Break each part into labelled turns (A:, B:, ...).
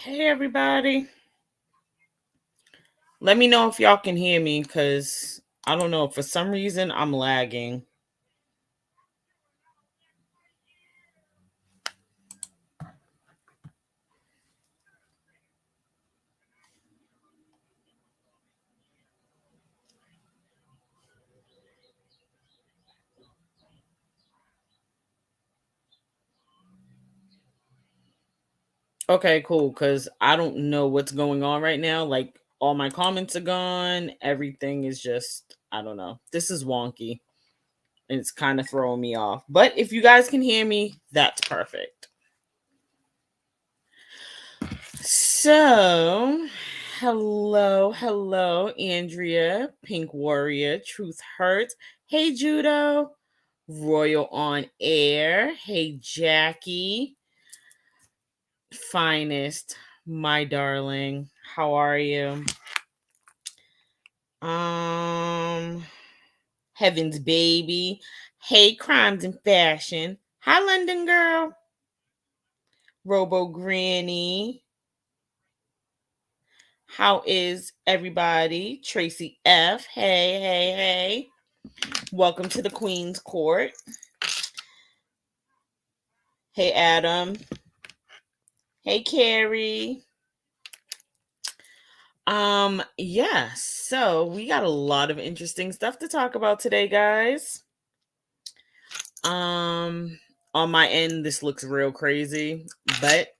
A: Hey, everybody. Let me know if y'all can hear me because I don't know. For some reason, I'm lagging. Okay, cool. Because I don't know what's going on right now. Like, all my comments are gone. Everything is just, I don't know. This is wonky. And it's kind of throwing me off. But if you guys can hear me, that's perfect. So, hello, Andrea, Pink Warrior, Truth Hurts. Hey, Judo, Royal on Air. Hey, Jackie, Finest, my darling. How are you? Um, Heaven's Baby. Hey, Crimes and Fashion. Hi, London Girl. Robo Granny. How is everybody? Tracy F. Hey. Welcome to the Queen's Court. Hey, Adam. Hey, Carrie. Yeah, so we got a lot of interesting stuff to talk about today, guys. On my end, this looks real crazy, but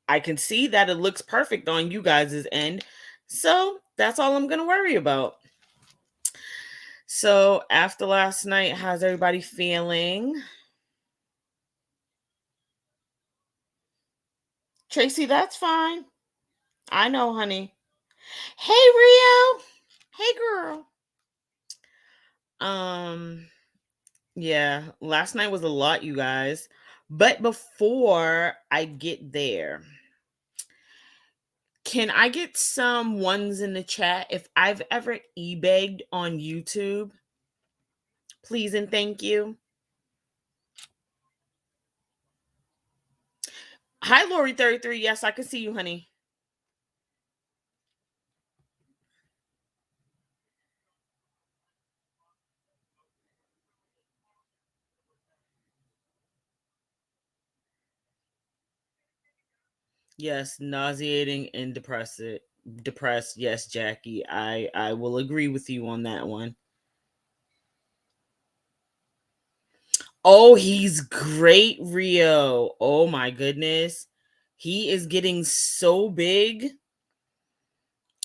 A: I can see that it looks perfect on you guys' end. So that's all I'm gonna worry about. So after last night, how's everybody feeling? Tracy, that's fine. I know, honey. Hey, Rio. Hey, girl. Um, yeah, last night was a lot, you guys. But before I get there, can I get some ones in the chat if I've ever e-begged on YouTube? Please and thank you. Hi, Lori33. Yes, I can see you, honey. Yes, nauseating and depressed. Yes, Jackie. I will agree with you on that one. Oh, he's great, Rio. Oh my goodness. He is getting so big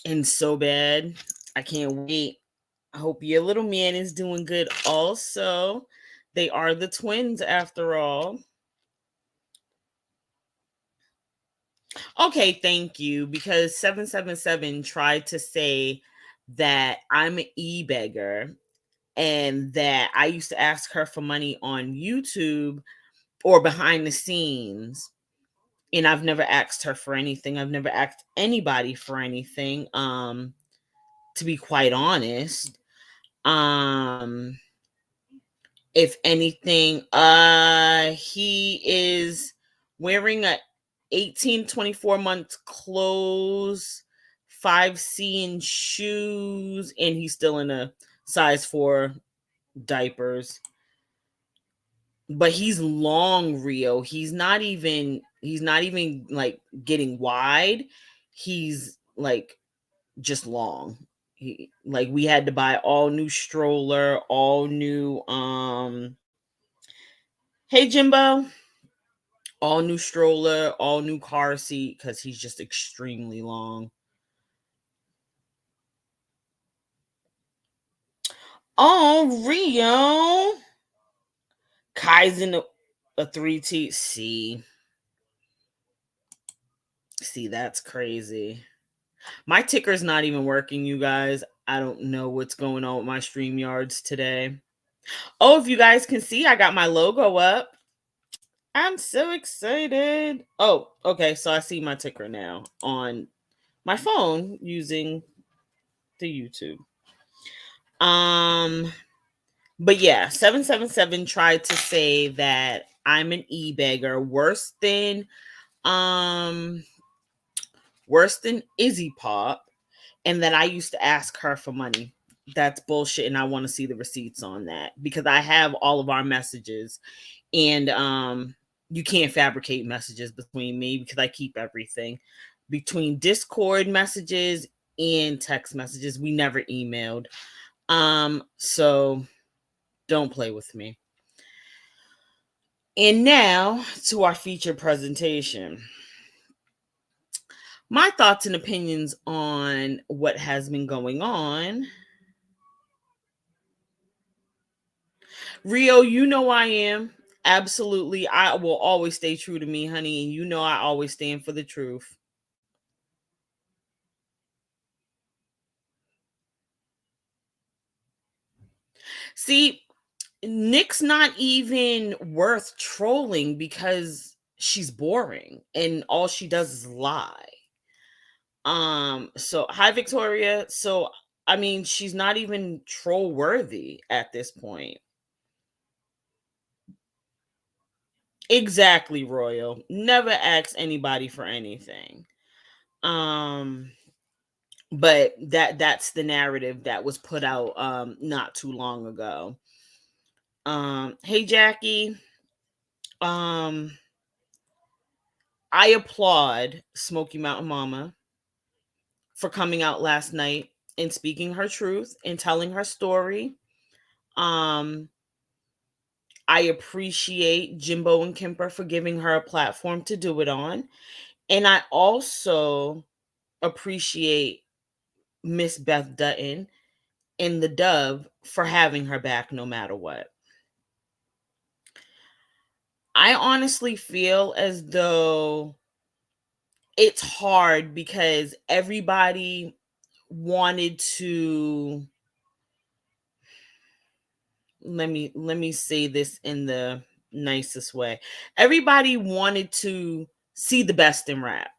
A: and so bad. I can't wait. I hope your little man is doing good also. They are the twins after all. Okay, thank you. Because 777 tried to say that I'm an e-beggar and that I used to ask her for money on YouTube or behind the scenes. And I've never asked her for anything. I've never asked anybody for anything. To be quite honest. Um, if anything, he is wearing a 18-24 months clothes, 5C in shoes, and he's still in a size 4 diapers. But he's long, Rio. He's not even like getting wide. He's like just long. Like we had to buy all new stroller, all new hey Jimbo, all new stroller, all new car seat because he's just extremely long. Oh, Rio. Kaizen a 3T. See, that's crazy. My ticker's not even working, you guys. I don't know what's going on with my StreamYards today. Oh, if you guys can see, I got my logo up. I'm so excited. Oh, okay. So I see my ticker now on my phone using the YouTube. Um, but yeah, 777 tried to say that I'm an e-beggar worse than Um, Worse than Izzy Pop, and that I used to ask her for money. That's bullshit, and I want to see the receipts on that because I have all of our messages, and you can't fabricate messages between me because I keep everything between Discord messages and text messages. We never emailed. So don't play with me. And now to our featured presentation. My thoughts and opinions on what has been going on. Rio, you know I am. Absolutely. I will always stay true to me, honey. And you know I always stand for the truth. See, Nick's not even worth trolling because she's boring and all she does is lie. So hi Victoria. So I mean, she's not even troll worthy at this point. Exactly, Royal. Never ask anybody for anything. Um but that's the narrative that was put out not too long ago. Hey Jackie. Um I applaud Smoky Mountain Mama for coming out last night and speaking her truth and telling her story. Um I appreciate Jimbo and Kemper for giving her a platform to do it on. And I also appreciate Miss Beth Dutton and the Dove for having her back no matter what. I honestly feel as though it's hard because everybody wanted to let me say this in the nicest way. Everybody wanted to see the best in rap.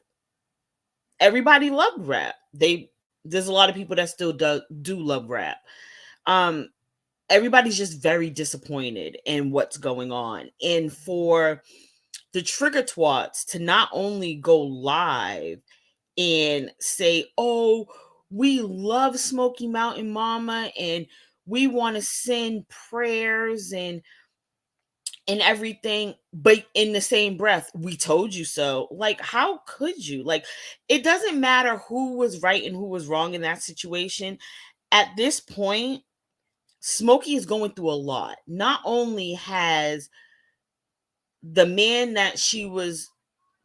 A: Everybody loved rap. There's a lot of people that still do love rap. Um Everybody's just very disappointed in what's going on. And for the trigger twats to not only go live and say, "Oh, we love Smoky Mountain Mama and we want to send prayers and everything," but in the same breath, "We told you so." Like, how could you? Like, it doesn't matter who was right and who was wrong in that situation. At this point, Smokey is going through a lot. Not only has the man that she was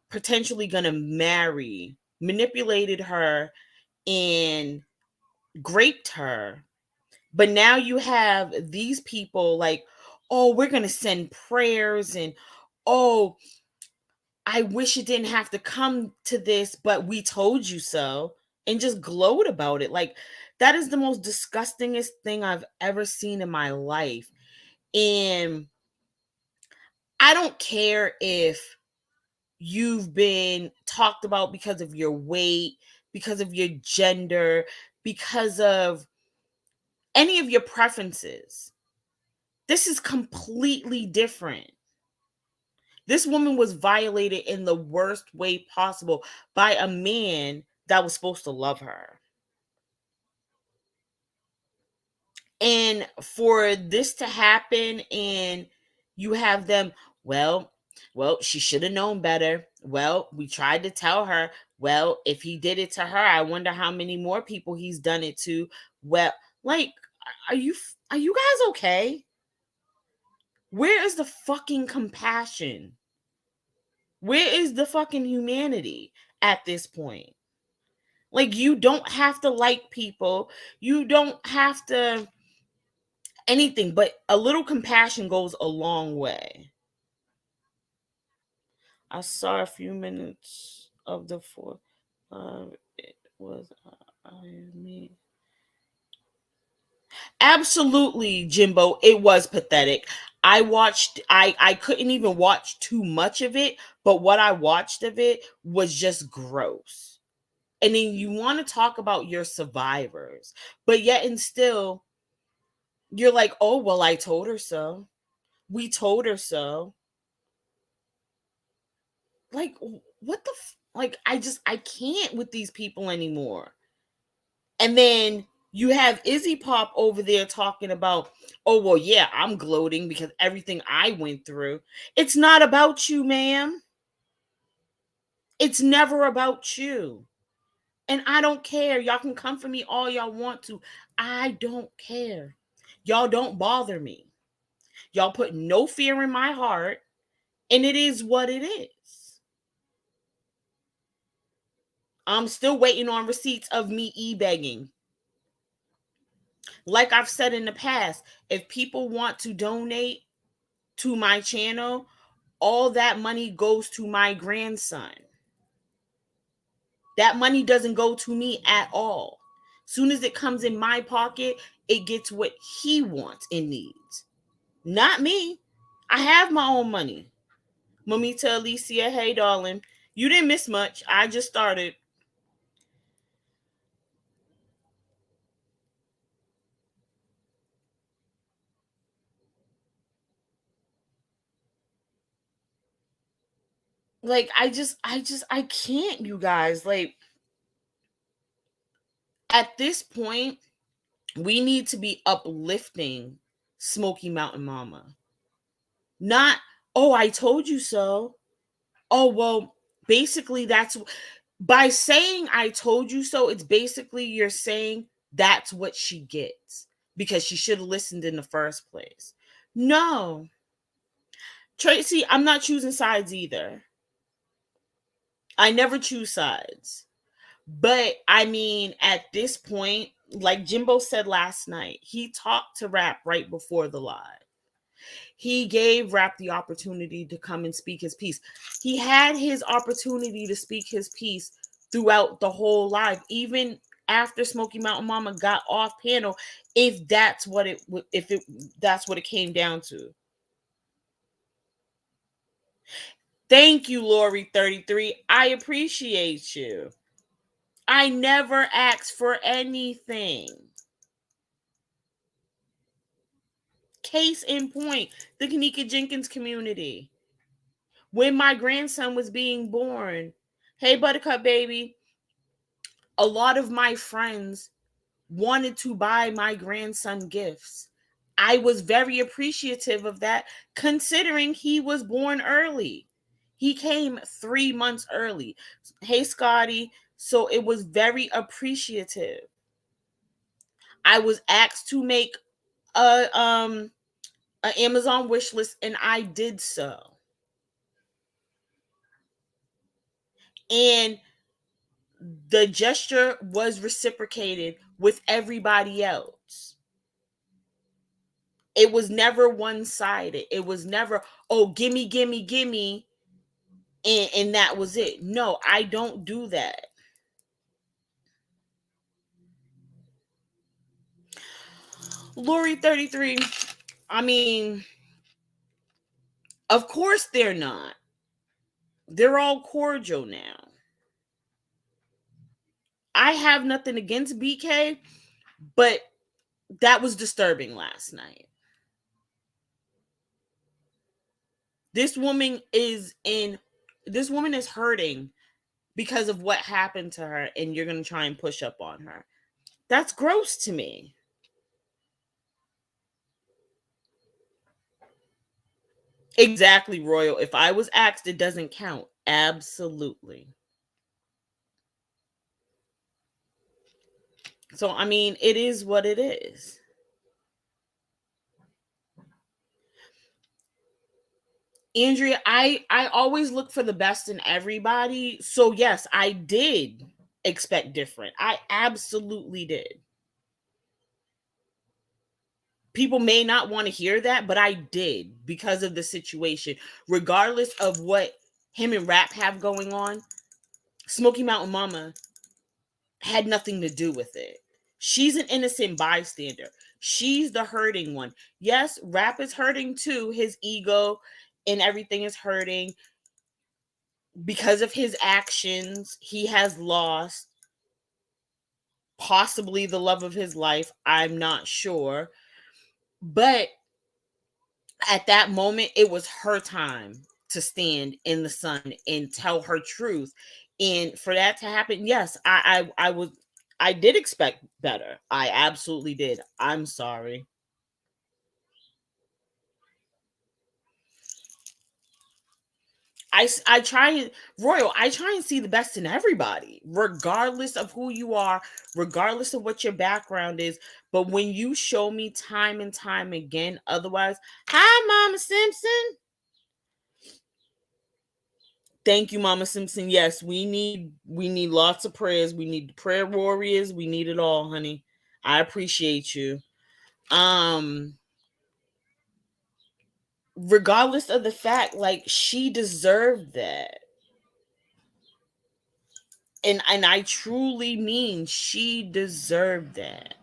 A: potentially going to marry manipulated her and raped her, but now you have these people like, "Oh, we're going to send prayers," and, "Oh, I wish it didn't have to come to this, but we told you so," and just gloat about it. Like, that is the most disgustingest thing I've ever seen in my life. And I don't care if you've been talked about because of your weight, because of your gender, because of any of your preferences. This is completely different. This woman was violated in the worst way possible by a man that was supposed to love her. And for this to happen, and you have them, well, she should have known better. Well, we tried to tell her. Well, if he did it to her, I wonder how many more people he's done it to. Well, like, are you guys okay? Where is the fucking compassion? Where is the fucking humanity at this point? Like, you don't have to like people. You don't have to anything, but a little compassion goes a long way. I saw a few minutes of the four. It was I mean, absolutely, Jimbo. It was pathetic. I couldn't even watch too much of it, but what I watched of it was just gross. And then you want to talk about your survivors, but yet and still you're like, "Oh, well, I told her so. We told her so." Like, what the like, I can't with these people anymore. And then you have Izzy Pop over there talking about, oh well, yeah, I'm gloating because everything I went through. It's not about you, ma'am. It's never about you. And I don't care. Y'all can come for me all y'all want to. I don't care. Y'all don't bother me. Y'all put no fear in my heart, and it is what it is. I'm still waiting on receipts of me e-begging. Like I've said in the past, if people want to donate to my channel, all that money goes to my grandson. That money doesn't go to me at all. Soon as it comes in my pocket, it gets what he wants and needs. Not me. I have my own money. Mamita Alicia, hey darling. You didn't miss much. I just started. Like, I can't, you guys. Like, at this point, we need to be uplifting Smoky Mountain Mama. Not, oh, I told you so. Oh, well, basically, that's by saying I told you so, it's basically you're saying that's what she gets because she should have listened in the first place. No, Tracy, I'm not choosing sides either. I never choose sides. But I mean, at this point, like Jimbo said last night, he talked to Rap right before the live. He gave Rap the opportunity to come and speak his piece. He had his opportunity to speak his piece throughout the whole live, even after Smoky Mountain Mama got off panel, if that's what it came down to. Thank you, Lori 33. I appreciate you. I never asked for anything. Case in point, the Kanika Jenkins community. When my grandson was being born, hey, Buttercup baby, a lot of my friends wanted to buy my grandson gifts. I was very appreciative of that, considering he was born early. He came 3 months early. Hey, Scotty. So it was very appreciative. I was asked to make a an Amazon wish list, and I did so. And the gesture was reciprocated with everybody else. It was never one-sided. It was never, oh, gimme, gimme, gimme, and that was it. No, I don't do that. Lori 33, I mean, of course they're not. They're all cordial now. I have nothing against BK, but that was disturbing last night. This woman is in this woman is hurting because of what happened to her, and you're going to try and push up on her. That's gross to me. Exactly, Royal. If I was asked, it doesn't count. Absolutely. So, I mean, it is what it is. Andrea, I always look for the best in everybody. So, yes, I did expect different. I absolutely did. People may not want to hear that, but I did because of the situation. Regardless of what him and Rap have going on, Smoky Mountain Mama had nothing to do with it. She's an innocent bystander. She's the hurting one. Yes, Rap is hurting too. His ego and everything is hurting because of his actions. He has lost possibly the love of his life. I'm not sure. But at that moment, it was her time. to stand in the sun and tell her truth. And for that to happen, yes, I did expect better. I absolutely did. I'm sorry. I try and Royal, I try and see the best in everybody, regardless of who you are, regardless of what your background is. But when you show me time and time again, otherwise, hi, Mama Simpson. Thank you, Mama Simpson. Yes, we need lots of prayers. We need prayer warriors. We need it all, honey. I appreciate you. Um, Regardless of the fact, like she deserved that. And I truly mean she deserved that.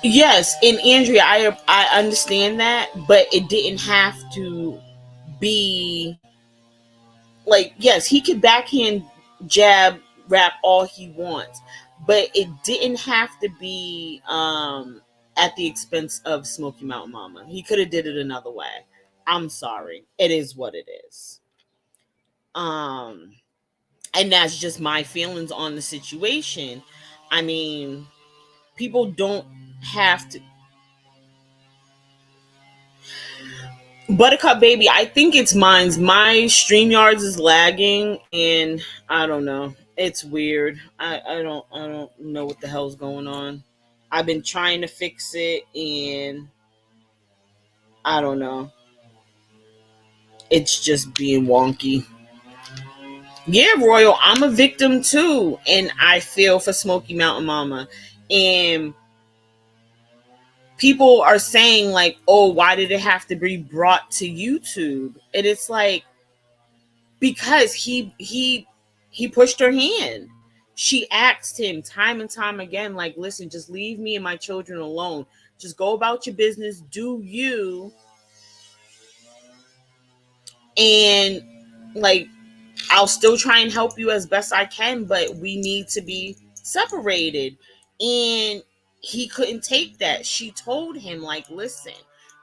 A: Yes, and Andrea, I understand that, but it didn't have to be like, yes, he could backhand jab rap all he wants, but it didn't have to be at the expense of Smoky Mountain Mama. He could have did it another way. I'm sorry. It is what it is. Um and that's just my feelings on the situation. I mean, people don't have to. Buttercup baby, I think it's mine's. My StreamYards is lagging and I don't know. It's weird. I don't know what the hell's going on. I've been trying to fix it and I don't know. It's just being wonky. Yeah, Royal, I'm a victim too. And I feel for Smoky Mountain Mama. And people are saying, like, oh, why did it have to be brought to YouTube? And it's like, because he pushed her hand. She asked him time and time again, like, listen, just leave me and my children alone. Just go about your business, do you, and like, I'll still try and help you as best I can, but we need to be separated. And he couldn't take that. She told him, like, listen,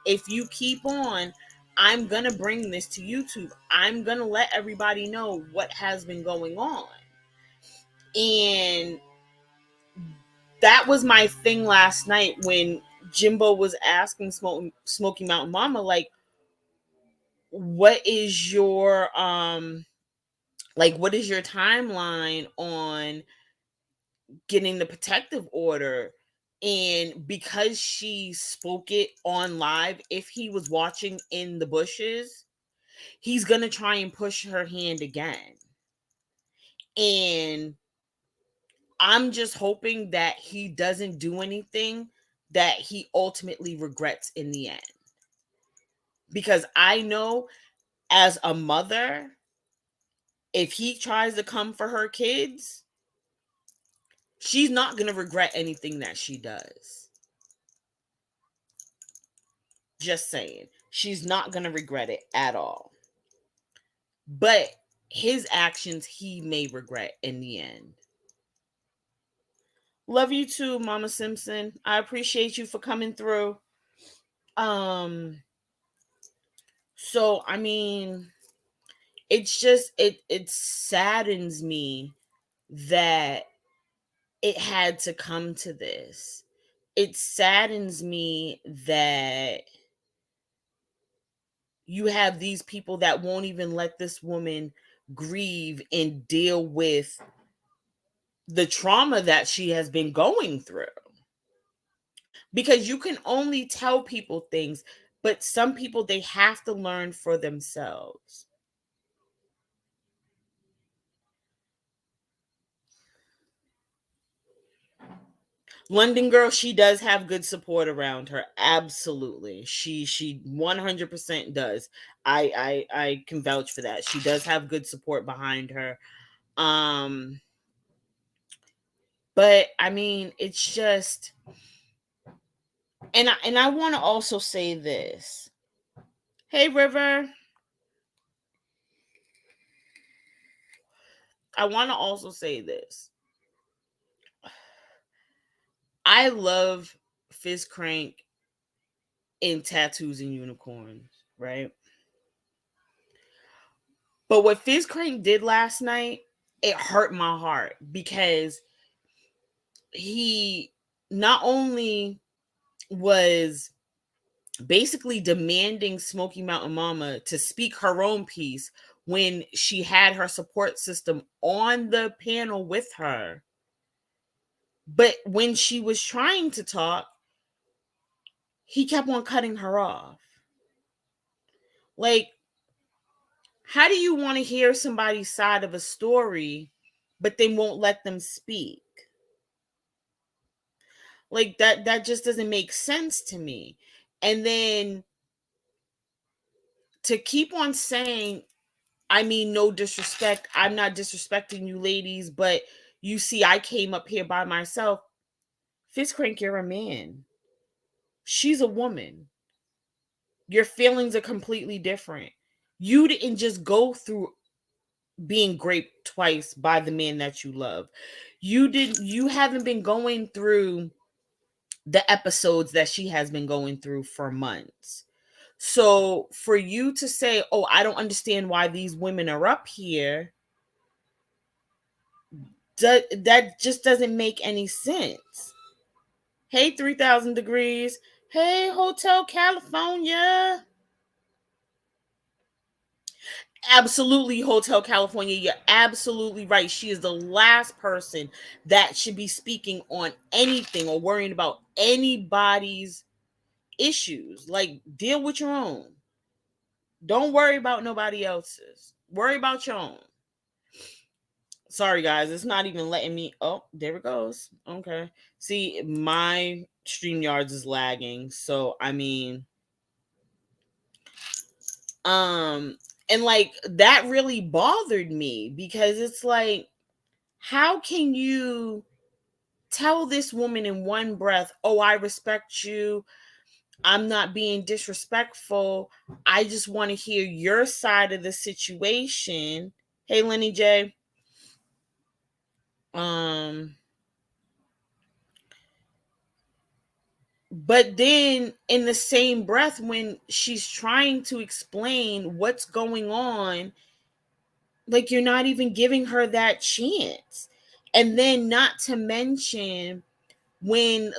A: if you keep on, I'm gonna bring this to YouTube. I'm gonna let everybody know what has been going on. And that was my thing last night when Jimbo was asking Smoky Mountain Mama, like, what is your what is your timeline on getting the protective order? And because she spoke it on live, if he was watching in the bushes, he's gonna try and push her hand again. And I'm just hoping that he doesn't do anything that he ultimately regrets in the end. Because I know, as a mother, if he tries to come for her kids, she's not going to regret anything that she does. Just saying. She's not going to regret it at all. But his actions, he may regret in the end. Love you too, Mama Simpson. I appreciate you for coming through. Um, so I mean, it's just it saddens me that it had to come to this. It saddens me that you have these people that won't even let this woman grieve and deal with the trauma that she has been going through. Because you can only tell people things, but some people, they have to learn for themselves. London girl, she does have good support around her. Absolutely. She 100% does. I can vouch for that. She does have good support behind her. Um but I mean, it's just, and I want to also say this. Hey River, I want to also say this. I love Fizz Crank in tattoos and unicorns, right? But what Fizz Crank did last night, it hurt my heart because he not only was basically demanding Smoky Mountain Mama to speak her own piece when she had her support system on the panel with her. But when she was trying to talk, he kept on cutting her off. Like, how do you want to hear somebody's side of a story, but then won't let them speak? Like that just doesn't make sense to me. And then to keep on saying, I mean, no disrespect, I'm not disrespecting you ladies, but you see, I came up here by myself. Fizz-Crank, you're a man. She's a woman. Your feelings are completely different. You didn't just go through being raped twice by the man that you love. You haven't been going through the episodes that she has been going through for months. So for you to say, "Oh, I don't understand why these women are up here," that just doesn't make any sense. Hey, 3,000 degrees. Hey, Hotel California. Absolutely, Hotel California. You're absolutely right. She is the last person that should be speaking on anything or worrying about anybody's issues. Like, deal with your own. Don't worry about nobody else's. Worry about your own. Sorry, guys. It's not even letting me. Oh, there it goes. Okay. See, my StreamYards is lagging. So, I mean, and like that really bothered me because it's like, how can you tell this woman in one breath, "Oh, I respect you. I'm not being disrespectful. I just want to hear your side of the situation." Hey, Lenny J. Um, but then in the same breath, when she's trying to explain what's going on, like you're not even giving her that chance. And then not to mention when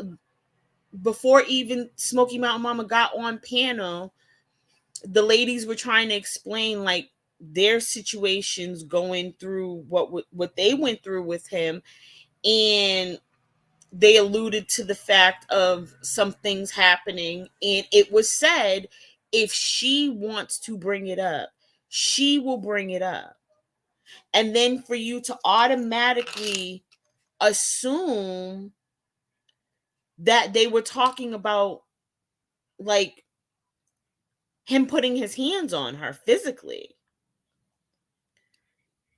A: before even Smoky Mountain Mama got on panel, the ladies were trying to explain like their situations going through what they went through with him, and they alluded to the fact of some things happening, and it was said if she wants to bring it up, she will bring it up. And then for you to automatically assume that they were talking about like him putting his hands on her physically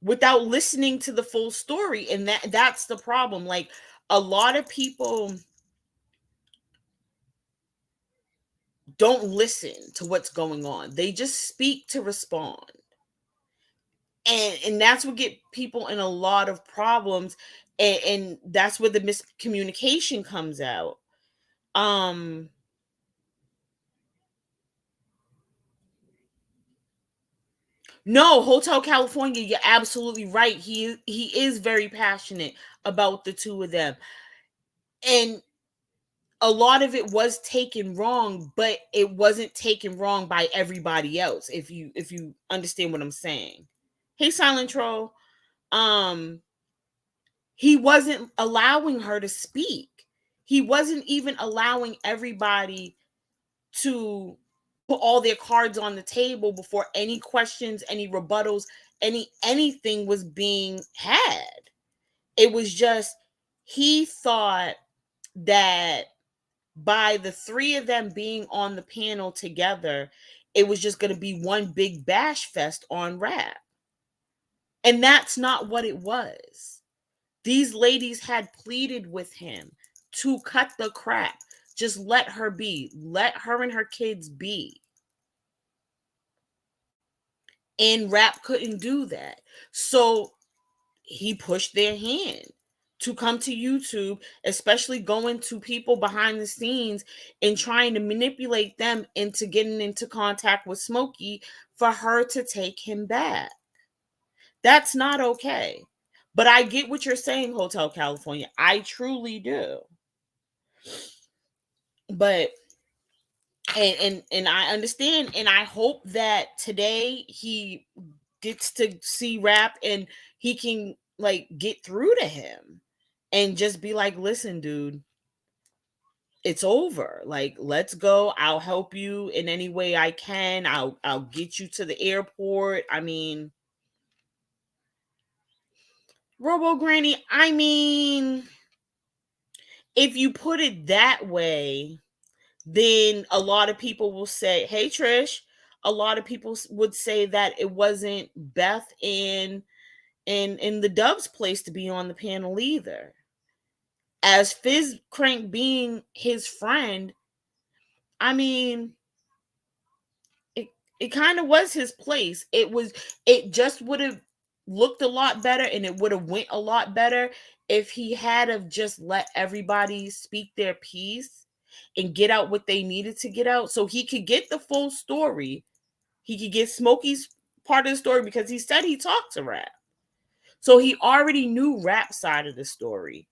A: without listening to the full story, and that's the problem. Like, a lot of people don't listen to what's going on. They just speak to respond. And that's what get people in a lot of problems, and that's where the miscommunication comes out. Um no, Hotel California, you're absolutely right. He is very passionate about the two of them. And a lot of it was taken wrong, but it wasn't taken wrong by everybody else, if you understand what I'm saying. Hey, Silent Troll. um he wasn't allowing her to speak. He wasn't even allowing everybody to put all their cards on the table before any questions, any rebuttals, anything was being had. It was just, he thought that by the three of them being on the panel together, it was just going to be one big bash fest on rap. And that's not what it was. These ladies had pleaded with him to cut the crap. Just let her be. Let her and her kids be. And rap couldn't do that. So he pushed their hand. to come to YouTube, especially going to people behind the scenes and trying to manipulate them into getting into contact with Smokey for her to take him back. That's not okay. But I get what you're saying, Hotel California. I truly do. But and I understand, and I hope that today he gets to see Rap and he can like get through to him and just be like, listen, dude, it's over. Like, let's go. I'll help you in any way I can. I'll get you to the airport. I mean, Robo Granny, I mean, if you put it that way, then a lot of people will say, "Hey Trish," a lot of people would say that it wasn't Beth and the Dove's place to be on the panel either. As Fizz Crank being his friend, I mean, it kind of was his place. It just would have looked a lot better and it would have went a lot better if he had have just let everybody speak their piece and get out what they needed to get out so he could get the full story. He could get Smokey's part of the story because he said he talked to Rap. So he already knew Rap's side of the story.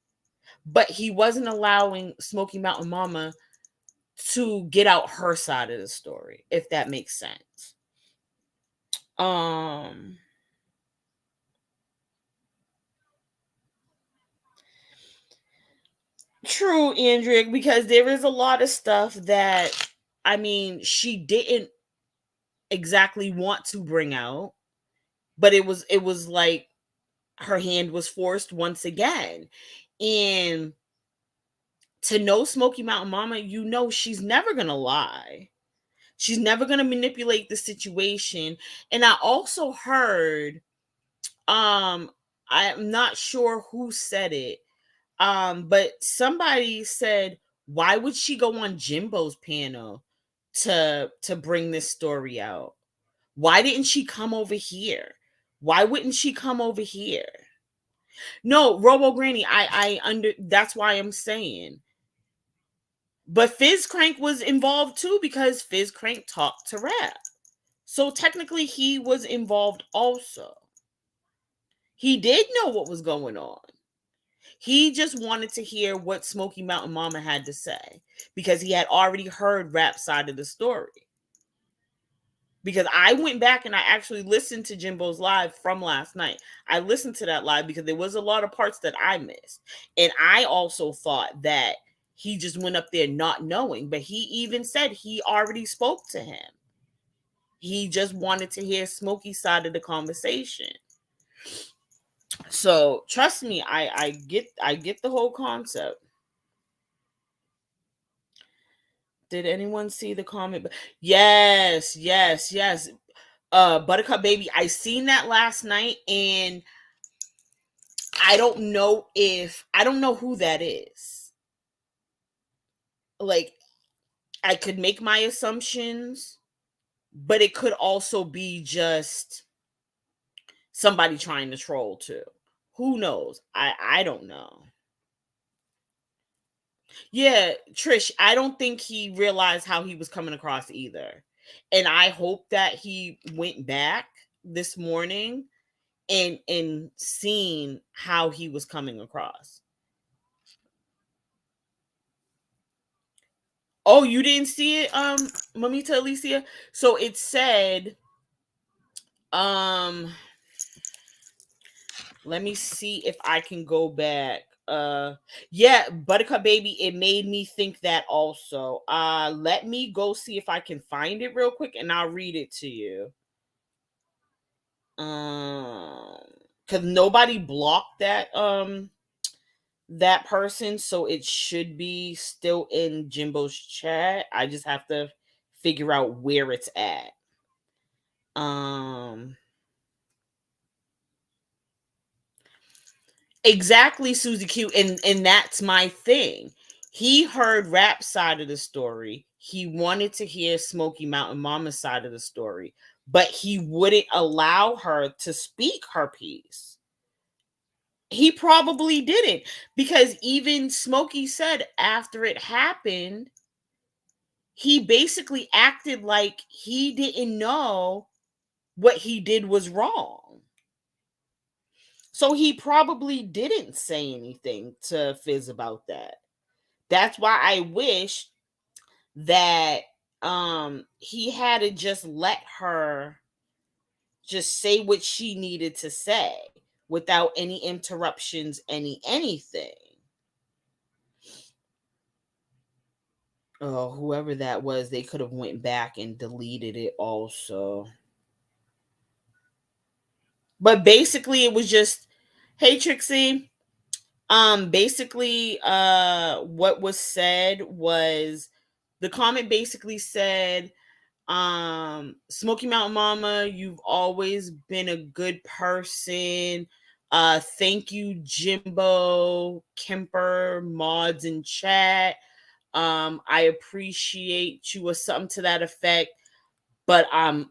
A: But he wasn't allowing Smoky Mountain Mama to get out her side of the story, if that makes sense. Um True, Andrea, because there is a lot of stuff that I mean she didn't exactly want to bring out, but it was like her hand was forced once again. And to know Smoky Mountain Mama, you know she's never gonna lie. She's never gonna manipulate the situation. And I also heard, um, I'm not sure who said it, but somebody said, why would she go on Jimbo's panel to bring this story out? Why didn't she come over here? Why wouldn't she come over here? No, Robo Granny, I under that's why I'm saying. But Fizz Crank was involved too because Fizz Crank talked to Rap. So technically he was involved also. He did know what was going on. He just wanted to hear what Smoky Mountain Mama had to say because he had already heard Rap's side of the story. Because I went back and I actually listened to Jimbo's live from last night. I listened to that live because there was a lot of parts that I missed. And I also thought that he just went up there not knowing, but he even said he already spoke to him. He just wanted to hear Smokey's side of the conversation. So trust me, I get the whole concept. Did anyone see the comment? Yes, yes, yes. Buttercup Baby, I seen that last night and I don't know who that is. Like I could make my assumptions, but it could also be just somebody trying to troll too. Who knows? I don't know. Yeah, Trish, I don't think he realized how he was coming across either. And I hope that he went back this morning and seen how he was coming across. Oh, you didn't see it, Mamita Alicia? So it said, um, let me see if I can go back. Yeah, Buttercup Baby, it made me think that also. Let me go see if I can find it real quick and I'll read it to you. Um, because nobody blocked that person, so it should be still in Jimbo's chat. I just have to figure out where it's at. Um exactly, Susie Q, and that's my thing. He heard Rap's side of the story. He wanted to hear Smoky Mountain Mama's side of the story, but he wouldn't allow her to speak her piece. He probably didn't, because even Smokey said after it happened, he basically acted like he didn't know what he did was wrong. So he probably didn't say anything to Fizz about that. That's why I wish that he had to just let her just say what she needed to say without any interruptions, anything. Oh, whoever that was, they could have went back and deleted it also. But basically it was just, hey Trixie, basically what was said was, the comment basically said, Smoky Mountain Mama, you've always been a good person. Thank you, Jimbo, Kemper, mods in chat. I appreciate you, or something to that effect. But I'm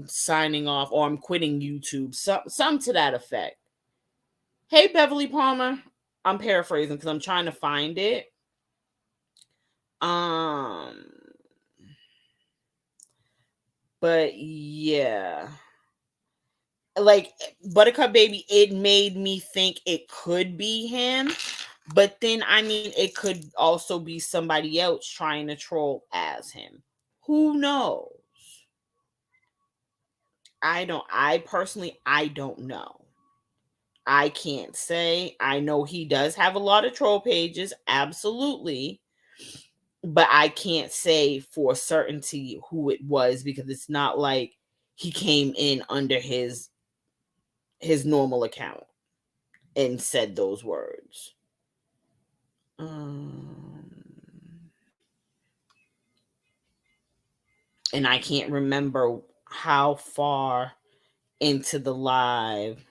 A: signing off, or I'm quitting YouTube. Something to that effect. Hey Beverly Palmer. I'm paraphrasing because I'm trying to find it. Um but yeah. Like Buttercup Baby, it made me think it could be him. But then I mean it could also be somebody else trying to troll as him. Who knows? I personally I don't know. I can't say. I know he does have a lot of troll pages, absolutely. But I can't say for certainty who it was, because it's not like he came in under his normal account and said those words. And I can't remember how far into the live.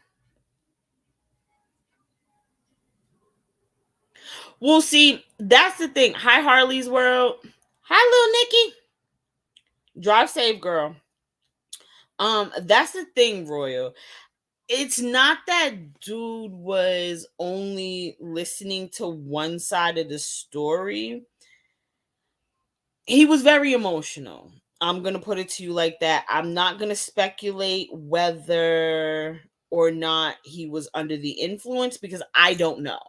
A: We'll see. That's the thing. Hi, Harley's World. Hi, little Nikki. Drive safe, girl. That's the thing, Royal. It's not that dude was only listening to one side of the story. He was very emotional. I'm going to put it to you like that. I'm not going to speculate whether or not he was under the influence, because I don't know.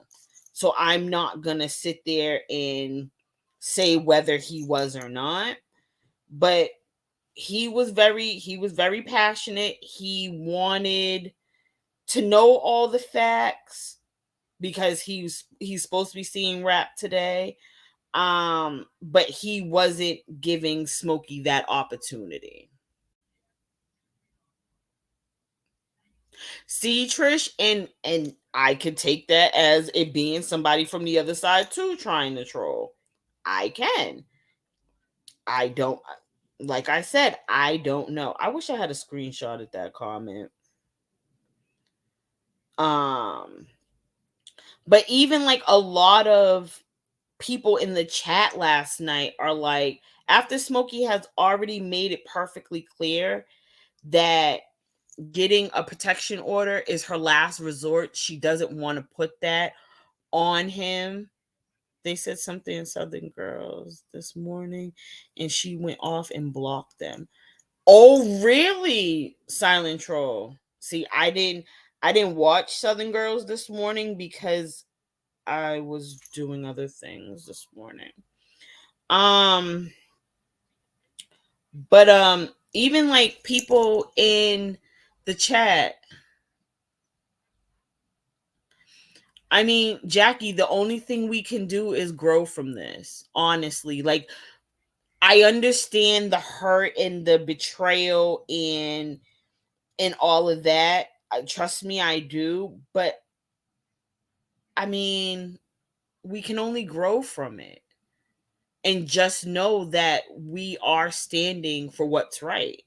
A: So I'm not going to sit there and say whether he was or not. But he was very passionate. He wanted to know all the facts because he's supposed to be seeing rap today. But he wasn't giving Smokey that opportunity. See, Trish, and I could take that as it being somebody from the other side too trying to troll. I can. I don't, like I said, I don't know. I wish I had a screenshot of that comment. Um, but even like a lot of people in the chat last night are like, after Smokey has already made it perfectly clear that getting a protection order is her last resort, she doesn't want to put that on him. They said something in Southern Girls this morning and she went off and blocked them. Oh, really? Silent Troll. See, I didn't watch Southern Girls this morning because I was doing other things this morning. Um, but even like people in the chat, I mean, Jackie, the only thing we can do is grow from this. Honestly, like I understand the hurt and the betrayal and all of that. Trust me, I do, but I mean, we can only grow from it and just know that we are standing for what's right.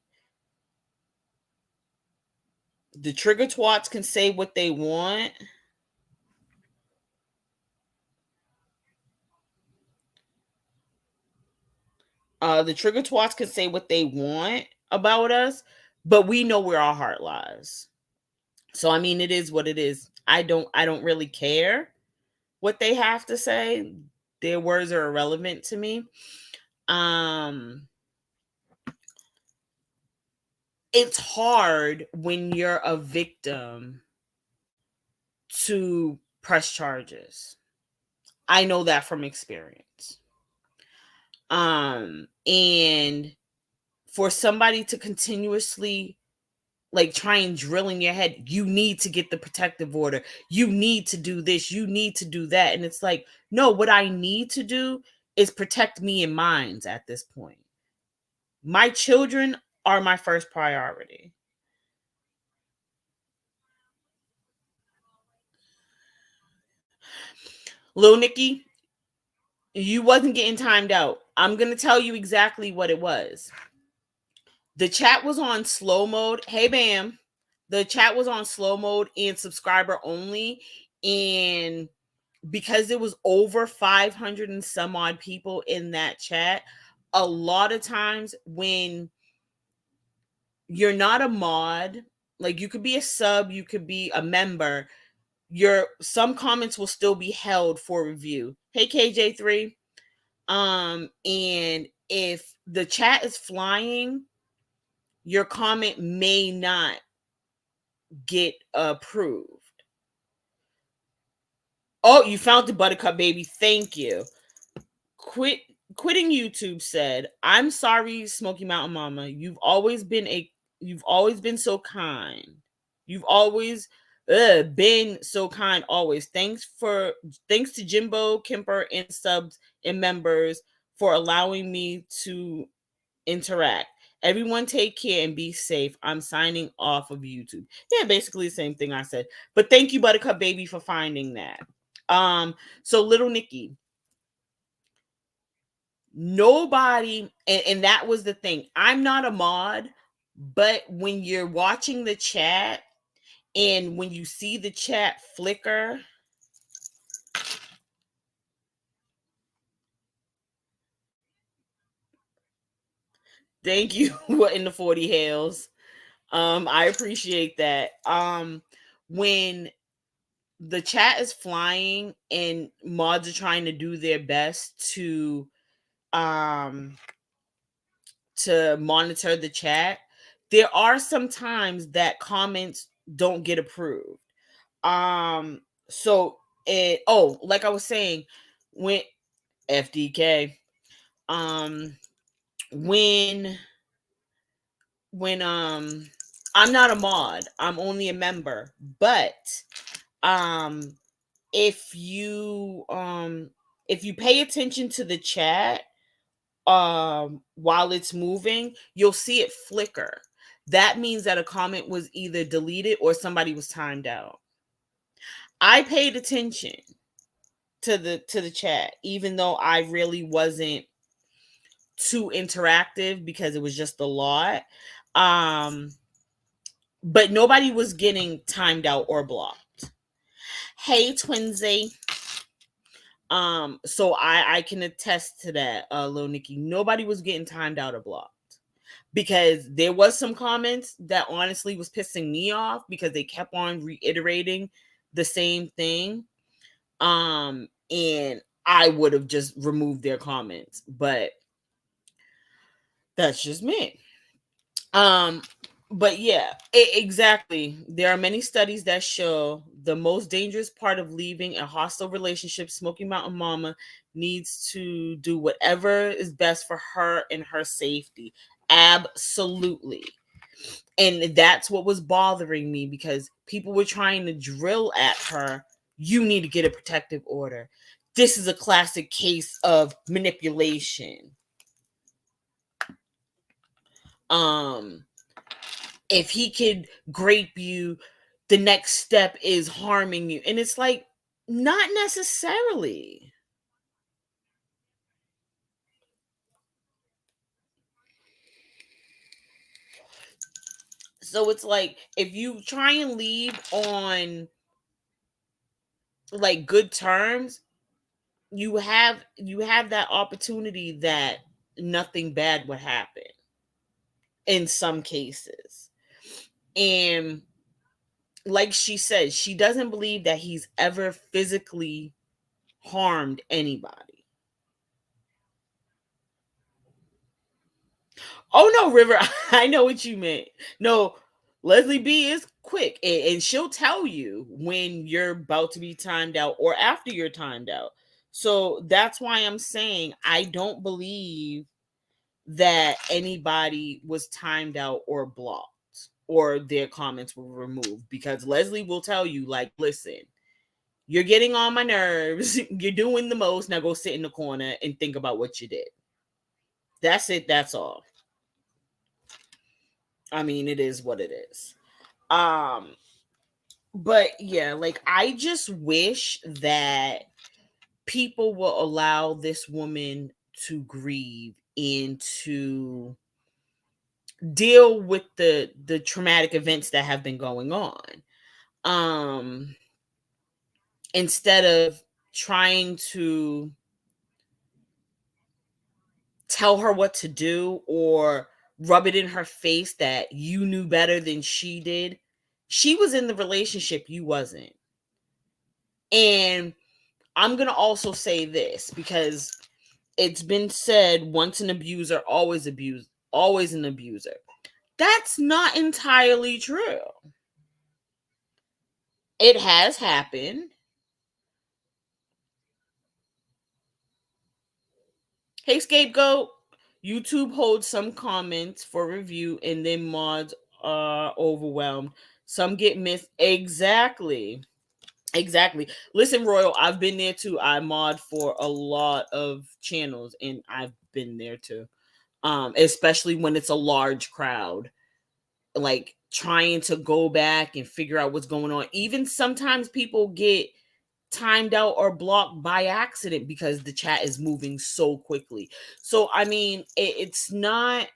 A: The trigger twats can say what they want. The trigger twats can say what they want about us, but we know where our heart lies. So I mean, it is what it is. I don't really care what they have to say. Their words are irrelevant to me. Um it's hard when you're a victim to press charges. I know that from experience. And for somebody to continuously like try and drill in your head, you need to get the protective order, you need to do this, you need to do that, and it's like, no, what I need to do is protect me and mines at this point. My children are my first priority. Lil Nikki, you wasn't getting timed out. I'm gonna tell you exactly what it was. The chat was on slow mode. Hey, Bam. The chat was on slow mode and subscriber only. And because it was over 500 and some odd people in that chat, a lot of times when you're not a mod, like you could be a sub, you could be a member, your some comments will still be held for review. Hey, KJ3. And if the chat is flying, your comment may not get approved. Oh, you found the Buttercup baby. Thank you. Quit Quitting YouTube said, "I'm sorry, Smoky Mountain Mama. You've always been so kind. You've always been so kind always. Thanks to Jimbo, Kemper, and subs and members for allowing me to interact. Everyone take care and be safe. I'm signing off of YouTube." Yeah, basically the same thing I said. But thank you, Buttercup Baby, for finding that. So Little Nikki, nobody, and that was the thing. I'm not a mod, but when you're watching the chat and when you see the chat flicker, thank you. What in the 40 hails? I appreciate that. When the chat is flying and mods are trying to do their best um to monitor the chat, there are some times that comments don't get approved. So it oh, like I was saying, when FDK, um when when I'm not a mod, I'm only a member, but um if you pay attention to the chat while it's moving, you'll see it flicker. That means that a comment was either deleted or somebody was timed out. I paid attention to the chat even though I really wasn't too interactive because it was just a lot. um but nobody was getting timed out or blocked. Hey, Twinsy. So I can attest to that, Lil Nikki. Nobody was getting timed out or blocked because there was some comments that honestly was pissing me off because they kept on reiterating the same thing. And I would have just removed their comments, but that's just me. Um, but yeah, exactly. There are many studies that show the most dangerous part of leaving a hostile relationship. Smoky Mountain Mama needs to do whatever is best for her and her safety. Absolutely. And that's what was bothering me because people were trying to drill at her. You need to get a protective order. This is a classic case of manipulation. Um, if he could grape you, the next step is harming you. And it's like, not necessarily. So it's like if you try and leave on like good terms, you have that opportunity that nothing bad would happen in some cases. And like she said, she doesn't believe that he's ever physically harmed anybody. Oh no, River, I know what you meant. No, Leslie B is quick, and she'll tell you when you're about to be timed out or after you're timed out. So that's why I'm saying I don't believe that anybody was timed out or blocked or their comments were removed, because Leslie will tell you, like, listen, you're getting on my nerves. You're doing the most. Now go sit in the corner and think about what you did. That's it. That's all. I mean, it is what it is. Um, but yeah, like I just wish that people will allow this woman to grieve and to deal with the traumatic events that have been going on. Um, instead of trying to tell her what to do or rub it in her face that you knew better than she did. She was in the relationship, you wasn't. And I'm going to also say this, because it's been said, once an abuser, always an abuser. That's not entirely true. It has happened. Hey, Scapegoat, YouTube holds some comments for review and then mods are overwhelmed. Some get missed. Exactly. Exactly. Listen, Royal, I've been there too. I mod for a lot of channels and I've been there too. Especially when it's a large crowd. Like trying to go back and figure out what's going on. Even sometimes people get timed out or blocked by accident because the chat is moving so quickly. So I mean, it's not,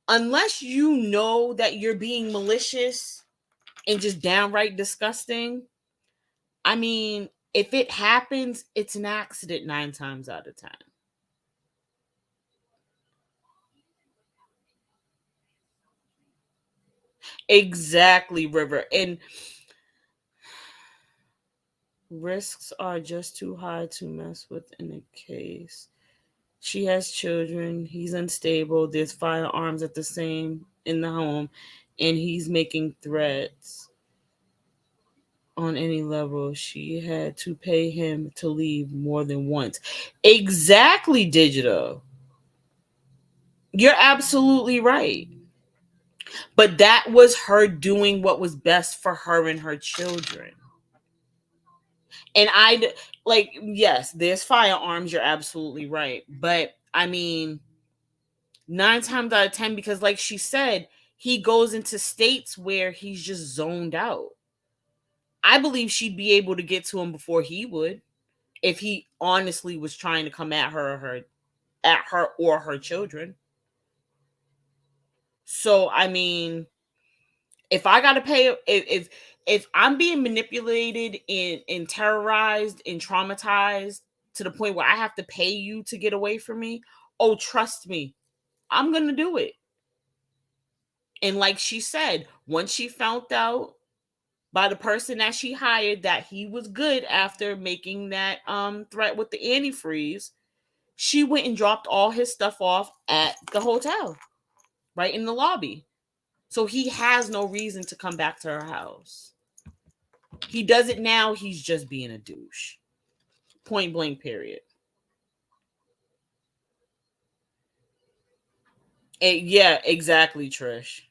A: unless you know that you're being malicious and just downright disgusting. I mean, if it happens, it's an accident 9 times out of 10. Exactly, River. And risks are just too high to mess with in a case. She has children. He's unstable. There's firearms at the same in the home, and he's making threats on any level. She had to pay him to leave more than once. Exactly, Digital. You're absolutely right. But that was her doing what was best for her and her children. And I like, yes, there's firearms. You're absolutely right. But I mean, 9 times out of 10, because like she said, he goes into states where he's just zoned out. I believe she'd be able to get to him before he would if he honestly was trying to come at her or her children. So I mean, if I gotta pay, if I'm being manipulated and terrorized and traumatized to the point where I have to pay you to get away from me, oh trust me, I'm gonna do it. And like she said, once she found out by the person that she hired that he was good after making that threat with the antifreeze, she went and dropped all his stuff off at the hotel, right in the lobby. So he has no reason to come back to her house. He does it now, he's just being a douche. Point blank, period. Yeah, exactly, Trish.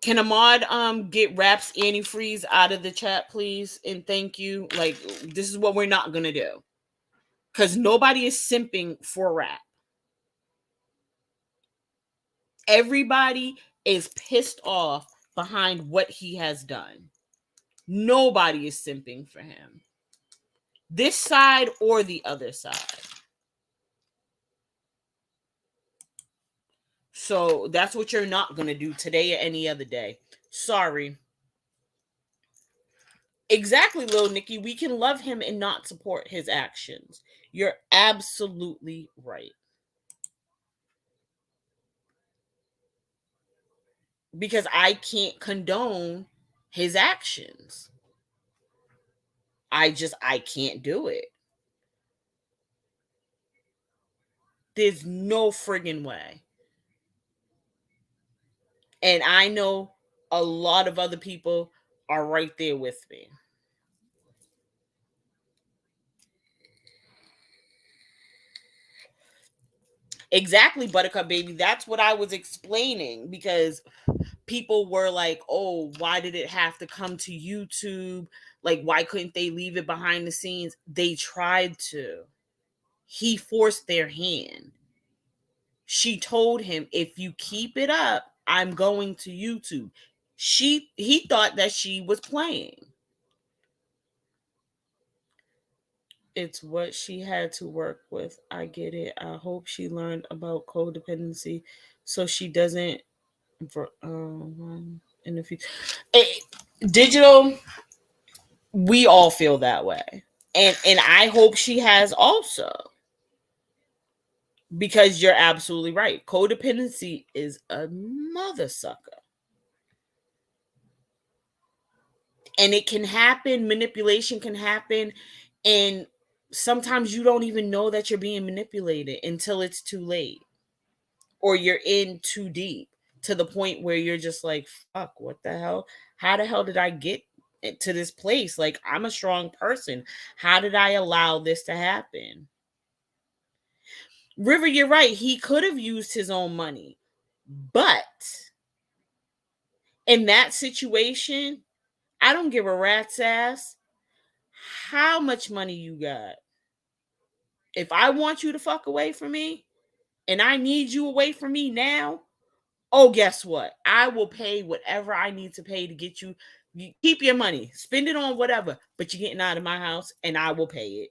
A: Can Ahmad get Raps antifreeze out of the chat, please? And thank you. Like, this is what we're not gonna do. Because nobody is simping for Rap. Everybody is pissed off behind what he has done. Nobody is simping for him. This side or the other side. So that's what you're not going to do today or any other day. Sorry. Exactly, Lil Nicky. We can love him and not support his actions. You're absolutely right. Because I can't condone his actions. I can't do it. There's no friggin' way. And I know a lot of other people are right there with me. Exactly, Buttercup Baby. That's what I was explaining because people were like, oh, why did it have to come to YouTube? Like, why couldn't they leave it behind the scenes? They tried to. He forced their hand. She told him, if you keep it up, I'm going to YouTube. He thought that she was playing. It's what she had to work with. I get it. I hope she learned about codependency so she doesn't in the future. Digital, we all feel that way. And I hope she has also, because you're absolutely right. Codependency is a mother sucker. And it can happen, manipulation can happen, and sometimes you don't even know that you're being manipulated until it's too late or you're in too deep to the point where you're just like, fuck, what the hell? How the hell did I get to this place? Like, I'm a strong person. How did I allow this to happen? River, you're right. He could have used his own money. But in that situation, I don't give a rat's ass how much money you got. If I want you to fuck away from me and I need you away from me now, oh, guess what? I will pay whatever I need to pay to get you. You keep your money, spend it on whatever, but you're getting out of my house and I will pay it.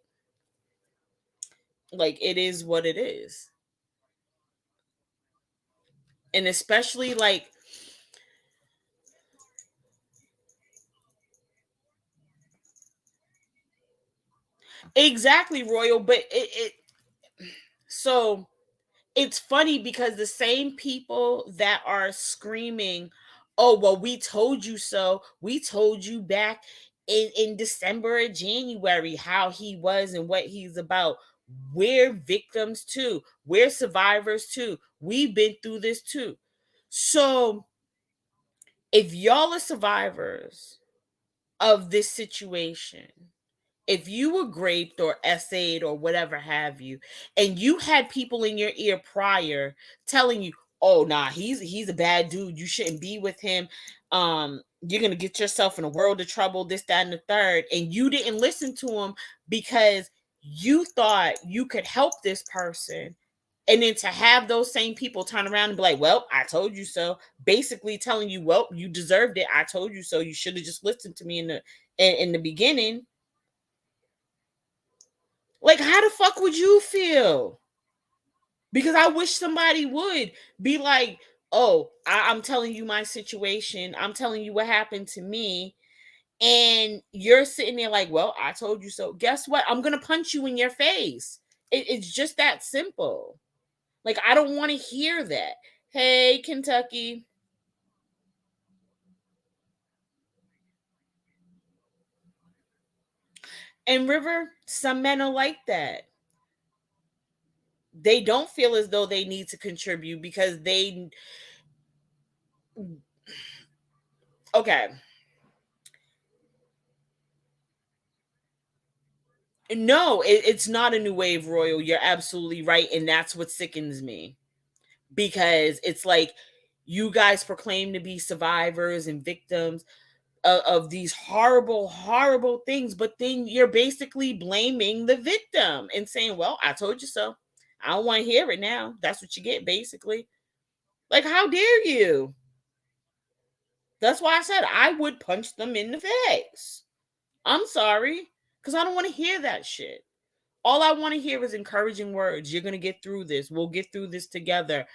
A: Like, it is what it is. And especially like, exactly, Royal, but so it's funny because the same people that are screaming, oh, well, we told you so. We told you back in December or January how he was and what he's about. We're victims too. We're survivors too. We've been through this too. So if y'all are survivors of this situation, if you were raped or essayed or whatever have you, and you had people in your ear prior telling you, oh nah, he's a bad dude, you shouldn't be with him, you're gonna get yourself in a world of trouble, this, that, and the third, and you didn't listen to him because you thought you could help this person, and then to have those same people turn around and be like, well, I told you so, basically telling you, well, you deserved it, I told you so, you should have just listened to me in the beginning. Like, how the fuck would you feel? Because I wish somebody would be like, oh, I'm telling you my situation. I'm telling you what happened to me. And you're sitting there like, well, I told you so. Guess what? I'm going to punch you in your face. It's just that simple. Like, I don't want to hear that. Hey, Kentucky. And River, some men are like that. They don't feel as though they need to contribute because they, okay. No, it's not a new wave, Royal. You're absolutely right. And that's what sickens me because it's like you guys proclaim to be survivors and victims of these horrible, horrible things. But then you're basically blaming the victim and saying, well, I told you so. I don't want to hear it now. That's what you get, basically. Like, how dare you? That's why I said I would punch them in the face. I'm sorry because I don't want to hear that shit. All I want to hear is encouraging words. You're going to get through this. We'll get through this together.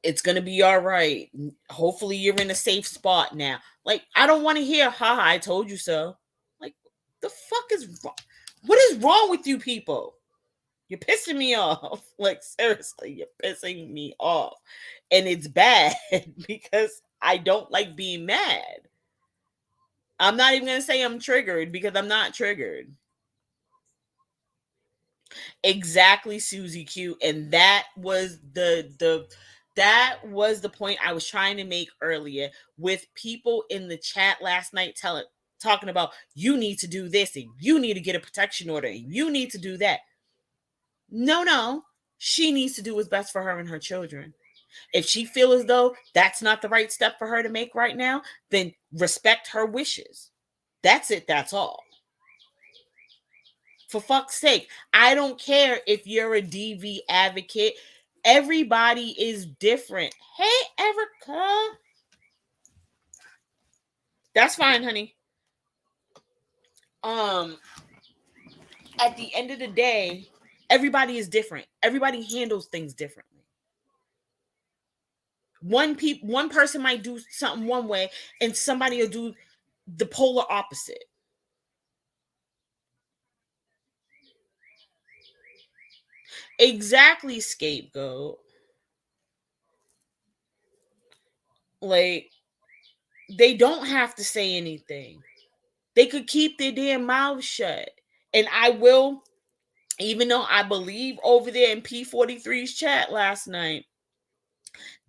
A: It's gonna be all right. Hopefully you're in a safe spot now. Like, I don't want to hear, haha, I told you so. Like, the fuck is wrong? What is wrong with you people? You're pissing me off. Like, seriously, you're pissing me off. And it's bad because I don't like being mad. I'm not even gonna say I'm triggered because I'm not triggered. Exactly, Susie Q. And that was the point I was trying to make earlier with people in the chat last night talking about, you need to do this and you need to get a protection order and you need to do that. No. She needs to do what's best for her and her children. If she feels as though that's not the right step for her to make right now, then respect her wishes. That's it. That's all. For fuck's sake, I don't care if you're a DV advocate. Everybody is different. Hey, Erica. That's fine, honey. Um, at the end of the day, everybody is different. Everybody handles things differently. One person might do something one way, and somebody will do the polar opposite. Exactly, scapegoat. Like, they don't have to say anything. They could keep their damn mouths shut. And I will, even though I believe over there in P43's chat last night,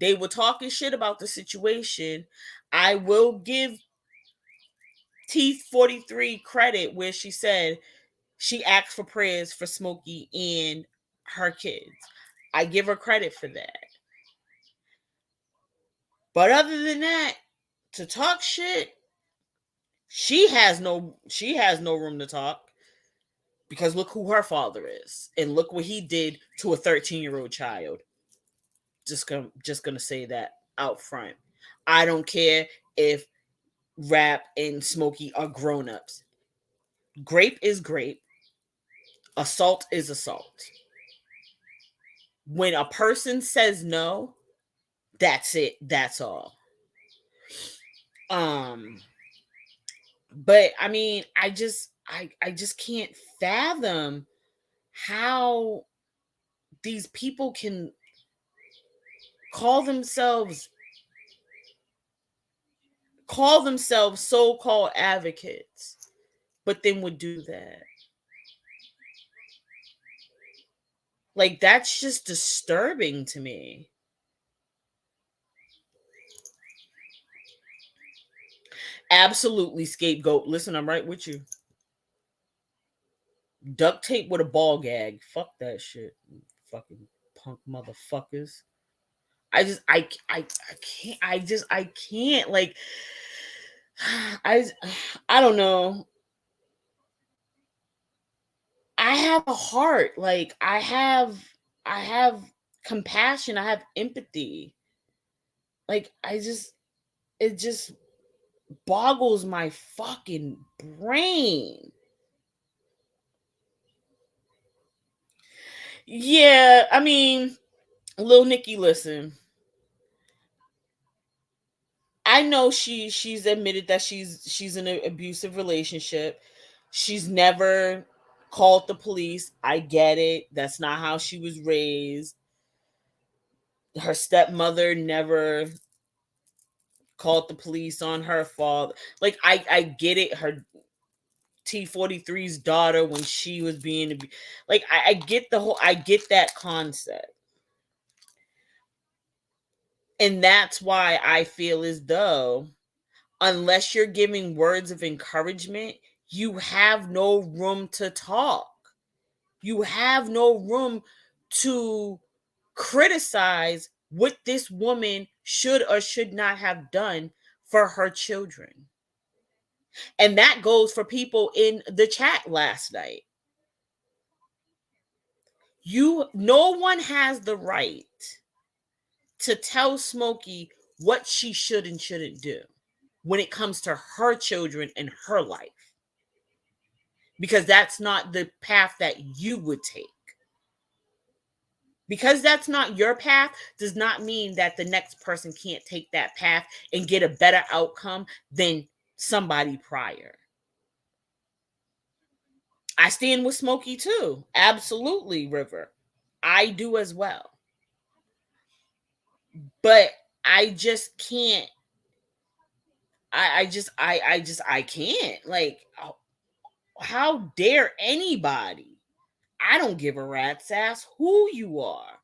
A: they were talking shit about the situation. I will give T43 credit where she said she asked for prayers for Smokey and her kids. I give her credit for that. But other than that, to talk shit, she has no room to talk, because look who her father is and look what he did to a 13-year-old child. Just gonna say that out front. I don't care if Rap and Smokey are grown-ups. Grape is grape. Assault is assault. When a person says no, that's it. That's all. Um, but I mean, I just can't fathom how these people can call themselves so-called advocates, but then would do that. Like, that's just disturbing to me. Absolutely, scapegoat. Listen, I'm right with you. Duct tape with a ball gag. Fuck that shit. Fucking punk motherfuckers. I can't. I can't. Like, I I don't know. I have a heart. Like, I have compassion. I have empathy. Like, it just boggles my fucking brain. Yeah, I mean, Lil Nikki, listen. I know she's admitted that she's in an abusive relationship. She's never called the police. I get it. That's not how she was raised. Her stepmother never called the police on her father. Like, I get it. Her T43's daughter, when she was being like, I get I get that concept. And that's why I feel as though, unless you're giving words of encouragement, you have no room to talk. You have no room to criticize what this woman should or should not have done for her children. And that goes for people in the chat last night. No one has the right to tell Smokey what she should and shouldn't do when it comes to her children and her life, because that's not the path that you would take. Because that's not your path does not mean that the next person can't take that path and get a better outcome than somebody prior. I stand with Smokey too. Absolutely, River. I do as well. But I just can't. I can't. Like, how dare anybody? I don't give a rat's ass who you are.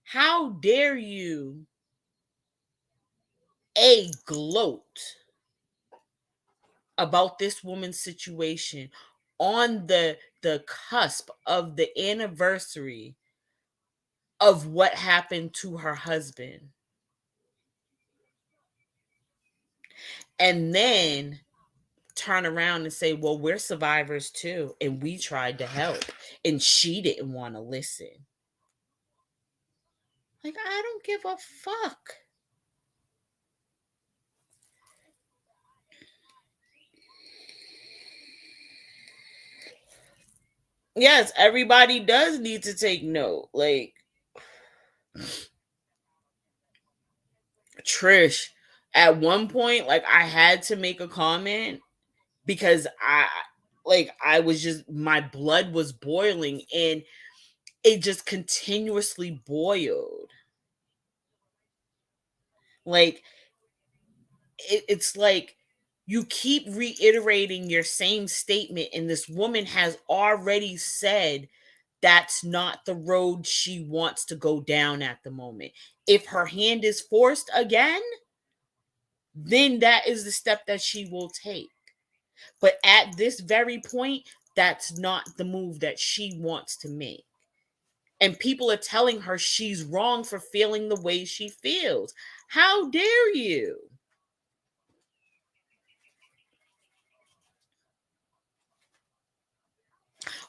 A: How dare you gloat about this woman's situation on the cusp of the anniversary of what happened to her husband, and then turn around and say, well, we're survivors too, and we tried to help, and she didn't want to listen. Like, I don't give a fuck. Yes, everybody does need to take note. Like, Trish, at one point, like, I had to make a comment because I was just, my blood was boiling and it just continuously boiled. Like, it's like you keep reiterating your same statement, and this woman has already said that's not the road she wants to go down at the moment. If her hand is forced again, then that is the step that she will take. But at this very point, that's not the move that she wants to make. And people are telling her she's wrong for feeling the way she feels. How dare you?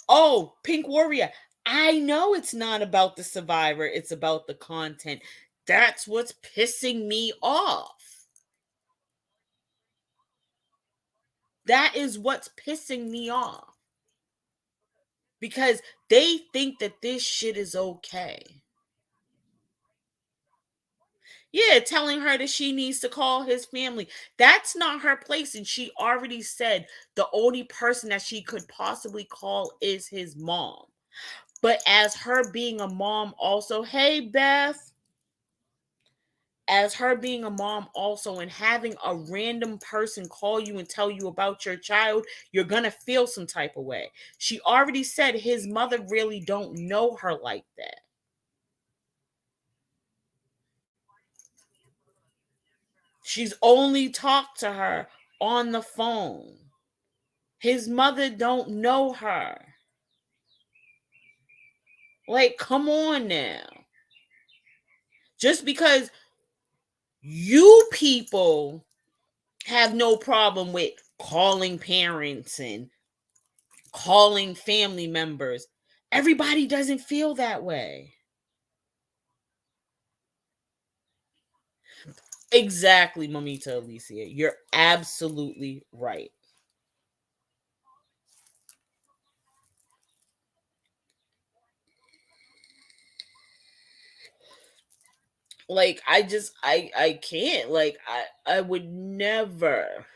A: Oh, Pink Warrior. I know it's not about the survivor, it's about the content. That's what's pissing me off. That is what's pissing me off. Because they think that this shit is okay. Yeah, telling her that she needs to call his family. That's not her place. And she already said the only person that she could possibly call is his mom. But as her being a mom, also, hey, Beth, as her being a mom also and having a random person call you and tell you about your child, you're gonna feel some type of way. She already said his mother really don't know her like that. She's only talked to her on the phone. His mother don't know her. Like, come on now. Just because you people have no problem with calling parents and calling family members, everybody doesn't feel that way. Exactly, Mamita Alicia. You're absolutely right. Like, I can't. Like, I would never.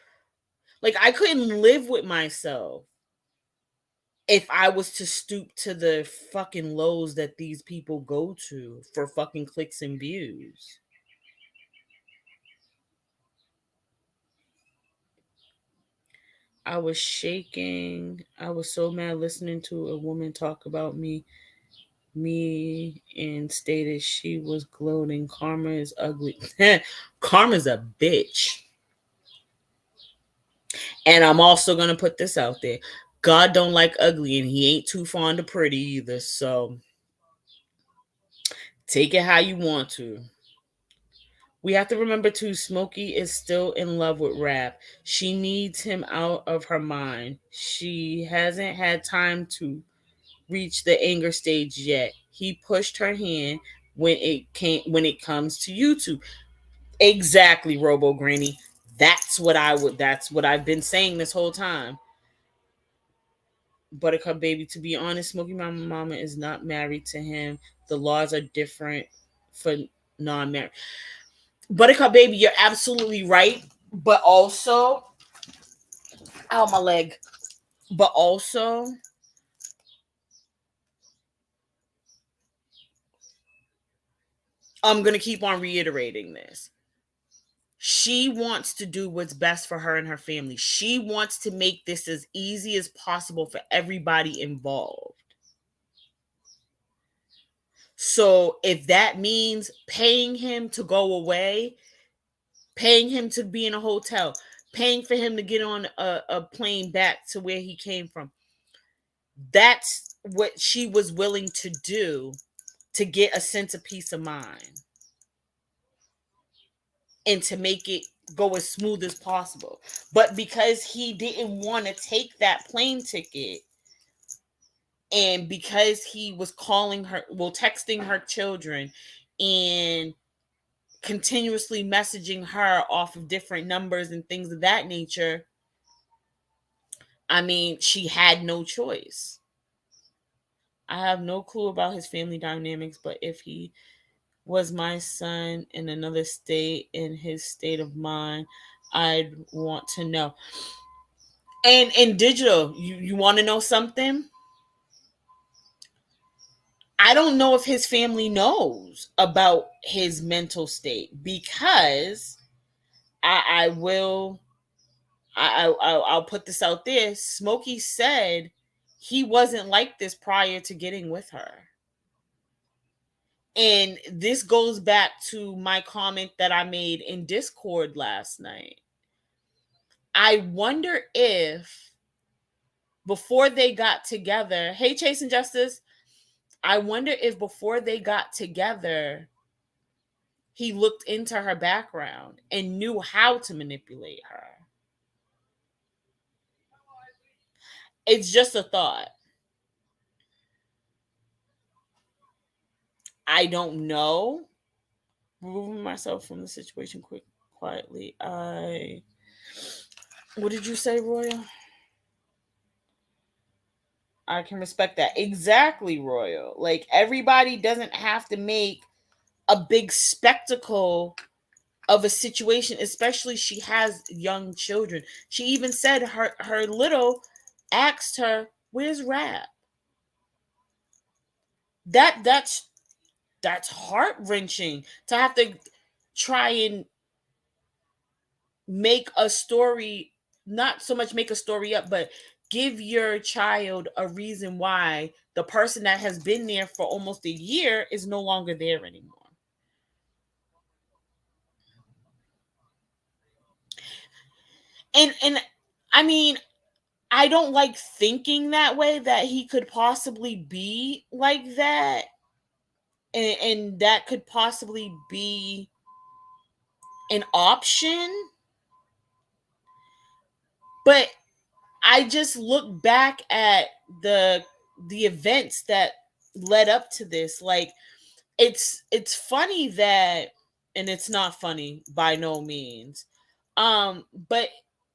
A: Like, I couldn't live with myself if I was to stoop to the fucking lows that these people go to for fucking clicks and views. I was shaking. I was so mad listening to a woman talk about me and stated she was gloating. Karma is ugly. Karma's a bitch. And I'm also gonna put this out there. God don't like ugly and he ain't too fond of pretty either. So take it how you want to. We have to remember too, Smokey is still in love with rap. She needs him out of her mind. She hasn't had time to reach the anger stage yet. He pushed her hand when it comes to YouTube. Exactly, Robo Granny. That's what I've been saying this whole time. Buttercup baby, to be honest, Smokey Mama is not married to him. the laws are different for non-married. Buttercup baby, you're absolutely right. But also, ow, my leg. But also, I'm going to keep on reiterating this. She wants to do what's best for her and her family. She wants to make this as easy as possible for everybody involved. So if that means paying him to go away, paying him to be in a hotel, paying for him to get on a plane back to where he came from, that's what she was willing to do to get a sense of peace of mind and to make it go as smooth as possible. But because he didn't want to take that plane ticket, and because he was calling her, well, texting her children and continuously messaging her off of different numbers and things of that nature, I mean, she had no choice. I have no clue about his family dynamics, but if he was my son in another state, in his state of mind, I'd want to know. And in digital, you want to know something? I don't know if his family knows about his mental state, because I will I'll put this out there. Smokey said he wasn't like this prior to getting with her. And this goes back to my comment that I made in Discord last night. I wonder if before they got together, hey, Chase and Justice, I wonder if before they got together, he looked into her background and knew how to manipulate her. It's just a thought. I don't know. Removing myself from the situation quietly. What did you say, Royal? I can respect that. Exactly, Royal. Like, everybody doesn't have to make a big spectacle of a situation, especially she has young children. She even said her little asked her, "Where's Rap?" That's heart wrenching to have to try and make a story, not so much make a story up, but give your child a reason why the person that has been there for almost a year is no longer there anymore. And I mean, I don't like thinking that way, that he could possibly be like that, and that could possibly be an option. But I just look back at the the events that led up to this. Like, it's funny that, and it's not funny by no means. But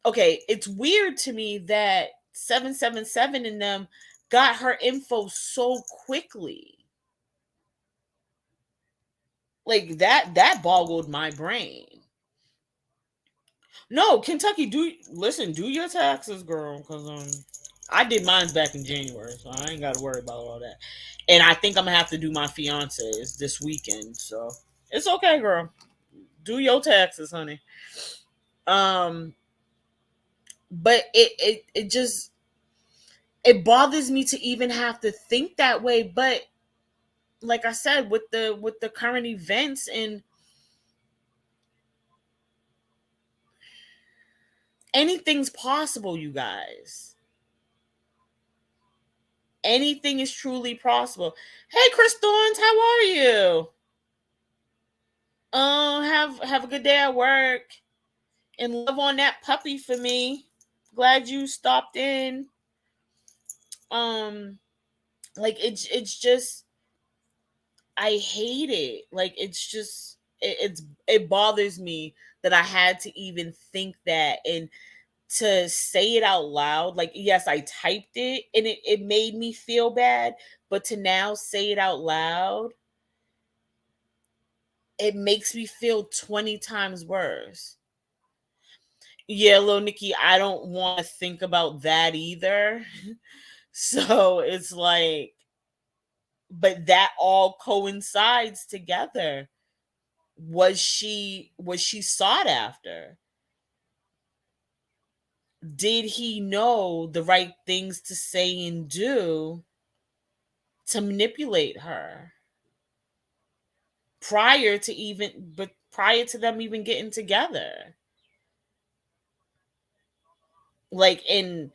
A: okay, it's weird to me that 777 in them got her info so quickly. Like, that boggled my brain. No, Kentucky, do your taxes, girl, because I did mine back in January, so I ain't got to worry about all that. And I think I'm gonna have to do my fiance's this weekend, so it's okay, girl. Do your taxes, honey. Um, but it just, it bothers me to even have to think that way. But like I said, with the current events, and anything's possible, you guys. Anything is truly possible. Hey, Chris Thorns, how are you? Have a good day at work, and love on that puppy for me. Glad you stopped in. Um, like, it's just, I hate it. Like, it's just, it bothers me that I had to even think that, and to say it out loud. Like, yes, I typed it and it made me feel bad, but to now say it out loud, it makes me feel 20 times worse. Yeah, little Nikki, I don't want to think about that either. So it's like, but that all coincides together. Was she sought after? Did he know the right things to say and do to manipulate her prior to them even getting together? Like, and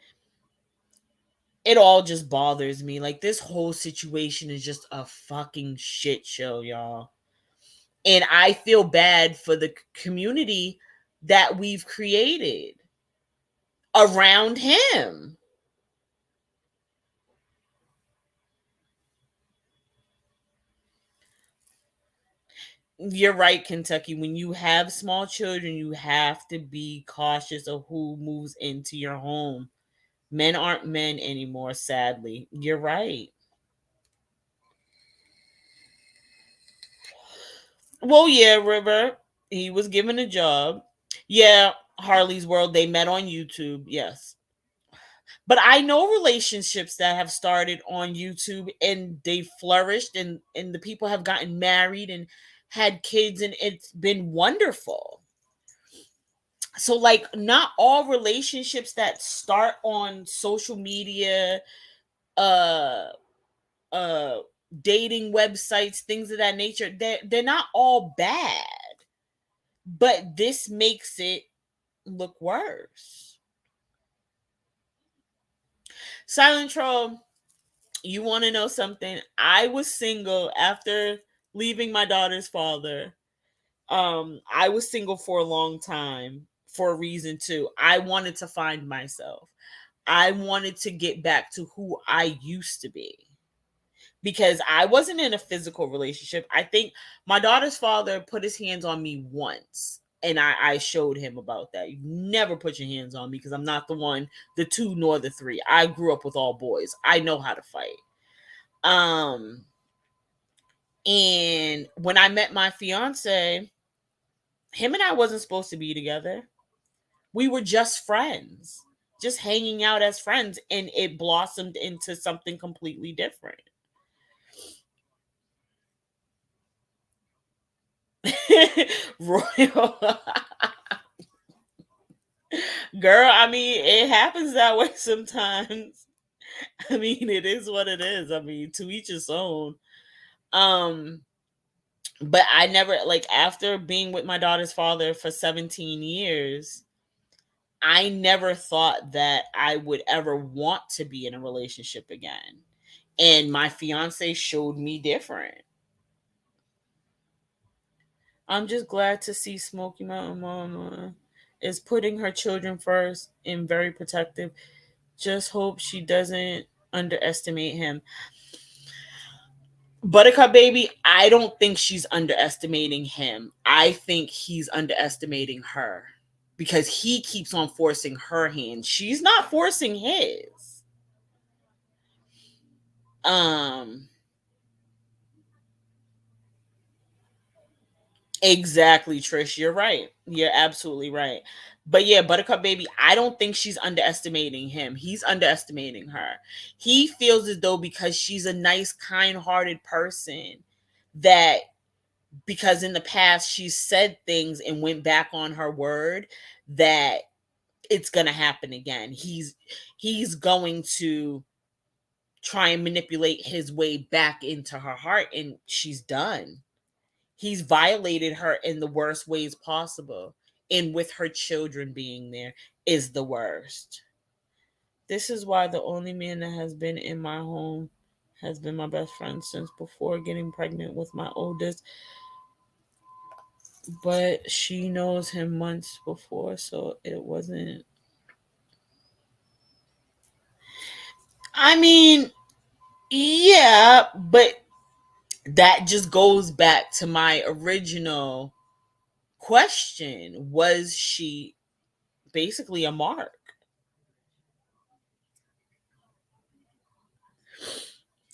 A: it all just bothers me. Like, this whole situation is just a fucking shit show, y'all. And I feel bad for the community that we've created around him. You're right, Kentucky. When you have small children, you have to be cautious of who moves into your home. Men aren't men anymore, sadly. You're right. Well, yeah, River. He was given a job. Yeah, Harley's World. They met on YouTube. Yes. But I know relationships that have started on YouTube and they flourished, and the people have gotten married and had kids, and it's been wonderful. So, like, not all relationships that start on social media, uh uh dating websites, things of that nature, they're not all bad, but this makes it look worse. Silent Troll, you want to know something? I was single after leaving my daughter's father. I was single for a long time for a reason too. I wanted to find myself. I wanted to get back to who I used to be because I wasn't in a physical relationship. I think my daughter's father put his hands on me once, and I showed him about that. You never put your hands on me because I'm not the one, the two, nor the three. I grew up with all boys. I know how to fight. Um, and when I met my fiance, him and I wasn't supposed to be together. We were just friends, just hanging out as friends, and it blossomed into something completely different. Royal. Girl, I mean, it happens that way sometimes. I mean, it is what it is. I mean, to each his own. Um, but I never, like, after being with my daughter's father for 17 years, I never thought that I would ever want to be in a relationship again. And my fiance showed me different. I'm just glad to see Smoky Mountain Mama is putting her children first and very protective. Just hope she doesn't underestimate him. Buttercup baby, I don't think she's underestimating him. I think he's underestimating her because he keeps on forcing her hand. She's not forcing his. Um Exactly, Trish. You're right. You're absolutely right. But yeah, Buttercup baby, I don't think she's underestimating him. He's underestimating her. He feels as though because she's a nice, kind-hearted person, that because in the past she's said things and went back on her word, that it's going to happen again. He's going to try and manipulate his way back into her heart, and she's done. He's violated her in the worst ways possible. And with her children being there is the worst. This is why the only man that has been in my home has been my best friend since before getting pregnant with my oldest. But she knows him months before, so it wasn't. I mean, yeah, but that just goes back to my original question. Was she basically a mark?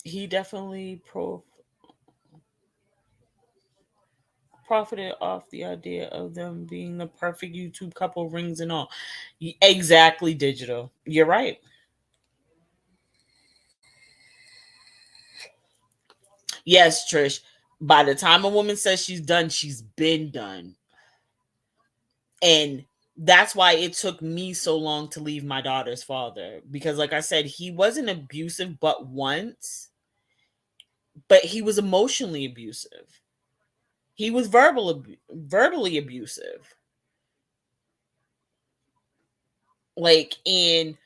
A: He definitely profited off the idea of them being the perfect YouTube couple, rings and all. Exactly, digital. You're right. Yes, Trish. By the time a woman says she's done, she's been done. And that's why it took me so long to leave my daughter's father. Because, like I said, he wasn't abusive but once, but he was emotionally abusive. He was verbally abusive. Like, in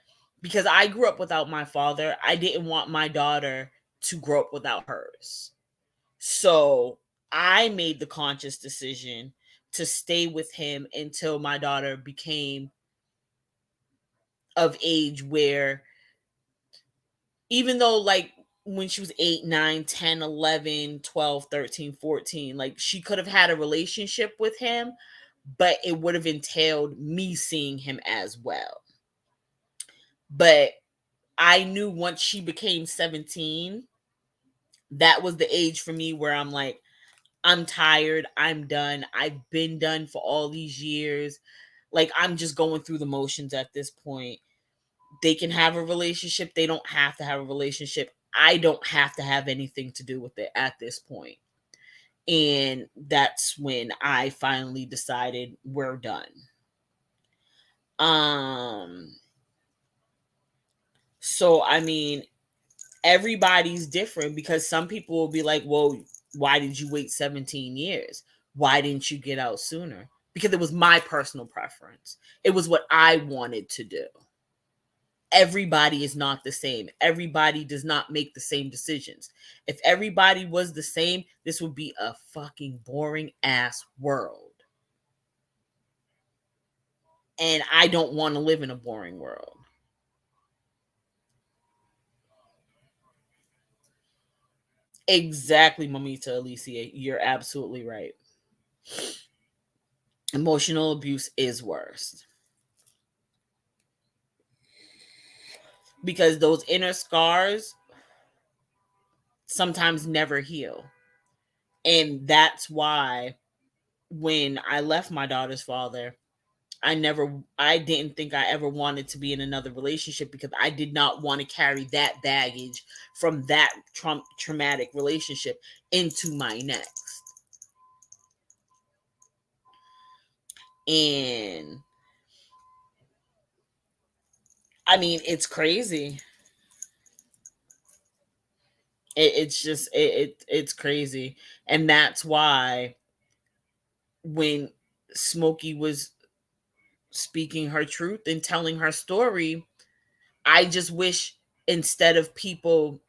A: because I grew up without my father, I didn't want my daughter to grow up without hers. So I made the conscious decision to stay with him until my daughter became of age where, even though, like, when she was 8, 9, 10, 11, 12, 13, 14, like, she could have had a relationship with him, but it would have entailed me seeing him as well. But I knew once she became 17, that was the age for me where I'm like, I'm tired. I'm done. I've been done for all these years. Like, I'm just going through the motions at this point. They can have a relationship. They don't have to have a relationship. I don't have to have anything to do with it at this point. And that's when I finally decided we're done. Um so I mean, everybody's different, because some people will be like, well, why did you wait 17 years? Why didn't you get out sooner? Because it was my personal preference. It was what I wanted to do. Everybody is not the same. Everybody does not make the same decisions. If everybody was the same, this would be a fucking boring ass world. And I don't want to live in a boring world. Exactly, Mamita Alicia. You're absolutely right. Emotional abuse is worse, because those inner scars sometimes never heal. And that's why when I left my daughter's father, I didn't think I ever wanted to be in another relationship, because I did not want to carry that baggage from that traumatic relationship into my next. And I mean, it's crazy. It's just it's crazy. And that's why when Smokey was speaking her truth and telling her story, I just wish, instead of people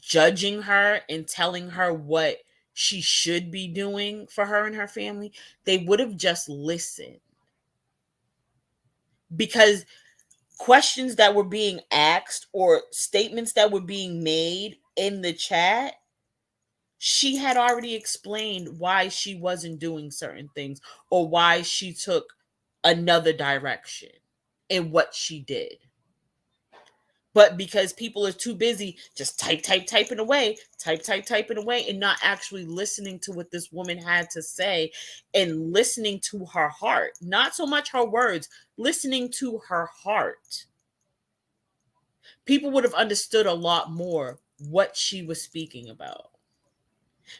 A: judging her and telling her what she should be doing for her and her family, they would have just listened. Because questions that were being asked or statements that were being made in the chat, she had already explained why she wasn't doing certain things, or why she took another direction in what she did. But because people are too busy just typing away, typing away, and not actually listening to what this woman had to say, and listening to her heart, not so much her words, listening to her heart, people would have understood a lot more what she was speaking about.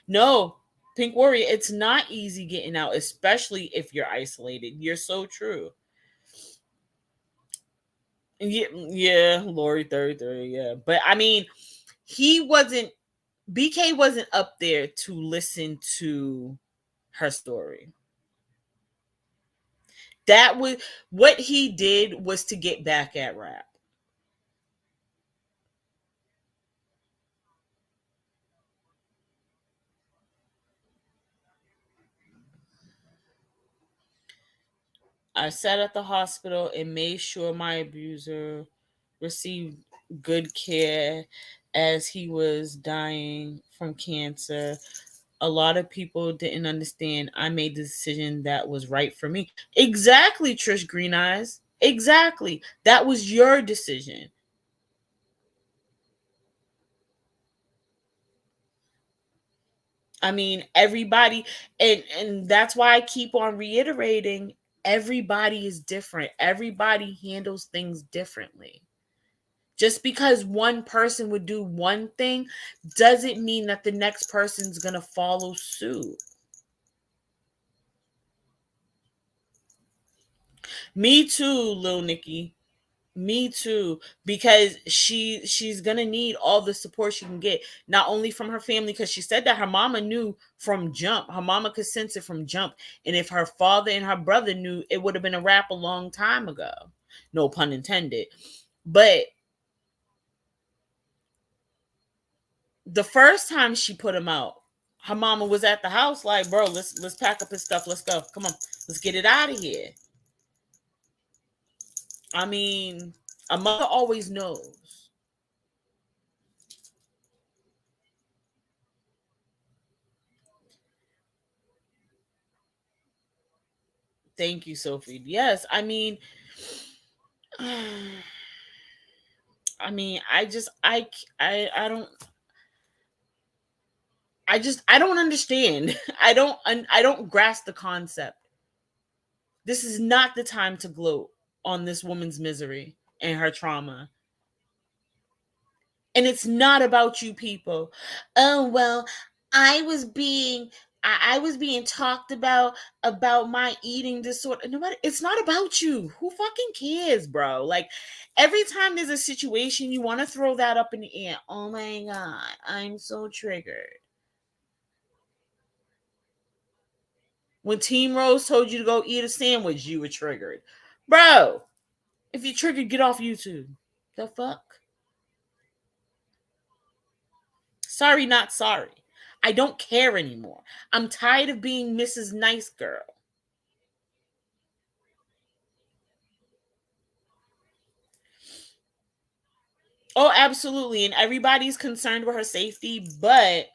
A: No, Pink Warrior, it's not easy getting out, especially if you're isolated. You're so true. Yeah, yeah, Lori 33, yeah. But I mean, he wasn't BK wasn't up there to listen to her story. That was what he did, was to get back at rap. I sat at the hospital and made sure my abuser received good care as he was dying from cancer. A lot of people didn't understand. I made the decision that was right for me. Exactly, Trish Green Eyes. Exactly. That was your decision. I mean, everybody, and that's why I keep on reiterating, everybody is different. Everybody handles things differently. Just because one person would do one thing doesn't mean that the next person's going to follow suit. Me too, Lil Nikki. Me too, because she's gonna need all the support she can get, not only from her family, because she said that her mama knew from jump. Her mama could sense it from jump, and if her father and her brother knew, it would have been a wrap a long time ago. No pun intended. But the first time she put him out, her mama was at the house like, "Bro, let's pack up his stuff. Let's go. Come on, let's get it out of here." I mean, a mother always knows. Thank you, Sophie. Yes, I mean, I mean, I don't, I don't understand. I don't grasp the concept. This is not the time to gloat on this woman's misery and her trauma. And it's not about you people. Oh well, I was being I was being talked about my eating disorder. Nobody, it's not about you. Who fucking cares, bro? Like every time there's a situation, you want to throw that up in the air. Oh my god, I'm so triggered. When Team Rose told you to go eat a sandwich, you were triggered. Bro, if you're triggered, get off YouTube. The fuck? Sorry, not sorry. I don't care anymore. I'm tired of being Mrs. Nice Girl. Oh, absolutely. And everybody's concerned with her safety, but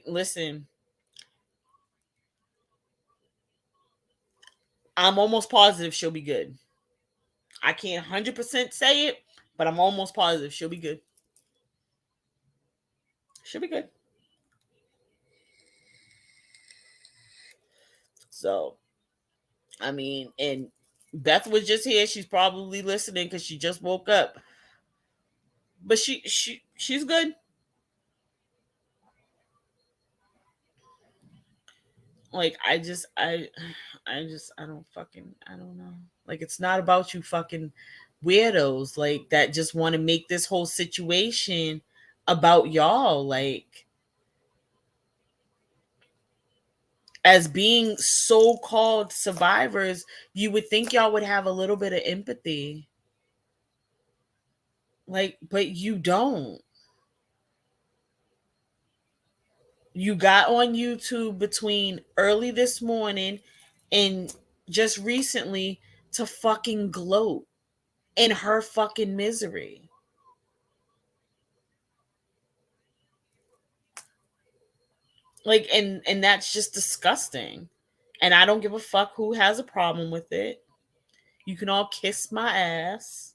A: listen, I'm almost positive she'll be good. I can't 100% say it, but I'm almost positive she'll be good. She'll be good. So, I mean, and Beth was just here. She's probably listening because she just woke up. But she's good. Like I don't fucking I don't know. Like it's not about you fucking weirdos like that just want to make this whole situation about y'all. Like as being so-called survivors, you would think y'all would have a little bit of empathy. Like, but you don't. You got on YouTube between early this morning and just recently to fucking gloat in her fucking misery. Like and that's just disgusting. And I don't give a fuck who has a problem with it. You can all kiss my ass.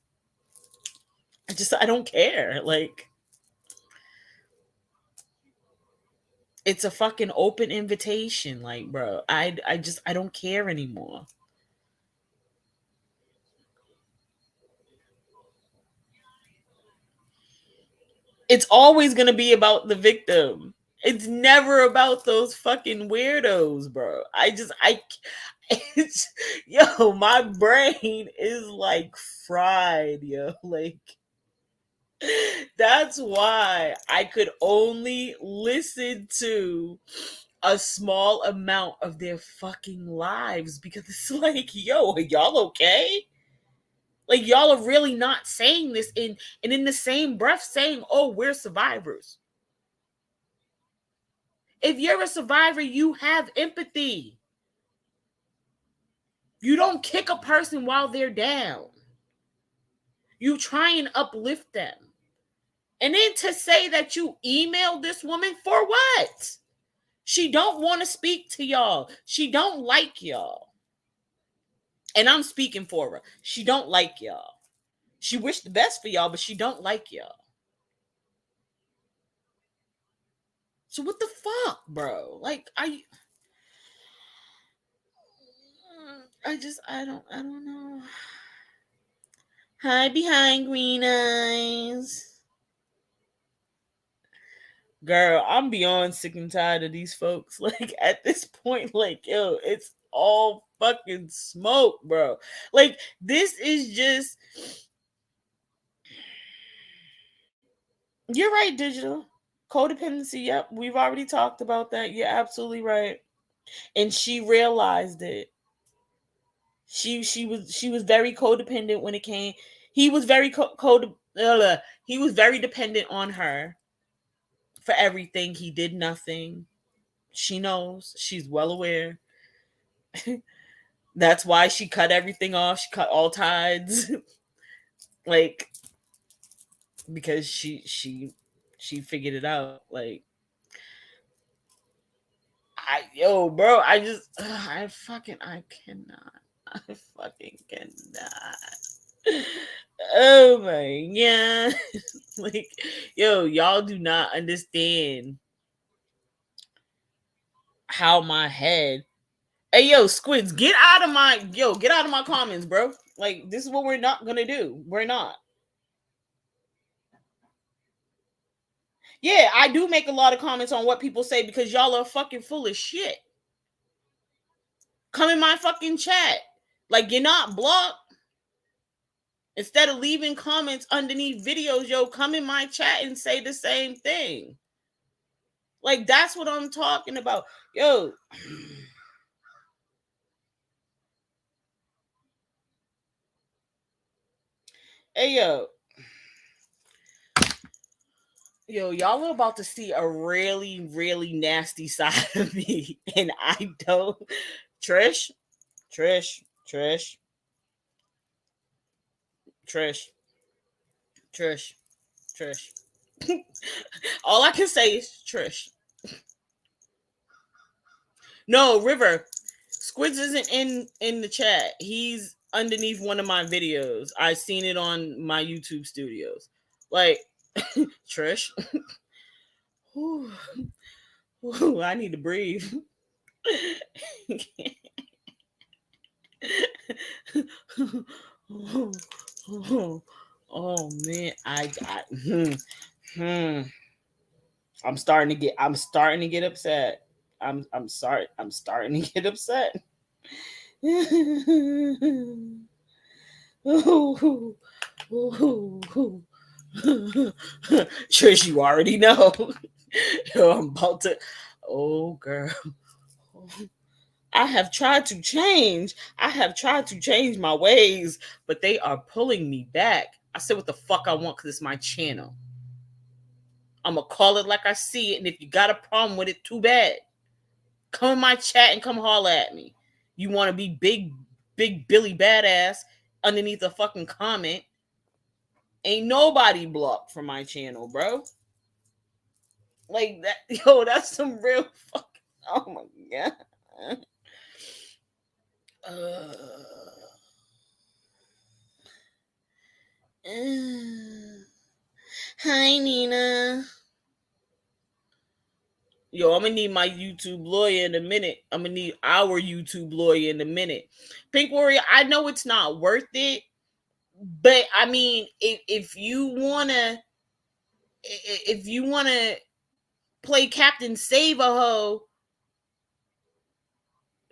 A: I don't care. Like it's a fucking open invitation. Like, bro, I don't care anymore. It's always gonna be about the victim. It's never about those fucking weirdos, bro. It's, yo, my brain is like fried, yo. Like that's why I could only listen to a small amount of their fucking lives because it's like, yo, are y'all okay? Like y'all are really not saying this and in the same breath saying, "Oh, we're survivors." If you're a survivor, you have empathy. You don't kick a person while they're down. You try and uplift them. And then to say that you emailed this woman for what? She don't want to speak to y'all. She don't like y'all. And I'm speaking for her. She don't like y'all. She wished the best for y'all, but she don't like y'all. So what the fuck, bro? Like I don't know. Hide behind green eyes. Girl, I'm beyond sick and tired of these folks. Like at this point, like, yo, it's all fucking smoke, bro. Like, this is just, you're right, digital. Codependency, yep. We've already talked about that. You're absolutely right. And she realized it. She was very codependent when it came. He was very he was very dependent on her for everything. He did nothing. She knows. She's well aware. That's why she cut everything off. She cut all ties. Like, because she figured it out. Like, bro, I cannot. I fucking cannot. Oh my god. Like, yo, y'all do not understand how my head. Hey, yo, Squids, get out of my comments, bro. Like, this is what we're not gonna do. We're not. Yeah, I do make a lot of comments on what people say because y'all are fucking full of shit. Come in my fucking chat. Like, you're not blocked. Instead of leaving comments underneath videos, yo, come in my chat and say the same thing. Like, that's what I'm talking about. Yo. Hey, yo. Yo, y'all are about to see a really, really nasty side of me. And I don't. Trish, Trish, Trish, Trish, Trish, Trish. All I can say is Trish. No, River. Squids isn't in the chat. He's underneath one of my videos. I seen it on my YouTube studios. Like, Trish. Ooh, I need to breathe. Oh man, I got. Hmm. I'm starting to get upset. I'm sorry. I'm starting to get upset. Trish, you already know. Yo, I'm about to. Oh, girl. I have tried to change. I have tried to change my ways, but they are pulling me back. I said what the fuck I want because it's my channel. I'm going to call it like I see it. And if you got a problem with it, too bad. Come in my chat and come holler at me. You want to be big Billy Badass underneath a fucking comment. Ain't nobody blocked from my channel, bro. Like that, yo, that's some real fucking. Oh my god. Uh, Hi, Nina. Yo, I'm gonna need my YouTube lawyer in a minute. I'm gonna need our YouTube lawyer in a minute. Pink Warrior, I know it's not worth it, but I mean, if you wanna play Captain Save a Ho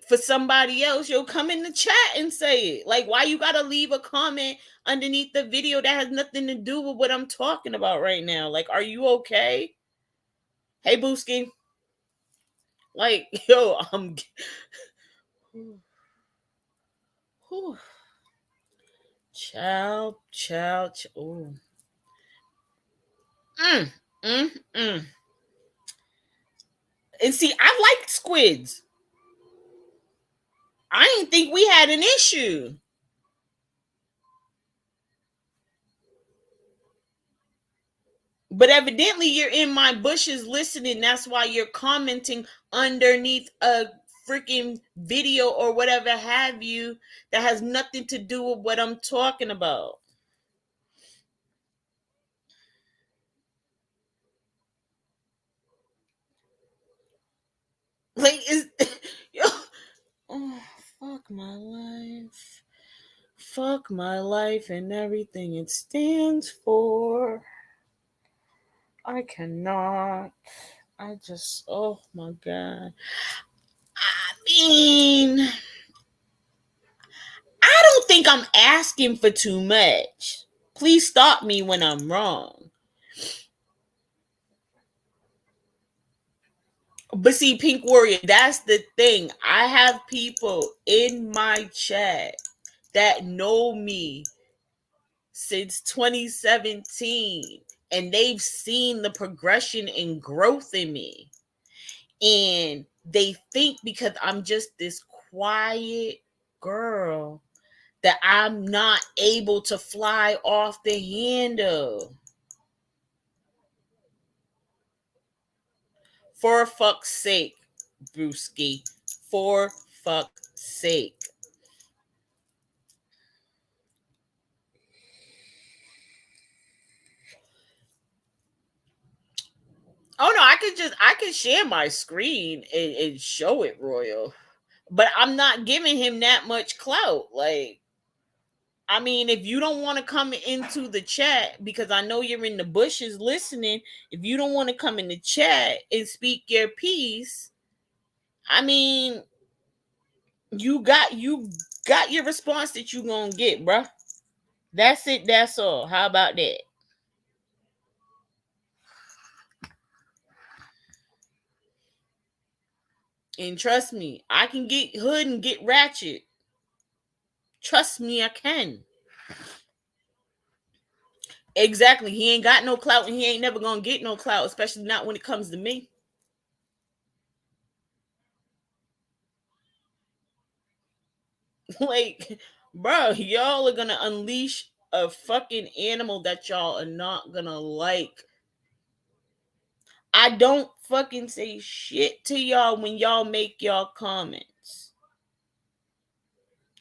A: for somebody else, yo, come in the chat and say it. Like, why you gotta leave a comment underneath the video that has nothing to do with what I'm talking about right now? Like, are you okay? Hey, Booski. Like, yo, I'm. Child, child, oh. Mm, mm. And see, I like squids. I didn't think we had an issue. But evidently, you're in my bushes listening. That's why you're commenting underneath a freaking video or whatever have you that has nothing to do with what I'm talking about. Like, is yo, oh, fuck my life. Fuck my life and everything it stands for. I cannot. I just, oh my God. I mean, I don't think I'm asking for too much. Please stop me when I'm wrong. But see, Pink Warrior, that's the thing. I have people in my chat that know me since 2017, and they've seen the progression and growth in me. And they think because I'm just this quiet girl that I'm not able to fly off the handle. For fuck's sake, Brewski. For fuck's sake. Oh no, I could share my screen and show it, Royal. But I'm not giving him that much clout. Like, I mean, if you don't want to come into the chat, because I know you're in the bushes listening, if you don't want to come in the chat and speak your piece, I mean, you got your response that you gonna get, bruh. That's it. That's all. How about that? And trust me, I can get hood and get ratchet. Trust me, I can. Exactly. He ain't got no clout, and he ain't never gonna get no clout, especially not when it comes to me. Like, bro, y'all are gonna unleash a fucking animal that y'all are not gonna like. I don't fucking say shit to y'all when y'all make y'all comments.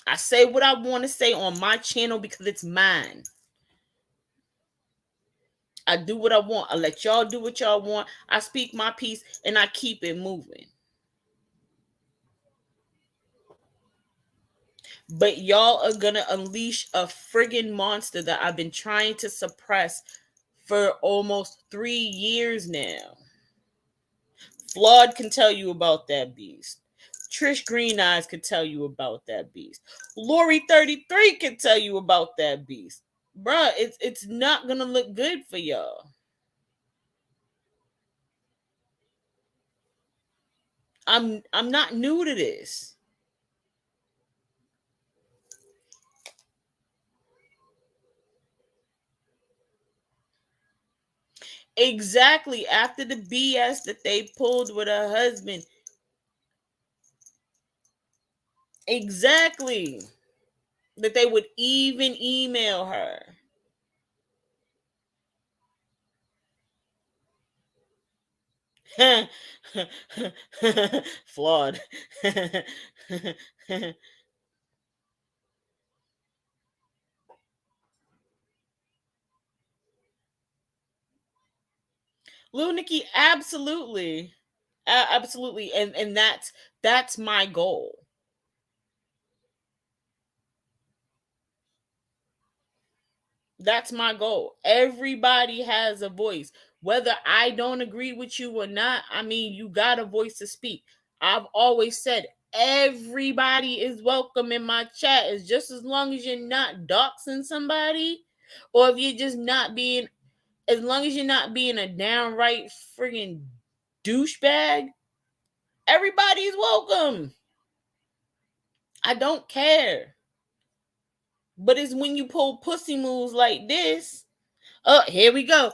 A: I say what I want to say on my channel because it's mine. I do what I want. I let y'all do what y'all want. I speak my piece and I keep it moving. But y'all are gonna unleash a friggin' monster that I've been trying to suppress for almost 3 years now. Flawed can tell you about that beast. Trish Green Eyes can tell you about that beast. Lori 33 can tell you about that beast. Bruh, it's not gonna look good for y'all. I'm not new to this. Exactly after the BS that they pulled with her husband. Exactly. That they would even email her. Flawed. Lil Nikki, absolutely. Absolutely. And that's my goal. That's my goal. Everybody has a voice. Whether I don't agree with you or not, I mean, you got a voice to speak. I've always said everybody is welcome in my chat. It's just as long as you're not doxing somebody, or if you're just not being, as long as you're not being a downright friggin' douchebag, everybody's welcome. I don't care. But it's when you pull pussy moves like this. Oh, here we go.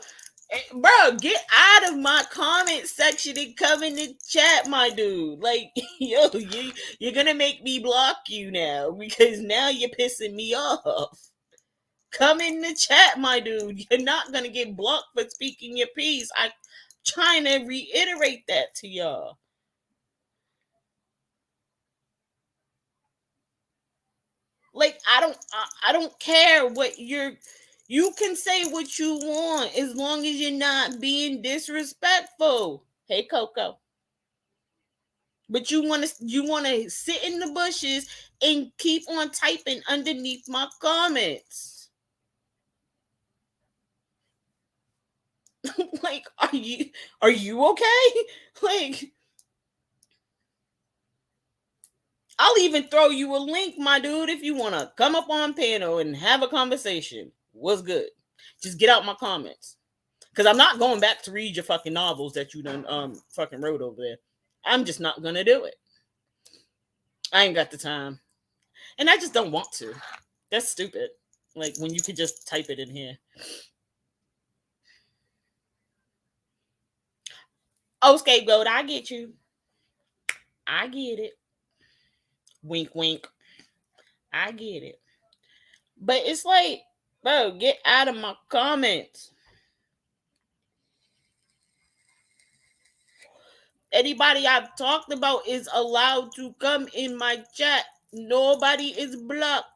A: Bro, get out of my comment section and come in the chat, my dude. Like, yo, you're gonna make me block you now because now you're pissing me off. Come in the chat, my dude. You're not gonna get blocked for speaking your piece. I'm trying to reiterate that to y'all. Like, I don't care what you're. You can say what you want as long as you're not being disrespectful. Hey, Coco. But you want to sit in the bushes and keep on typing underneath my comments. Like, are you okay? Like, I'll even throw you a link, my dude, if you want to come up on panel and have a conversation. What's good? Just get out my comments. Because I'm not going back to read your fucking novels that you done fucking wrote over there. I'm just not gonna do it. I ain't got the time. And I just don't want to. That's stupid. Like, when you could just type it in here. Oh, scapegoat, I get you. I get it. Wink, wink. I get it. But it's like, bro, get out of my comments. Anybody I've talked about is allowed to come in my chat. Nobody is blocked.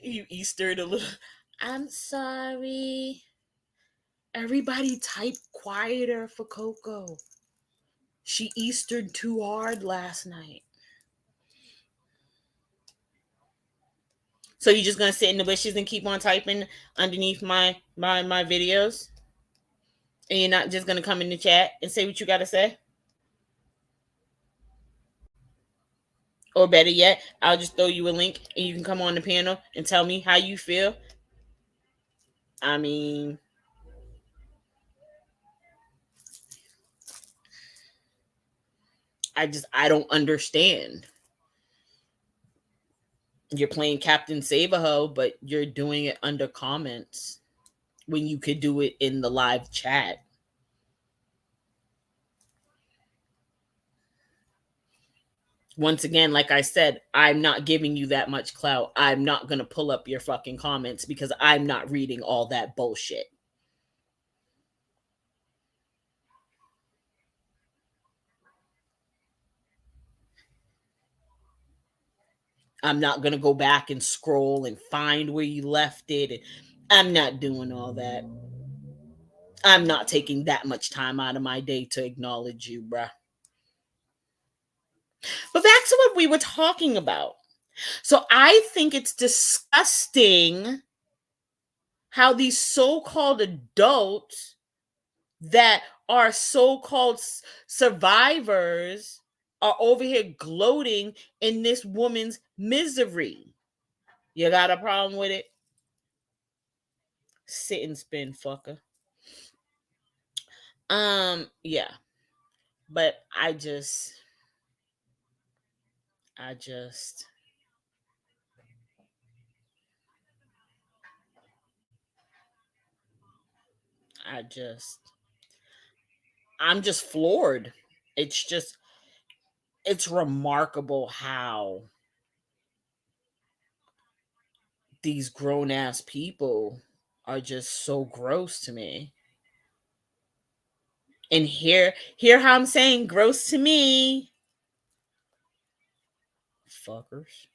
A: You Eastered a little. I'm sorry. Everybody type quieter for Coco. She Eastered too hard last night. So you just gonna sit in the bushes and keep on typing underneath my videos? And you're not just gonna come in the chat and say what you gotta say? Or better yet, I'll just throw you a link and you can come on the panel and tell me how you feel. I mean, I don't understand. You're playing Captain Save-A-Ho, but you're doing it under comments when you could do it in the live chat. Once again, like I said, I'm not giving you that much clout. I'm not going to pull up your fucking comments because I'm not reading all that bullshit. I'm not going to go back and scroll and find where you left it. I'm not doing all that. I'm not taking that much time out of my day to acknowledge you, bruh. But back to what we were talking about. So I think it's disgusting how these so-called adults that are so-called survivors are over here gloating in this woman's misery. You got a problem with it? Sit and spin, fucker. Yeah. But I just I just I just I'm just floored. It's just it's remarkable how these grown ass people are just so gross to me. And hear how I'm saying gross to me. Fuckers.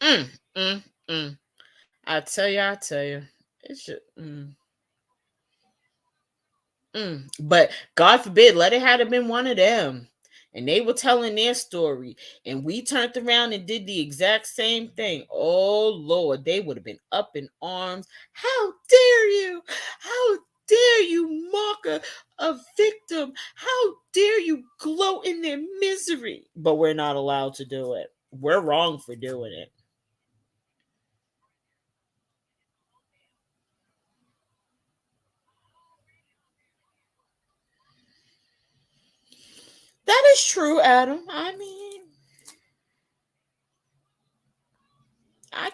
A: Mm, mm, mm. I tell you. It should But God forbid, let it have been one of them. And they were telling their story, and we turned around and did the exact same thing. Oh Lord, they would have been up in arms. How dare you? How dare you mock a victim? How dare you gloat in their misery? But we're not allowed to do it. We're wrong for doing it. That is true, Adam. I mean, I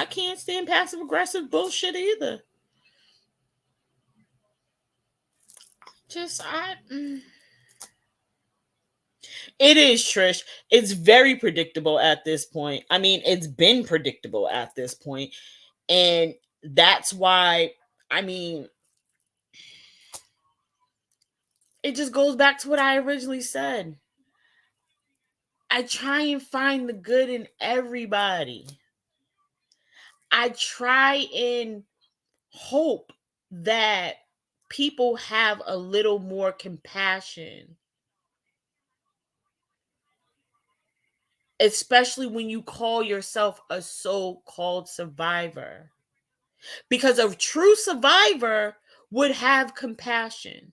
A: can't stand passive aggressive bullshit either. Just It is, Trish. It's very predictable at this point. I mean, it's been predictable at this point. And that's why, I mean, it just goes back to what I originally said. I try and find the good in everybody. I try and hope that people have a little more compassion, especially when you call yourself a so-called survivor. Because a true survivor would have compassion.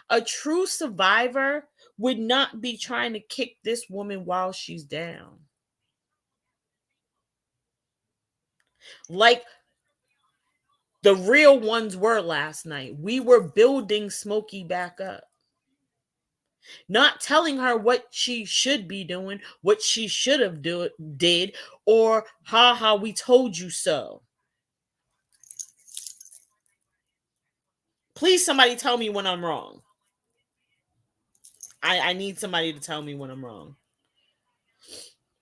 A: A true survivor would not be trying to kick this woman while she's down. Like the real ones were last night. We were building Smokey back up. Not telling her what she should be doing, what she should have did, or ha ha, we told you so. Please, somebody tell me when I'm wrong. I need somebody to tell me when I'm wrong.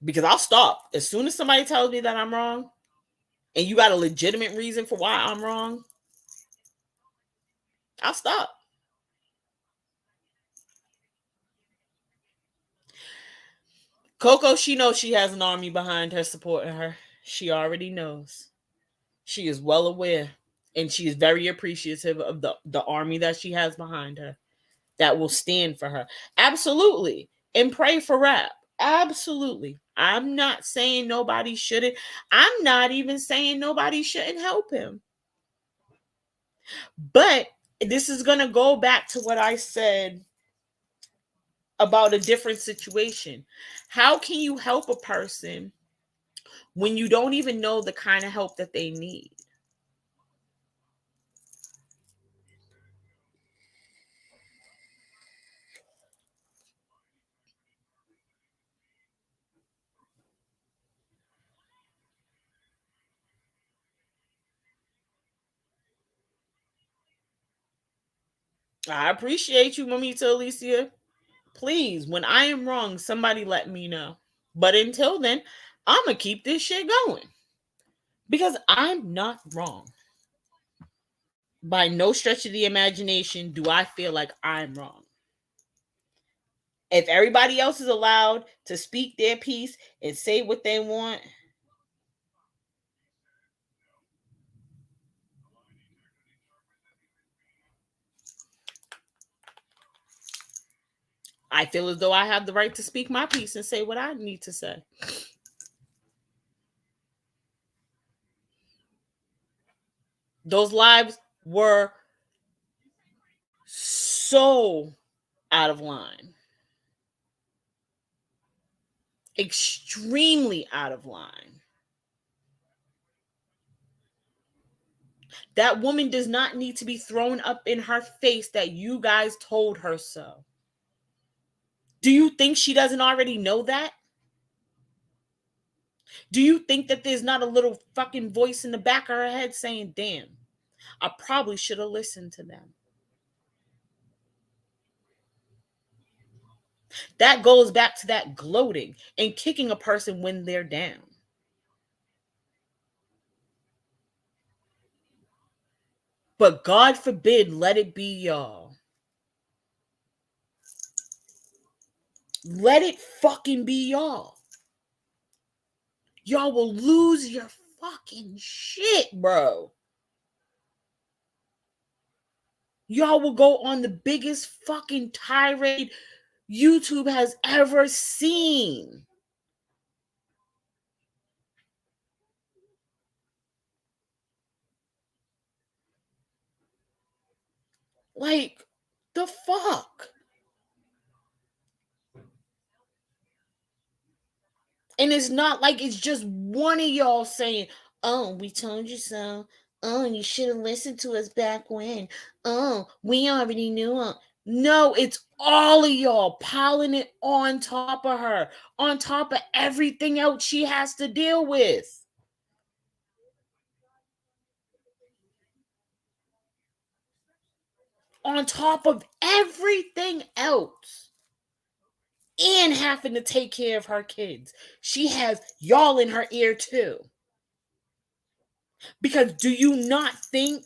A: Because I'll stop. As soon as somebody tells me that I'm wrong, and you got a legitimate reason for why I'm wrong, I'll stop. Coco, she knows she has an army behind her supporting her. She already knows. She is well aware. And she is very appreciative of the army that she has behind her that will stand for her. Absolutely. And pray for rap. Absolutely. I'm not saying nobody shouldn't. I'm not even saying nobody shouldn't help him. But this is going to go back to what I said about a different situation. How can you help a person when you don't even know the kind of help that they need? I appreciate you, Mamita Alicia. Please, when I am wrong, somebody let me know. But until then, I'm going to keep this shit going because I'm not wrong. By no stretch of the imagination do I feel like I'm wrong. If everybody else is allowed to speak their piece and say what they want, I feel as though I have the right to speak my piece and say what I need to say. Those lives were so out of line. Extremely out of line. That woman does not need to be thrown up in her face that you guys told her so. Do you think she doesn't already know that? Do you think that there's not a little fucking voice in the back of her head saying, damn, I probably should have listened to them? That goes back to that gloating and kicking a person when they're down. But God forbid, let it be y'all. Let it fucking be y'all. Y'all will lose your fucking shit, bro. Y'all will go on the biggest fucking tirade YouTube has ever seen. Like, the fuck? And it's not like it's just one of y'all saying, oh, we told you so. Oh, you should have listened to us back when. Oh, we already knew. No, it's all of y'all piling it on top of her, on top of everything else she has to deal with. On top of everything else. And having to take care of her kids. She has y'all in her ear too. Because do you not think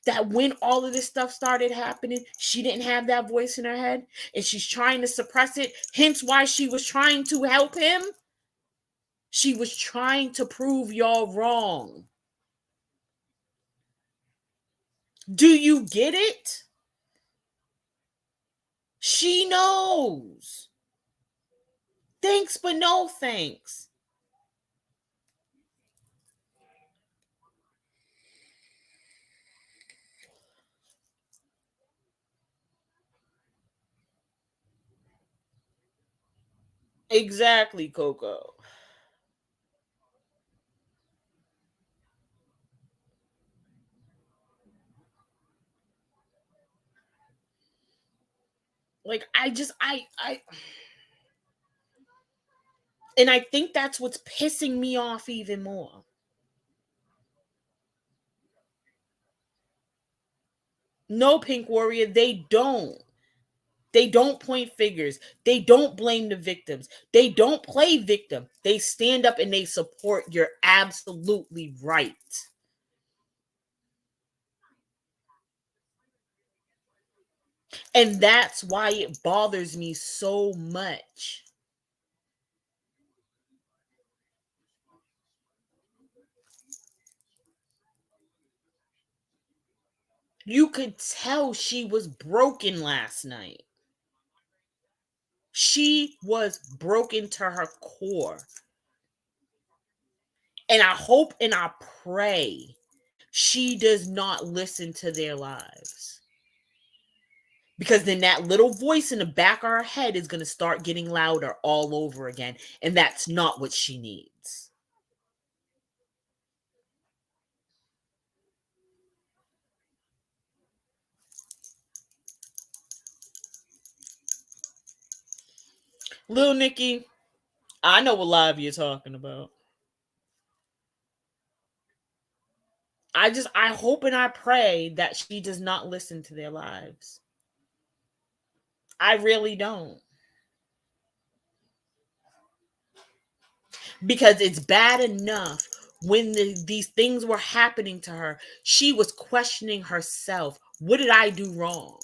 A: That when all of this stuff started happening, she didn't have that voice in her head and she's trying to suppress it. Hence why she was trying to help him. She was trying to prove y'all wrong. Do you get it? She knows. Thanks, but no thanks. Exactly, Coco. Like I and I think that's what's pissing me off even more. No, Pink Warrior, they don't. They don't point fingers. They don't blame the victims. They don't play victim. They stand up and they support. You're absolutely right. And that's why it bothers me so much. You could tell she was broken last night. She was broken to her core. And I hope and I pray she does not listen to their lives. Because then that little voice in the back of her head is going to start getting louder all over again. And that's not what she needs. Lil Nikki, I know what live you're talking about. I hope and I pray that she does not listen to their lives. I really don't. Because it's bad enough when these things were happening to her. She was questioning herself. What did I do wrong?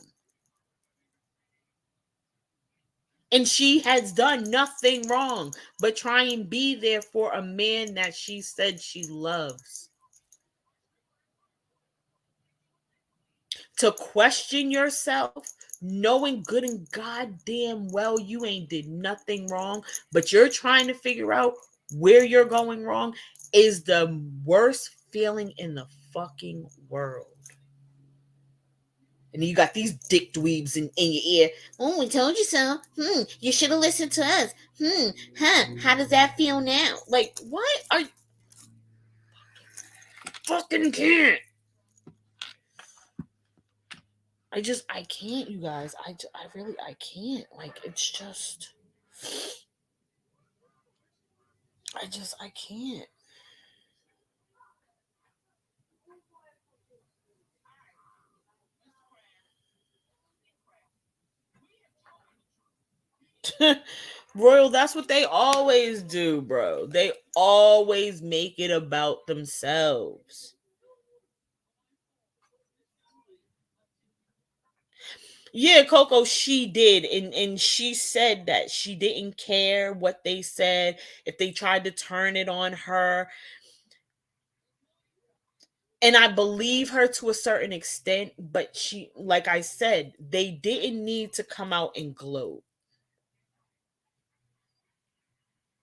A: And she has done nothing wrong but try and be there for a man that she said she loves. To question yourself, knowing good and goddamn well you ain't did nothing wrong, but you're trying to figure out where you're going wrong, is the worst feeling in the fucking world. And you got these dick dweebs in your ear. Oh, we told you so. You should have listened to us. How does that feel now? Like, what? I fucking can't. I can't, you guys. I really, I can't. Like, it's just, I can't. Royal, that's what they always do, bro. They always make it about themselves. Yeah, Coco, she did, and she said that she didn't care what they said if they tried to turn it on her. And I believe her to a certain extent, but she, like I said, they didn't need to come out and gloat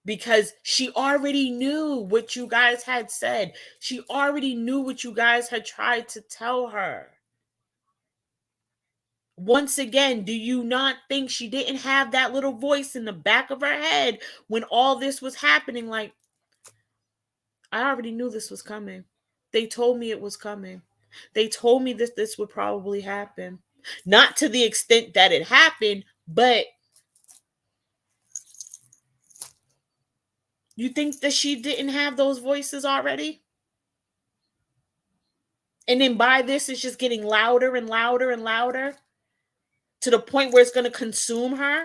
A: because she already knew what you guys had said. She already knew what you guys had tried to tell her. Once again, do you not think she didn't have that little voice in the back of her head when all this was happening? Like, I already knew this was coming. They told me it was coming. They told me that this would probably happen. Not to the extent that it happened, but you think that she didn't have those voices already? And then by this, it's just getting louder and louder and louder to the point where it's going to consume her?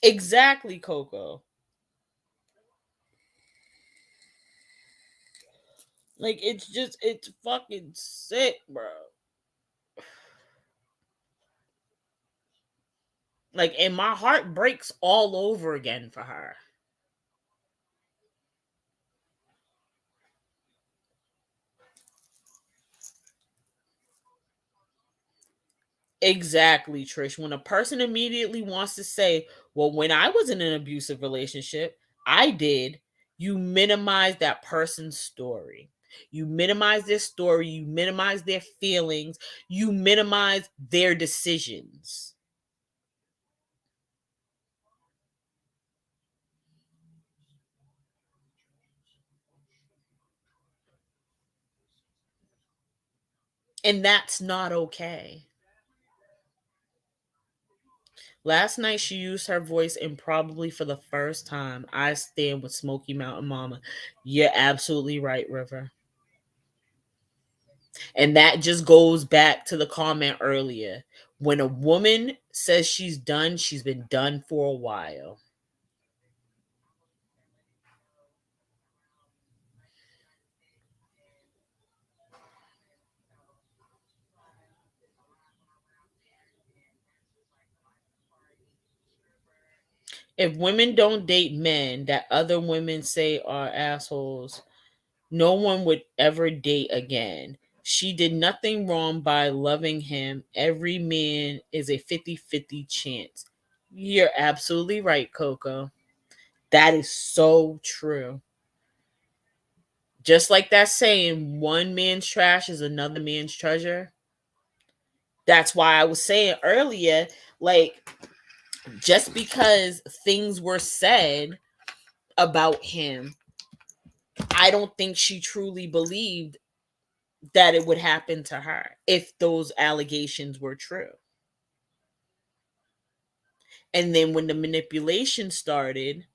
A: Exactly, Coco. Like, it's fucking sick, bro. Like, and my heart breaks all over again for her. Exactly, Trish. When a person immediately wants to say, well, when I was in an abusive relationship, I did, you minimize that person's story. You minimize their story, you minimize their feelings, you minimize their decisions. And that's not okay. Last night she used her voice, and probably for the first time, I stand with Smoky Mountain Mama. You're absolutely right, River. And that just goes back to the comment earlier. When a woman says she's done, she's been done for a while. If women don't date men that other women say are assholes, no one would ever date again. She did nothing wrong by loving him. Every man is a 50-50 chance. You're absolutely right, Coco. That is so true. Just like that saying, one man's trash is another man's treasure. That's why I was saying earlier, like, just because things were said about him, I don't think she truly believed that it would happen to her if those allegations were true. And then when the manipulation started,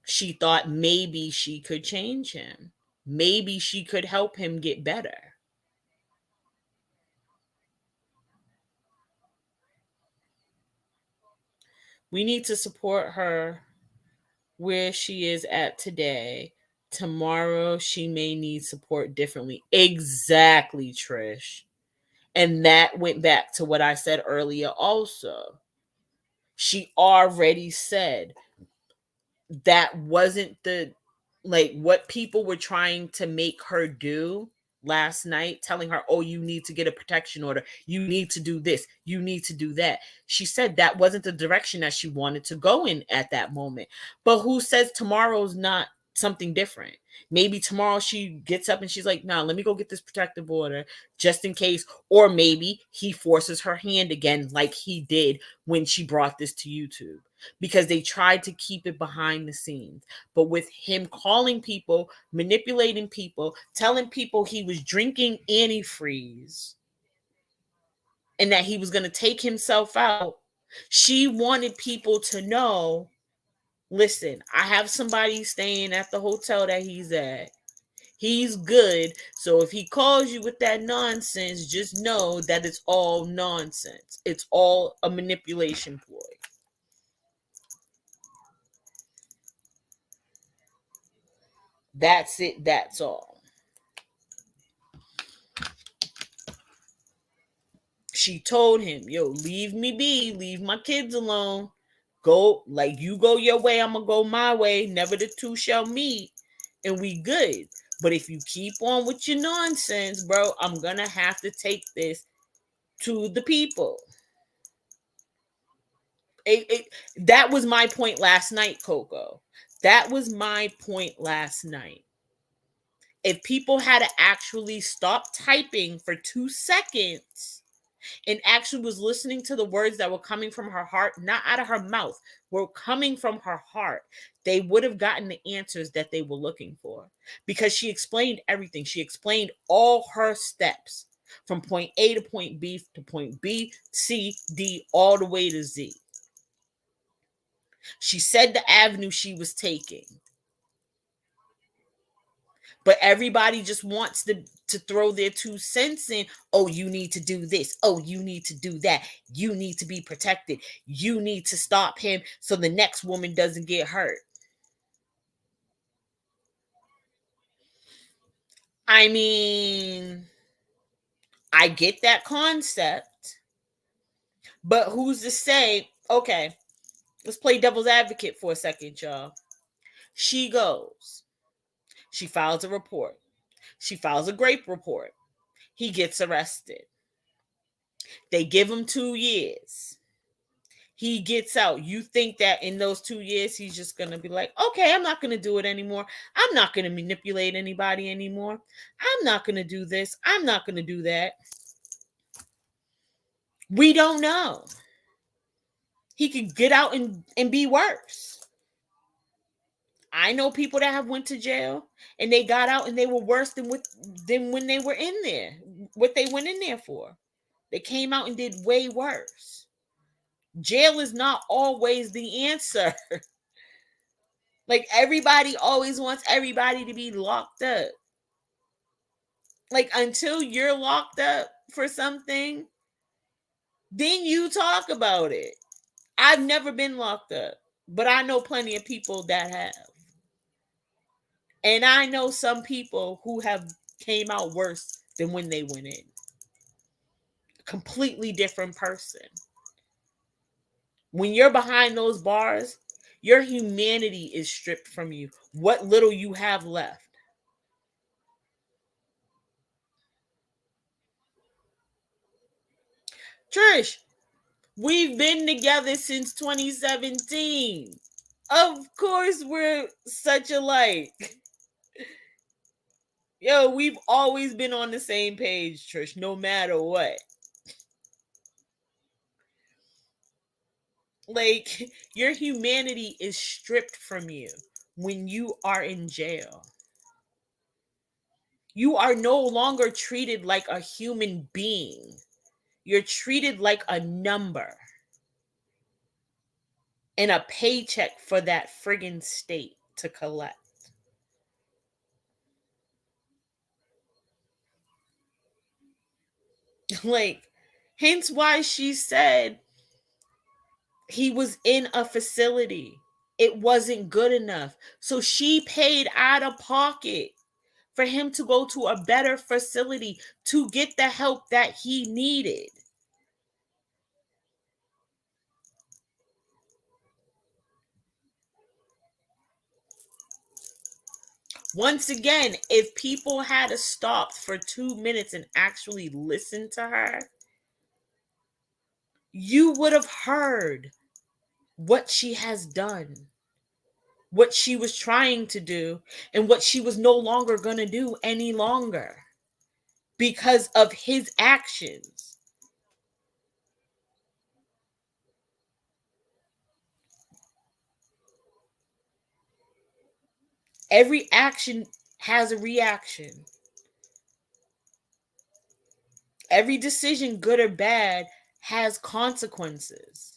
A: she thought maybe she could change him. Maybe she could help him get better. We need to support her where she is at today. Tomorrow, she may need support differently. Exactly, Trish. And that went back to what I said earlier, also. She already said that wasn't the, like, what people were trying to make her do last night, telling her, oh, you need to get a protection order, you need to do this, you need to do that. She said that wasn't the direction that she wanted to go in at that moment. But who says tomorrow's not something different? Maybe tomorrow she gets up and she's like, nah, let me go get this protective order just in case. Or maybe he forces her hand again, like he did when she brought this to YouTube, because they tried to keep it behind the scenes. But with him calling people, manipulating people, telling people he was drinking antifreeze and that he was going to take himself out, she wanted people to know, listen, I have somebody staying at the hotel that he's at. He's good. So if he calls you with that nonsense, just know that it's all nonsense. It's all a manipulation ploy. That's it. That's all. She told him, yo, leave me be, leave my kids alone. Go, like, you go your way, I'm gonna go my way. Never the two shall meet, and we good. But if you keep on with your nonsense, bro, I'm gonna have to take this to the people. That was my point last night, Coco. That was my point last night. If people had to actually stop typing for 2 seconds and actually was listening to the words that were coming from her heart, not out of her mouth, were coming from her heart, they would have gotten the answers that they were looking for, because she explained everything. She explained all her steps from point A to point B to point B, C, D, all the way to Z. She said the avenue she was taking. But everybody just wants to throw their 2 cents in. Oh, you need to do this. Oh, you need to do that. You need to be protected. You need to stop him so the next woman doesn't get hurt. I mean, I get that concept, but who's to say, okay, let's play devil's advocate for a second, y'all. She goes, she files a report. She files a grape report. He gets arrested. They give him 2 years. He gets out. You think that in those 2 years, he's just going to be like, okay, I'm not going to do it anymore. I'm not going to manipulate anybody anymore. I'm not going to do this. I'm not going to do that. We don't know. He could get out and be worse. I know people that have went to jail and they got out and they were worse than when they were in there. What they went in there for. They came out and did way worse. Jail is not always the answer. Like, everybody always wants everybody to be locked up. Like, until you're locked up for something, then you talk about it. I've never been locked up, but I know plenty of people that have. And I know some people who have came out worse than when they went in. Completely different person. When you're behind those bars, your humanity is stripped from you. What little you have left. Trish, we've been together since 2017. Of course, we're such alike. Yo, we've always been on the same page, Trish, no matter what. Like, your humanity is stripped from you when you are in jail. You are no longer treated like a human being. You're treated like a number and a paycheck for that friggin' state to collect. Like, hence why she said he was in a facility. It wasn't good enough. So she paid out of pocket for him to go to a better facility to get the help that he needed. Once again, if people had stopped for 2 minutes and actually listened to her, you would have heard what she has done, what she was trying to do, and what she was no longer going to do any longer because of his actions. Every action has a reaction. Every decision, good or bad, has consequences.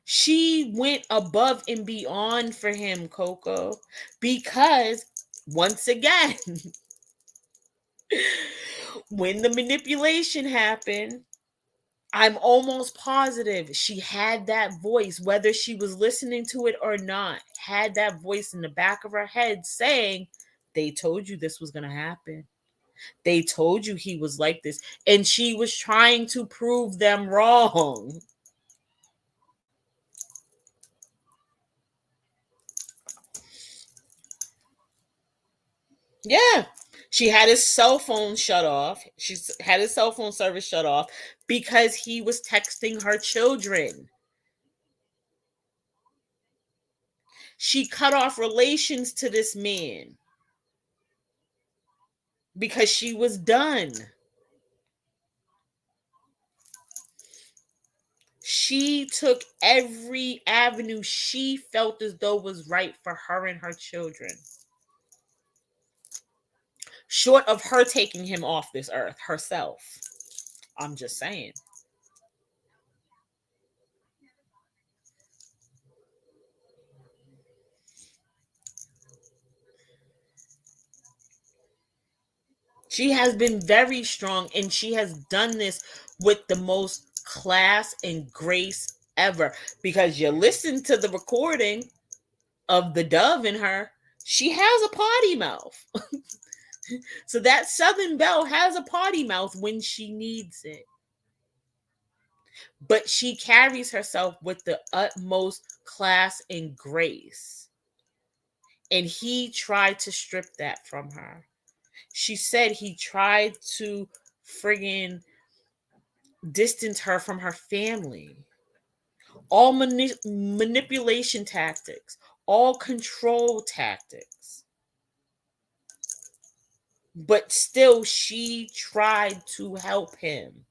A: She went above and beyond for him, Coco, because once again, when the manipulation happened, I'm almost positive she had that voice, whether she was listening to it or not, had that voice in the back of her head saying, they told you this was going to happen. They told you he was like this. And she was trying to prove them wrong. Yeah. She had his cell phone shut off. She had his cell phone service shut off because he was texting her children. She cut off relations to this man because she was done. She took every avenue she felt as though was right for her and her children. Short of her taking him off this earth herself. I'm just saying. She has been very strong and she has done this with the most class and grace ever. Because you listen to the recording of the dove in her, She has a potty mouth. So that Southern Belle has a potty mouth when she needs it. But she carries herself with the utmost class and grace. And he tried to strip that from her. She said he tried to friggin' distance her from her family. All manipulation tactics, all control tactics. But still, she tried to help him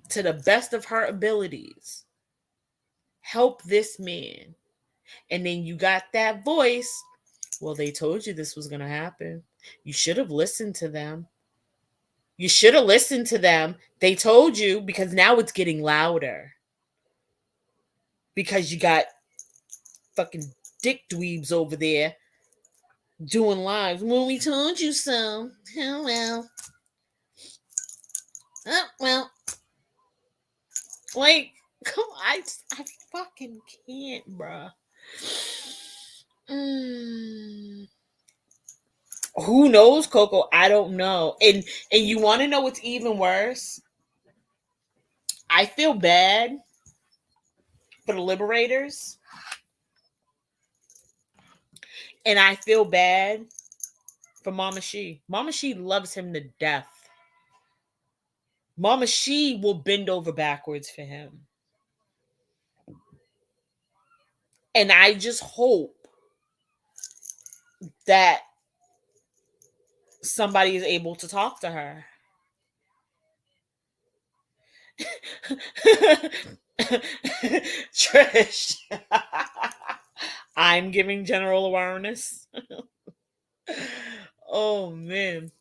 A: to the best of her abilities. Help this man. And then you got that voice. Well, they told you this was going to happen. You should have listened to them. You should have listened to them. They told you, because now it's getting louder. Because you got fucking dick dweebs over there doing lives. Well, we told you so. Oh, well. Oh, well. Like, come on. I fucking can't, bruh. Mm. Who knows, Coco? I don't know. And you want to know what's even worse? I feel bad for the liberators, and I feel bad for Mama She. Mama She loves him to death. Mama She will bend over backwards for him. And I just hope that somebody is able to talk to her. Trish. I'm giving general awareness. Oh man.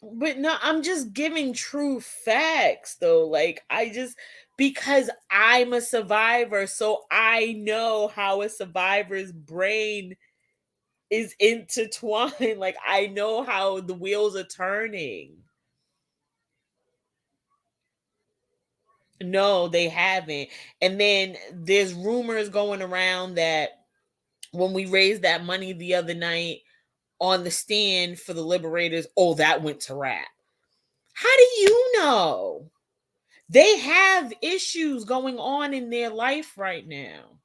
A: But no, I'm just giving true facts though. Like I just, because I'm a survivor, so I know how a survivor's brain is intertwined. Like I know how the wheels are turning. No, they haven't. And then there's rumors going around that when we raised that money the other night on the stand for the liberators, oh, that went to rap. How do you know? They have issues going on in their life right now.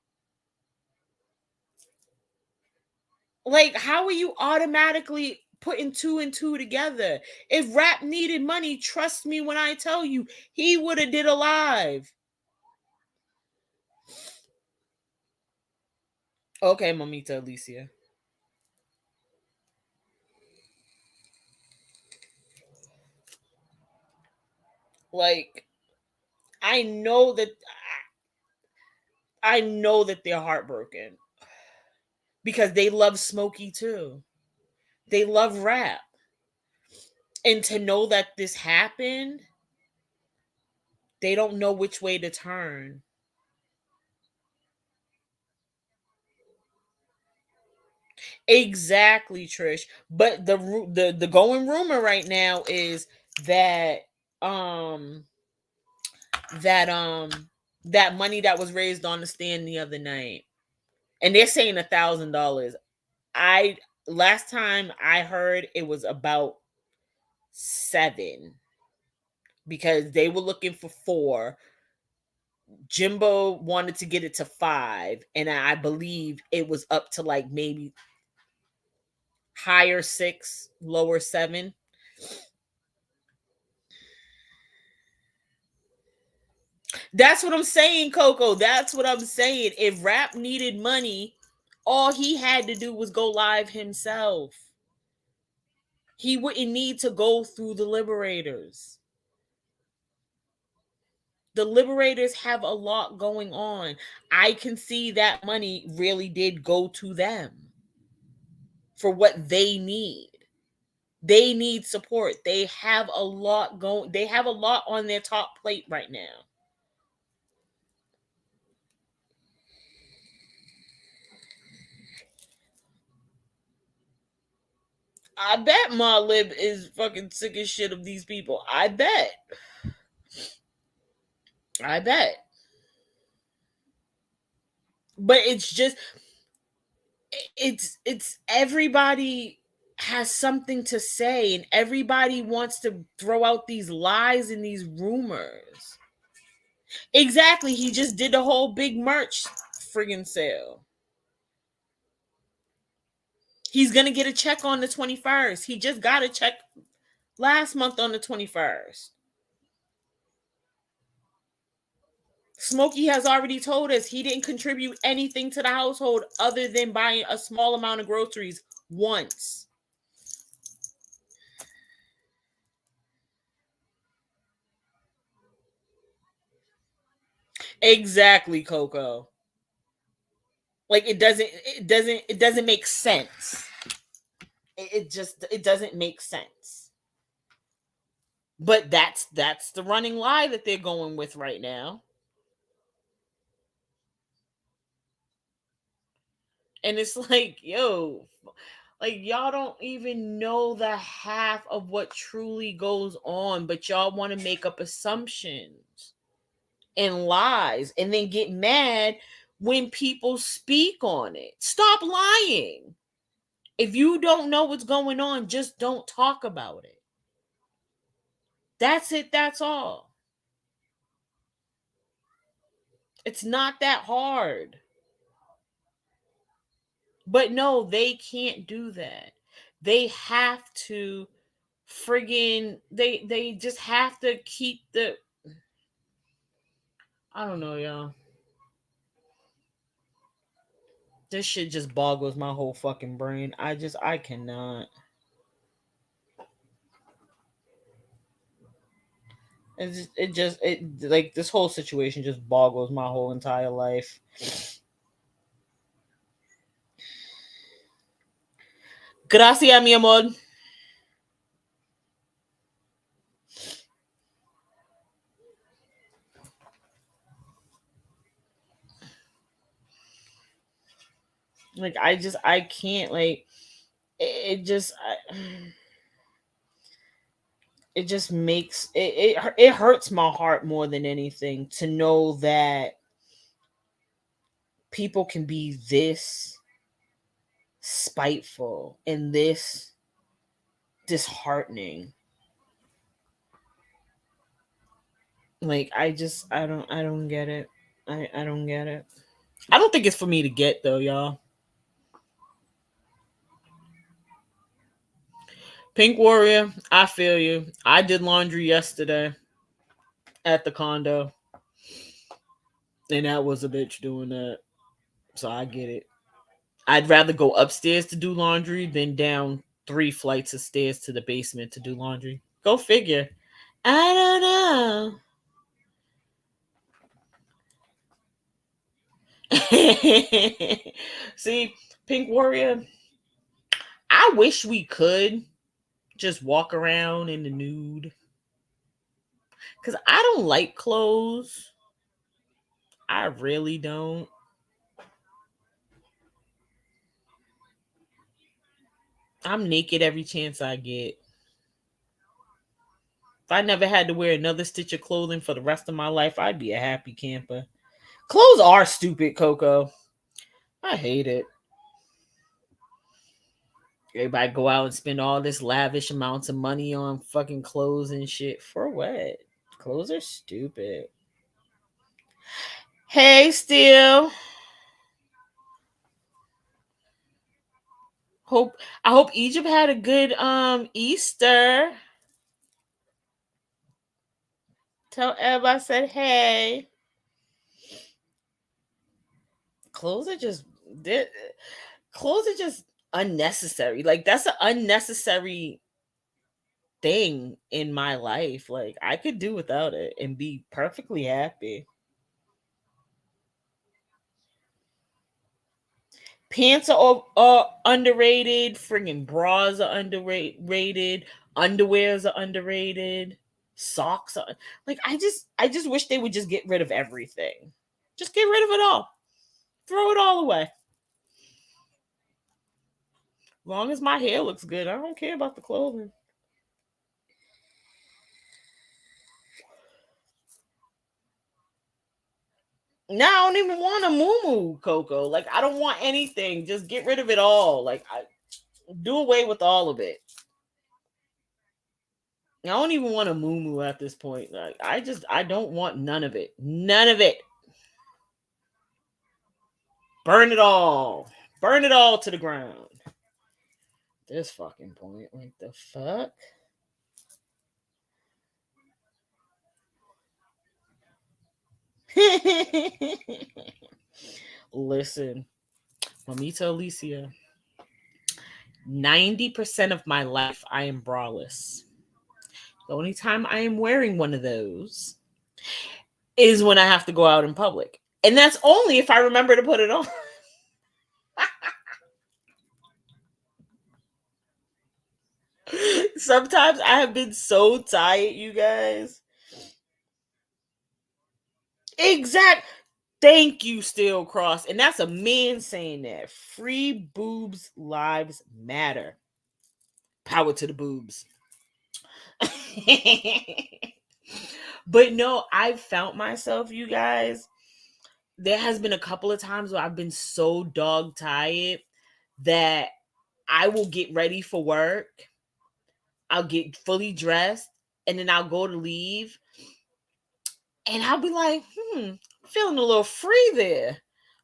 A: Like, how are you automatically putting two and two together? If rap needed money, trust me when I tell you, he would have did a live. Okay, Mamita Alicia. Like, I know that I know that they're heartbroken because they love Smokey too. They love rap. And to know that this happened, they don't know which way to turn. Exactly, Trish. But the going rumor right now is that um that that money that was raised on the stand the other night, and they're saying $1,000. I last time I heard it was about 7 because they were looking for 4. Jimbo wanted to get it to 5, and I believe it was up to like maybe higher 6, lower 7. That's what I'm saying, Coco. That's what I'm saying. If rap needed money, all he had to do was go live himself. He wouldn't need to go through the liberators. The liberators have a lot going on. I can see that money really did go to them for what they need. They need support. They have a lot going. They have a lot on their top plate right now. I bet Lib is fucking sick as shit of these people. I bet. I bet. But it's just it's everybody has something to say and everybody wants to throw out these lies and these rumors. Exactly. He just did a whole big merch friggin' sale. He's gonna get a check on the 21st. He just got a check last month on the 21st. Smokey has already told us he didn't contribute anything to the household other than buying a small amount of groceries once. Exactly, Coco. Like it doesn't make sense. It doesn't make sense. But that's the running lie that they're going with right now. And it's like, yo, like y'all don't even know the half of what truly goes on, but y'all want to make up assumptions and lies and then get mad when people speak on it. Stop lying. If you don't know what's going on, just don't talk about it. That's it, that's all. It's not that hard. But no, they can't do that. They have to they just have to keep the I don't know, y'all. This shit just boggles my whole fucking brain. I cannot. It like this whole situation just boggles my whole entire life. Gracias, mi amor. Like I can't like it just it just makes it hurts my heart more than anything to know that people can be this spiteful and this disheartening. Like I don't get it. I don't get it. I don't think it's for me to get though, y'all. Pink Warrior, I feel you. I did laundry yesterday at the condo, and that was a bitch doing that. So I get it. I'd rather go upstairs to do laundry than down 3 flights of stairs to the basement to do laundry. Go figure. I don't know. See, Pink Warrior, I wish we could just walk around in the nude. Because I don't like clothes. I really don't. I'm naked every chance I get. If I never had to wear another stitch of clothing for the rest of my life, I'd be a happy camper. Clothes are stupid, Coco. I hate it. Everybody go out and spend all this lavish amounts of money on fucking clothes and shit. For what? Clothes are stupid. Hey, still. Hope I hope Egypt had a good Easter. Tell Eb I said hey. Clothes are just clothes are just unnecessary. Like that's an unnecessary thing in my life. Like I could do without it and be perfectly happy. Pants are underrated. Friggin' bras are underrated. Underwears are underrated. Socks are like I just wish they would just get rid of everything. Just get rid of it all. Throw it all away. As long as my hair looks good, I don't care about the clothing. Now I don't even want a moo Coco. Like I don't want anything. Just get rid of it all. Like I do away with all of it. I don't even want a moo at this point. Like I don't want none of it. None of it. Burn it all. Burn it all to the ground. This fucking point. Like the fuck? Listen, Mamita Alicia, 90% of my life I am braless. The only time I am wearing one of those is when I have to go out in public. And that's only if I remember to put it on. Sometimes I have been so tired, you guys. Exact. Thank you, Steel Cross. And that's a man saying that. Free boobs lives matter. Power to the boobs. But no, I've found myself, you guys. There has been a couple of times where I've been so dog tired that I will get ready for work. I'll get fully dressed and then I'll go to leave. And I'll be like, feeling a little free there.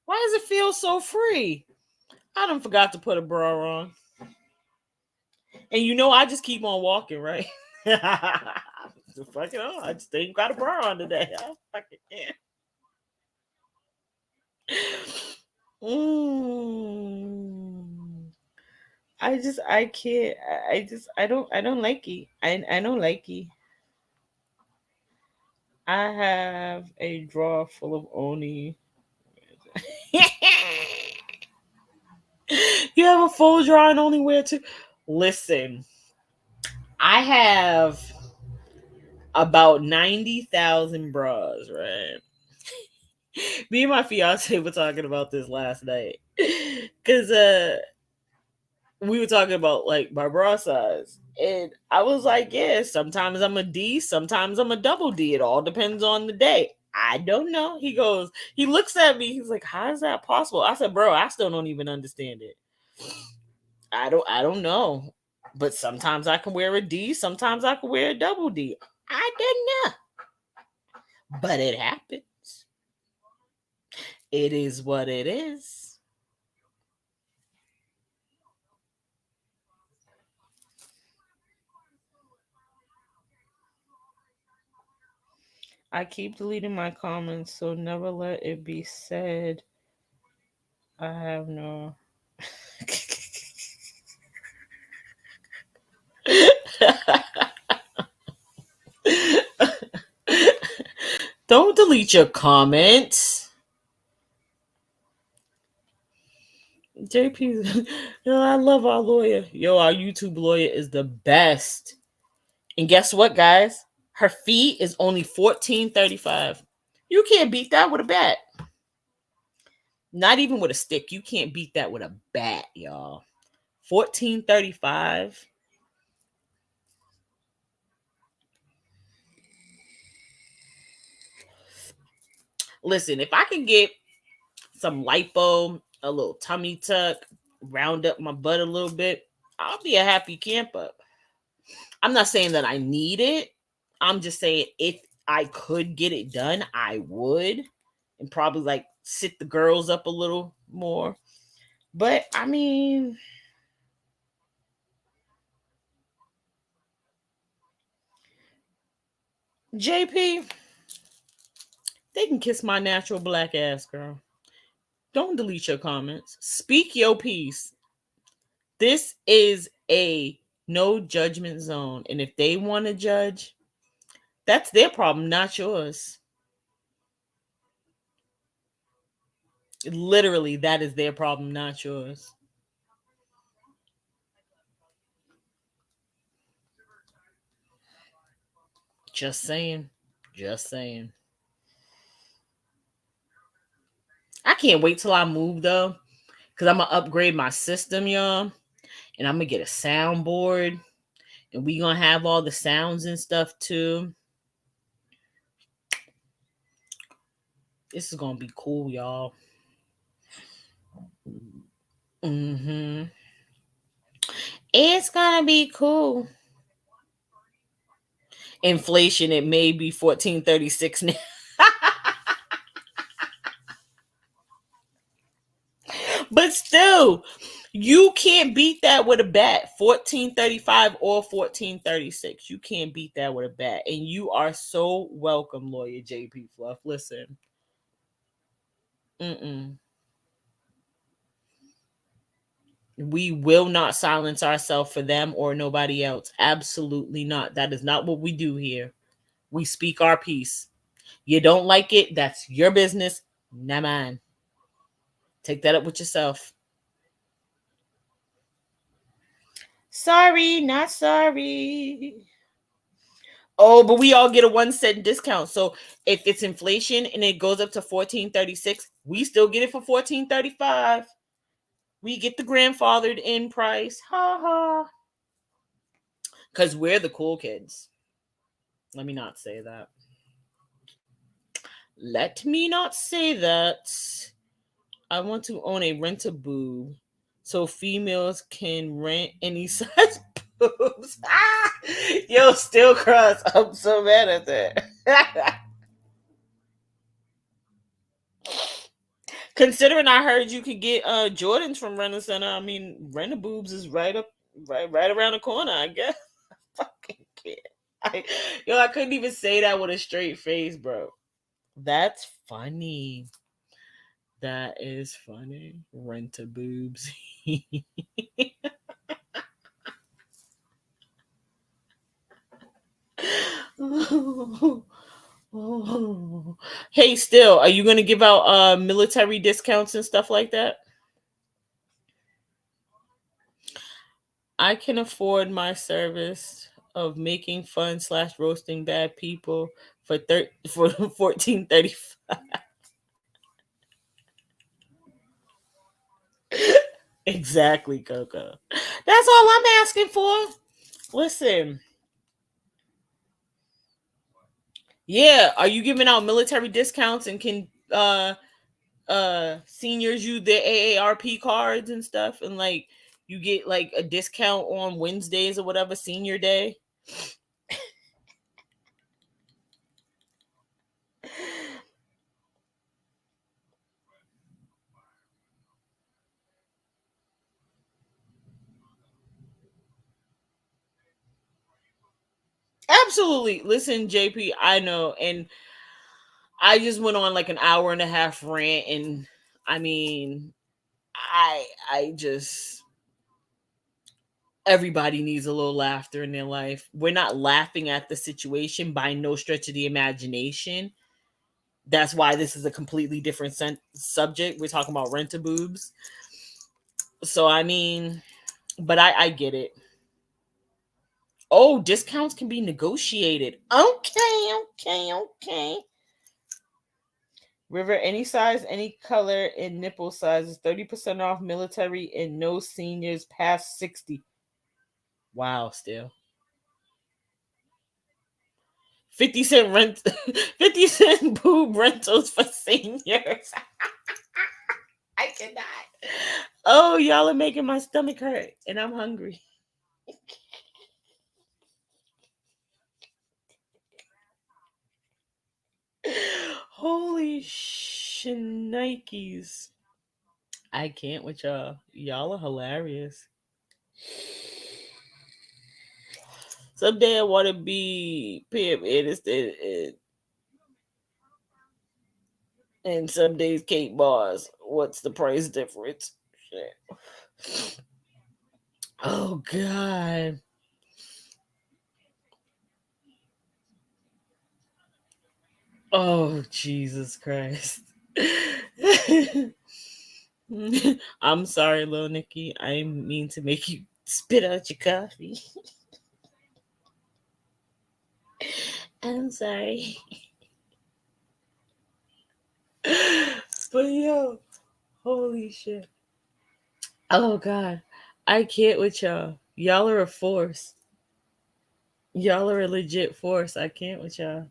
A: Why does it feel so free? I done forgot to put a bra on. And I just keep on walking, right? Just fucking on. I just ain't got a bra on today. I fucking can't. Mm. I can't. I don't like it. I don't like it. I have a drawer full of Oni. You have a full drawer and only wear two. Listen, I have about 90,000 bras, right? Me and my fiance were talking about this last night. Cause we were talking about like my bra size. And I was like, yeah, sometimes I'm a D, sometimes I'm a double D. It all depends on the day. I don't know. He looks at me, he's like, how is that possible? I said, bro, I still don't even understand it. I don't know. But sometimes I can wear a D, sometimes I can wear a double D. I don't know. But it happens. It is what it is. I keep deleting my comments, so never let it be said I have no. Don't delete your comments. JP, I love our lawyer. Yo, our YouTube lawyer is the best. And guess what, guys? Her fee is only $14.35. You can't beat that with a bat. Not even with a stick. You can't beat that with a bat, y'all. $14.35. Listen, if I can get some lipo, a little tummy tuck, round up my butt a little bit, I'll be a happy camper. I'm not saying that I need it. I'm just saying if I could get it done, I would. And probably like sit the girls up a little more. But I mean, JP, they can kiss my natural black ass, girl. Don't delete your comments. Speak your piece. This is a no judgment zone. And if they want to judge, that's their problem, not yours. Literally, that is their problem, not yours. Just saying. Just saying. I can't wait till I move though, because I'm gonna upgrade my system, y'all. And I'm gonna get a soundboard. And we gonna have all the sounds and stuff too. This is gonna be cool, y'all. Hmm. It's gonna be cool. Inflation, it may be 1436 now. But still, you can't beat that with a bat. 1435 or 1436. You can't beat that with a bat. And you are so welcome, lawyer JP Fluff. Listen. Mm-mm. We will not silence ourselves for them or nobody else. Absolutely not. That is not what we do here. We speak our piece. You don't like it, that's your business, not mine. Take that up with yourself. Sorry, not sorry. Oh, but we all get a 1 cent discount. So if it's inflation and it goes up to 1436, we still get it for 1435. We get the grandfathered in price. Ha ha. Because we're the cool kids. Let me not say that. Let me not say that. I want to own a rent a boob so females can rent any size boobs. Ah! Yo, still cross. I'm so mad at that. Considering I heard you could get Jordans from Rent a Center, I mean, rent a boobs is right around the corner. I guess. Fucking kid. I couldn't even say that with a straight face, bro. That's funny. That is funny. Rent a boobs. Hey, still, are you gonna give out military discounts and stuff like that? I can afford my service of making fun slash roasting bad people for 1435. Exactly, Coco. That's all I'm asking for. Listen, yeah, are you giving out military discounts and can seniors use their AARP cards and stuff and like you get like a discount on Wednesdays or whatever senior day? Absolutely. Listen, JP, I know, and I just went on like an hour and a half rant, and I mean, I just everybody needs a little laughter in their life. We're not laughing at the situation by no stretch of the imagination. That's why this is a completely different subject. We're talking about rent a boobs. So I mean, but I get it. Oh, discounts can be negotiated. Okay. River, any size, any color, and nipple sizes, 30% off military and no seniors past 60. Wow, still. 50 cent rent 50 cent boob rentals for seniors. I cannot. Oh, y'all are making my stomach hurt and I'm hungry. Holy shnikes. I can't with y'all. Y'all are hilarious. Someday I want to be Pip and some days Kate Bars. What's the price difference? Shit. Oh God. Oh Jesus Christ. I'm sorry, little Nikki. I mean to make you spit out your coffee. I'm sorry. But yo, holy shit. Oh God. I can't with y'all. Y'all are a force. Y'all are a legit force. I can't with y'all.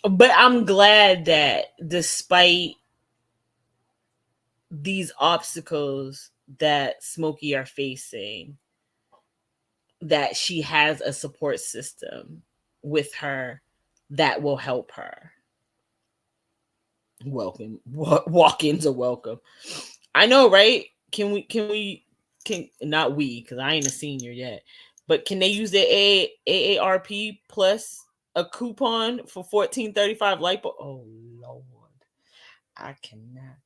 A: But I'm glad that despite these obstacles that Smokey are facing, that she has a support system with her that will help her. Welcome. Walk-ins are welcome. I know, right? Can not we, because I ain't a senior yet, but can they use the AARP plus a coupon for 1435 lipo? Oh Lord. I cannot.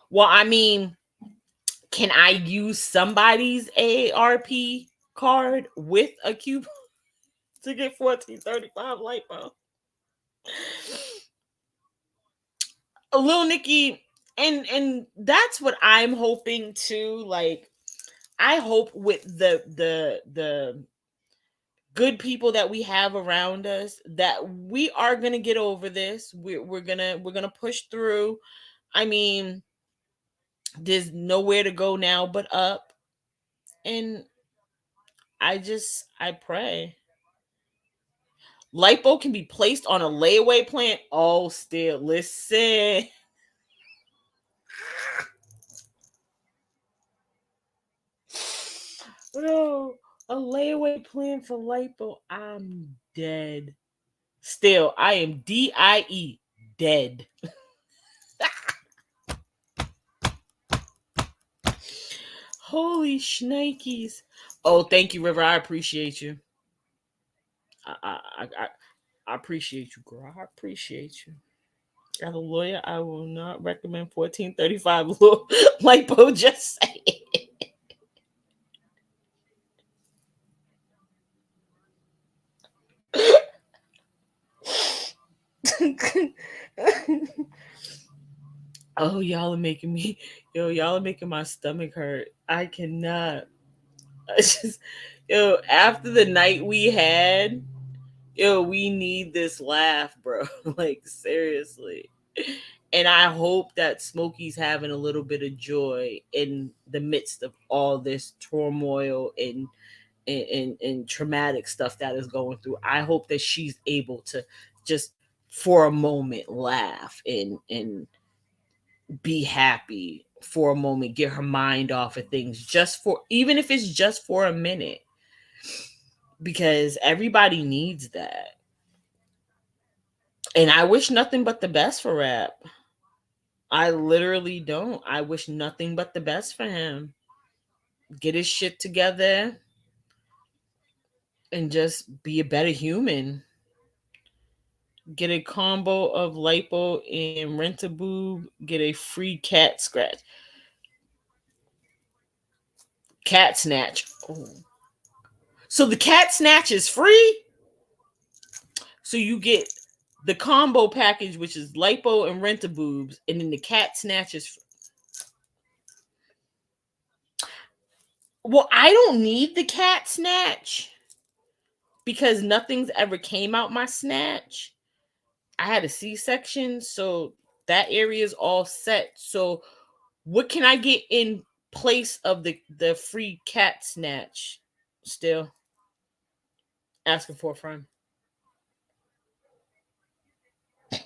A: Well, I mean, can I use somebody's AARP card with a coupon to get 1435 lipo? A little Nikki, and that's what I'm hoping too. Like, I hope with the good people that we have around us that we are gonna get over this. We're gonna push through. I mean, there's nowhere to go now but up. And I pray. Lipo can be placed on a layaway plan. Oh, still listen. No, a layaway plan for lipo. I'm dead. Still, I am DIE dead. Holy shnikes. Oh, thank you, River. I appreciate you. I appreciate you, girl. I appreciate you. As a lawyer, I will not recommend 1435 lipo. Just say it. Oh, y'all are making me, y'all are making my stomach hurt. I cannot. I just, after the night we had, we need this laugh, bro. Like, seriously. And I hope that Smokey's having a little bit of joy in the midst of all this turmoil and traumatic stuff that is going through. I hope that she's able to just for a moment laugh and be happy for a moment, get her mind off of things, just for, even if it's just for a minute, because everybody needs that. And I wish nothing but the best for Rap. I literally don't. I wish nothing but the best for him. Get his shit together and just be a better human. Get a combo of lipo and rent a boob. Get a free cat scratch. Cat snatch. Ooh. So the cat snatch is free? So you get the combo package, which is lipo and rent a boobs, and then the cat snatch is. Well, I don't need the cat snatch because nothing's ever came out my snatch. I had a C-section, so that area is all set. So what can I get in place of the free cat snatch? Still asking for a friend. I'm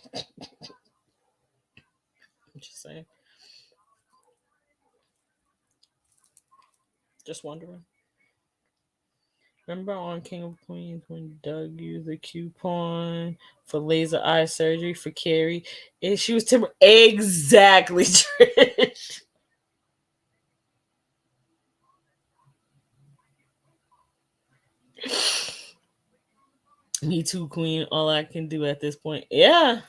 A: just saying. Just wondering. Remember on King of Queens when Doug used a coupon for laser eye surgery for Carrie? And she was timber. Exactly, Trish. Me too, Queen. All I can do at this point. Yeah.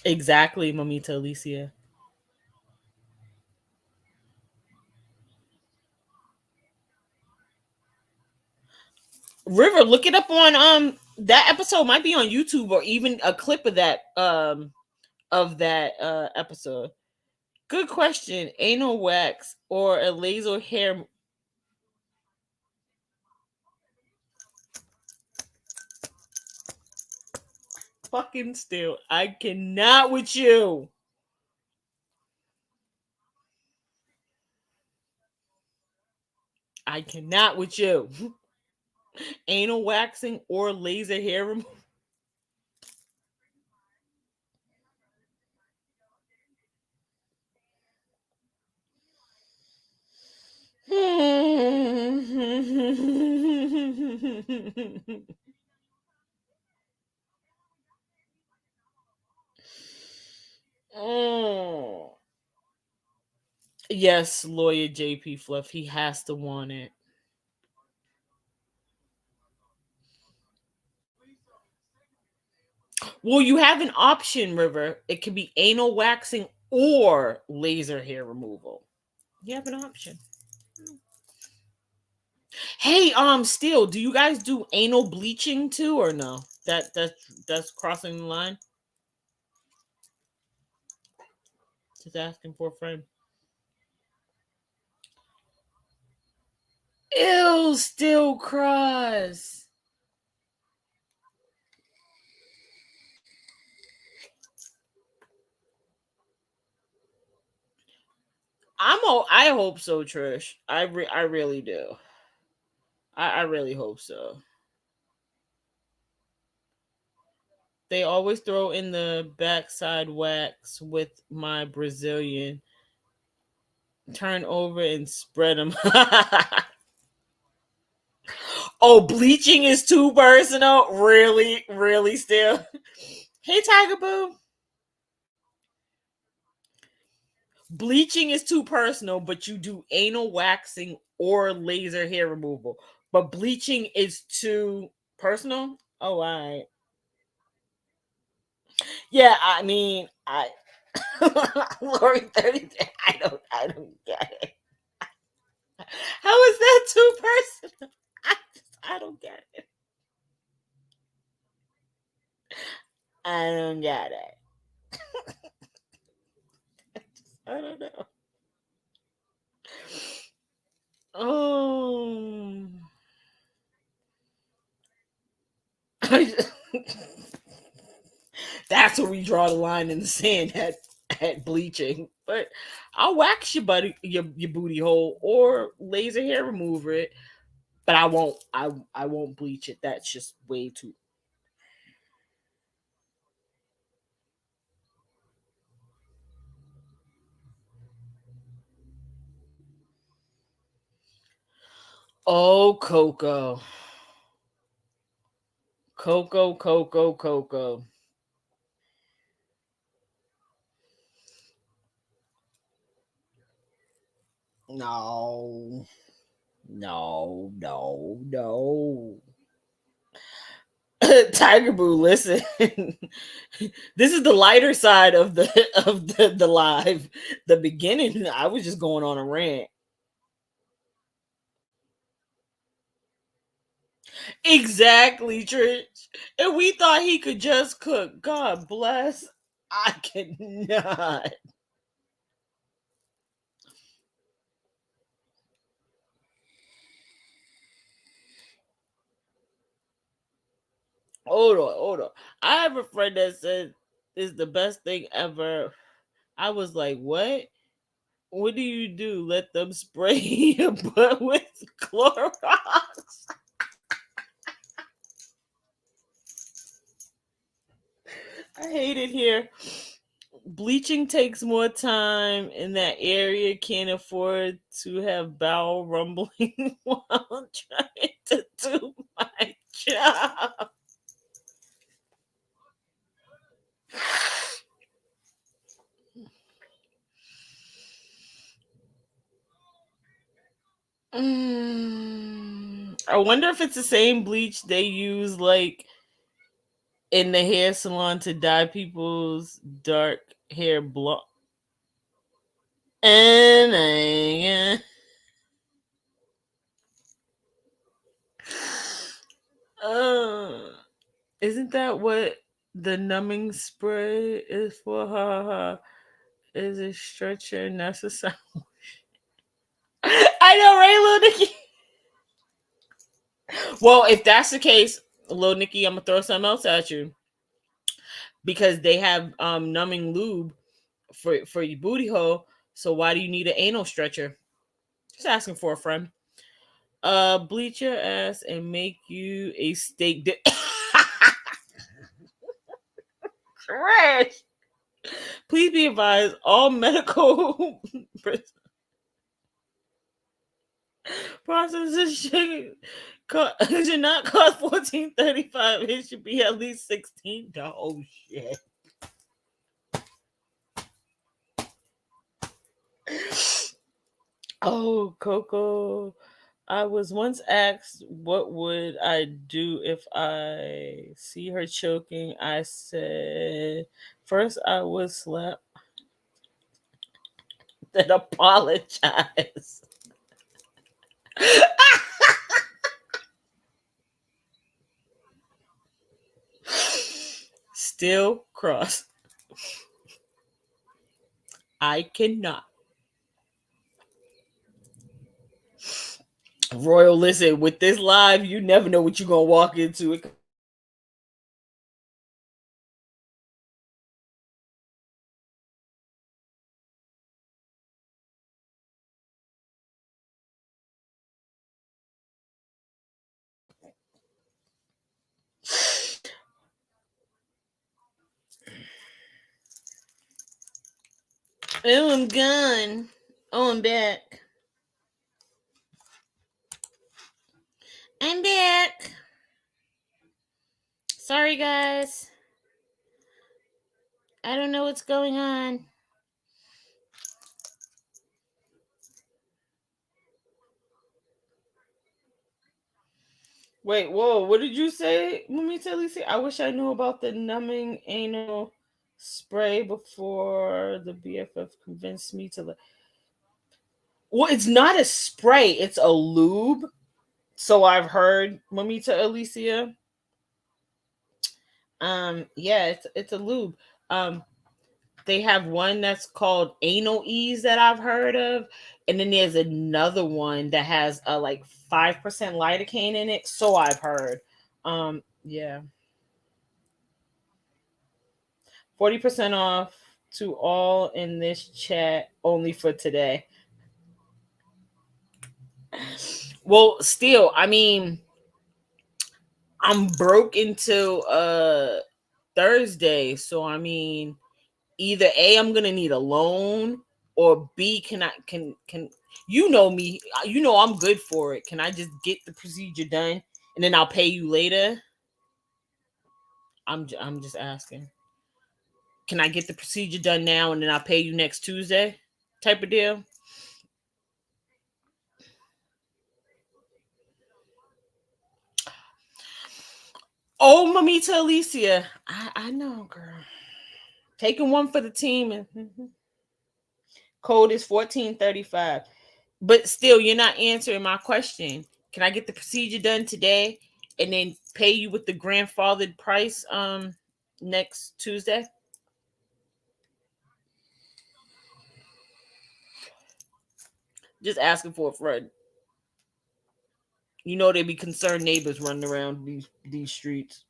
A: Exactly, Mamita Alicia. River, look it up on that episode might be on YouTube or even a clip of that episode. Good question. Anal wax or a laser hair. Fucking still. I cannot with you. I cannot with you. Anal waxing or laser hair removal. Mm. Yes, lawyer JP Fluff. He has to want it. Well, you have an option, River. It could be anal waxing or laser hair removal. You have an option. Hey, still, do you guys do anal bleaching too, or no? That's crossing the line. Just asking for a friend. Ew, still cross. I hope so, Trish. I really do. I really hope so. They always throw in the backside wax with my Brazilian. Turn over and spread them. Oh, bleaching is too personal. Really, really, still. Hey, Tiger Boo. Bleaching is too personal, but you do anal waxing or laser hair removal. But bleaching is too personal. Oh, all right. Yeah, I mean, I Lori 30. I don't get it. How is that too personal? I don't get it. I don't get it. I don't know. Oh. That's where we draw the line in the sand at bleaching. But I'll wax your booty hole or laser hair remover it, but I won't bleach it. That's just way too. Oh, Coco. Coco, Coco, Coco. No. No, no, no. Tiger Boo, listen. This is the lighter side of the live. The beginning, I was just going on a rant. Exactly, Trish. And we thought he could just cook. God bless. I cannot. Hold on, hold on. I have a friend that said it's the best thing ever. I was like, what? What do you do? Let them spray your butt with Clorox? I hate it here. Bleaching takes more time, and that area can't afford to have bowel rumbling while trying to do my job. I wonder if it's the same bleach they use, like in the hair salon, to dye people's dark hair blonde. And uh, isn't that what the numbing spray is for? Ha ha. Is a stretcher necessary? I know, right, Lil Nikki? Well, if that's the case, Lil Nikki, I'm gonna throw something else at you because they have numbing lube for your booty hole. So why do you need an anal stretcher? Just asking for a friend. Bleach your ass and make you a steak trash. Please be advised, all medical processes should not cost $14.35. It should be at least $16. Oh shit. Oh, Coco. I was once asked what would I do if I see her choking. I said first I would slap, then apologize. Still cross. I cannot. Royal, listen, with this live, you never know what you're gonna walk into. It. Oh, I'm gone. Oh, I'm back. I'm back. Sorry, guys. I don't know what's going on. Wait, whoa, what did you say? Let me tell you. See, I wish I knew about the numbing anal spray before the BFF convinced me to. Well, it's not a spray; it's a lube. So I've heard, Mamita Alicia. Yeah, it's a lube. Um, they have one that's called Anal Ease that I've heard of, and then there's another one that has a like 5% lidocaine in it. So I've heard. Yeah, 40% off to all in this chat only for today. Well, still, I mean, I'm broke until Thursday, so I mean, either A, I'm gonna need a loan, or B, can you know me? You know I'm good for it. Can I just get the procedure done and then I'll pay you later? I'm just asking. Can I get the procedure done now and then I'll pay you next Tuesday? Type of deal. Oh, Mamita Alicia, I know, girl. Taking one for the team, and code is 1435. But still, you're not answering my question. Can I get the procedure done today and then pay you with the grandfathered price next Tuesday? Just asking for a friend. You know there be concerned neighbors running around these streets.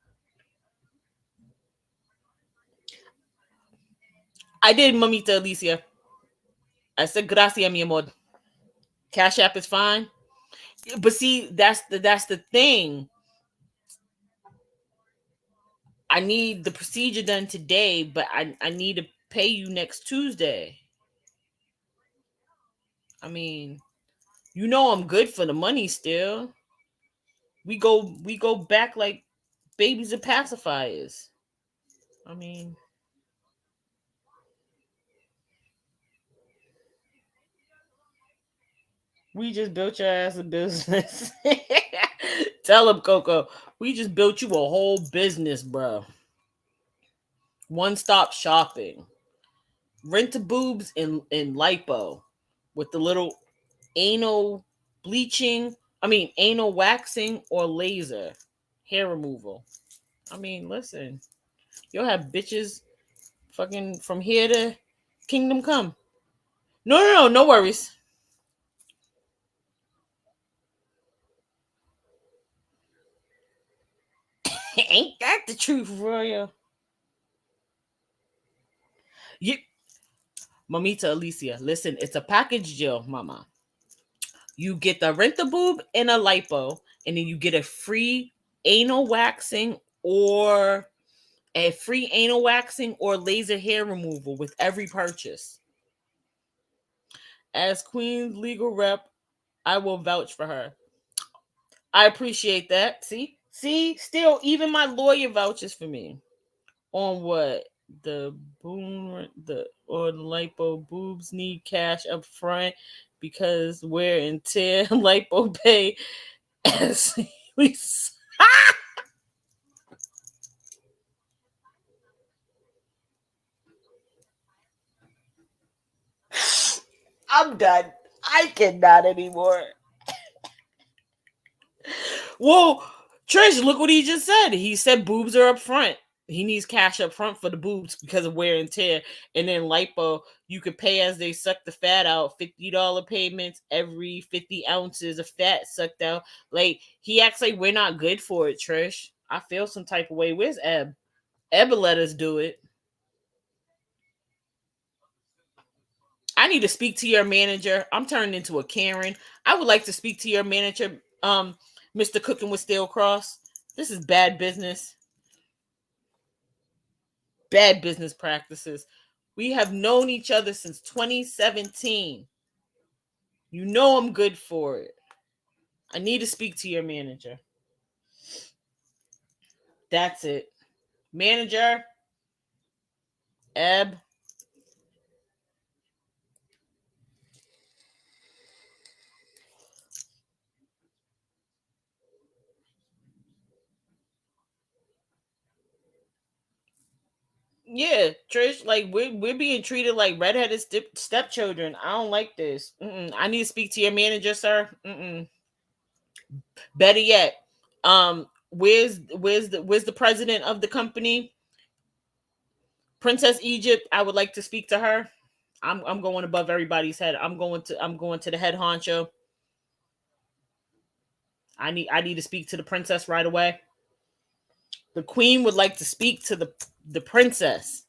A: I did, Mamita Alicia. I said gracias, mi amor. Cash app is fine. But see, that's the thing. I need the procedure done today, but I need to pay you next Tuesday. I mean, you know I'm good for the money still. We go back like babies and pacifiers. I mean, we just built your ass a business. Tell him, Coco. We just built you a whole business, bro. One stop shopping. Rent a boobs in lipo with the little anal bleaching. I mean, anal waxing or laser hair removal. I mean, listen, you'll have bitches fucking from here to Kingdom Come. No worries. Ain't that the truth, Royal? You, Mamita Alicia, listen, it's a package deal, mama. You get the rent the boob and a lipo, and then you get a free anal waxing or laser hair removal with every purchase. As Queen's legal rep, I will vouch for her. I appreciate that. See, still, even my lawyer vouches for me. On what? The boom, the lipo boobs need cash up front because wear and tear lipo pay as we. I'm done. I cannot anymore. Whoa, Trish, look what he just said. He said boobs are up front. He needs cash up front for the boobs because of wear and tear. And then lipo, you could pay as they suck the fat out. $50 payments every 50 ounces of fat sucked out. Like, he acts like we're not good for it, Trish. I feel some type of way. Where's Eb? Eb will let us do it. I need to speak to your manager. I'm turning into a Karen. I would like to speak to your manager, Mr. Cooking with Steel Cross. This is bad business. Bad business practices. We have known each other since 2017. You know I'm good for it. I need to speak to your manager. That's it. Manager, Eb. Yeah, Trish, like we're being treated like redheaded stepchildren. I don't like this. I need to speak to your manager, sir. Better yet, where's the president of the company? Princess Egypt. I would like to speak to her. I'm going above everybody's head. I'm going to the head honcho. I need to speak to the princess right away. The queen would like to speak to the princess.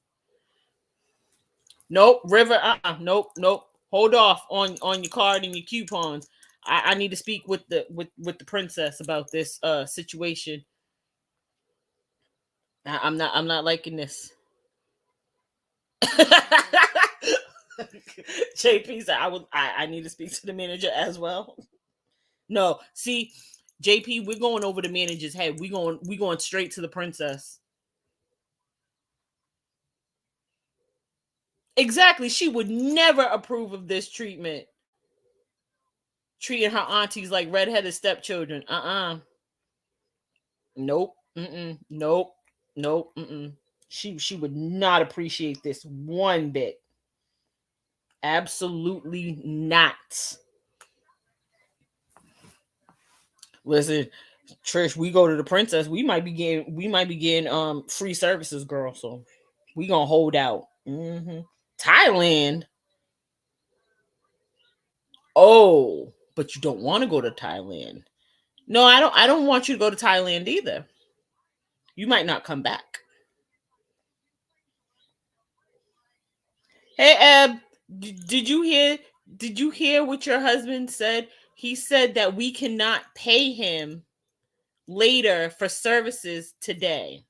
A: Nope, River. Nope. Hold off on your card and your coupons. I need to speak with the princess about this situation. I'm not liking this. JP said I need to speak to the manager as well. No, see, JP, we're going over the manager's head. We going straight to the princess. Exactly. She would never approve of this treatment. Treating her aunties like redheaded stepchildren. Nope. Nope. Nope. She would not appreciate this one bit. Absolutely not. Listen, Trish, we go to the princess. We might be getting free services, girl. So we gonna hold out. Thailand. Oh, but you don't want to go to Thailand. No, I don't want you to go to Thailand either. You might not come back. Hey, Eb, did you hear? Did you hear what your husband said? He said that we cannot pay him later for services today.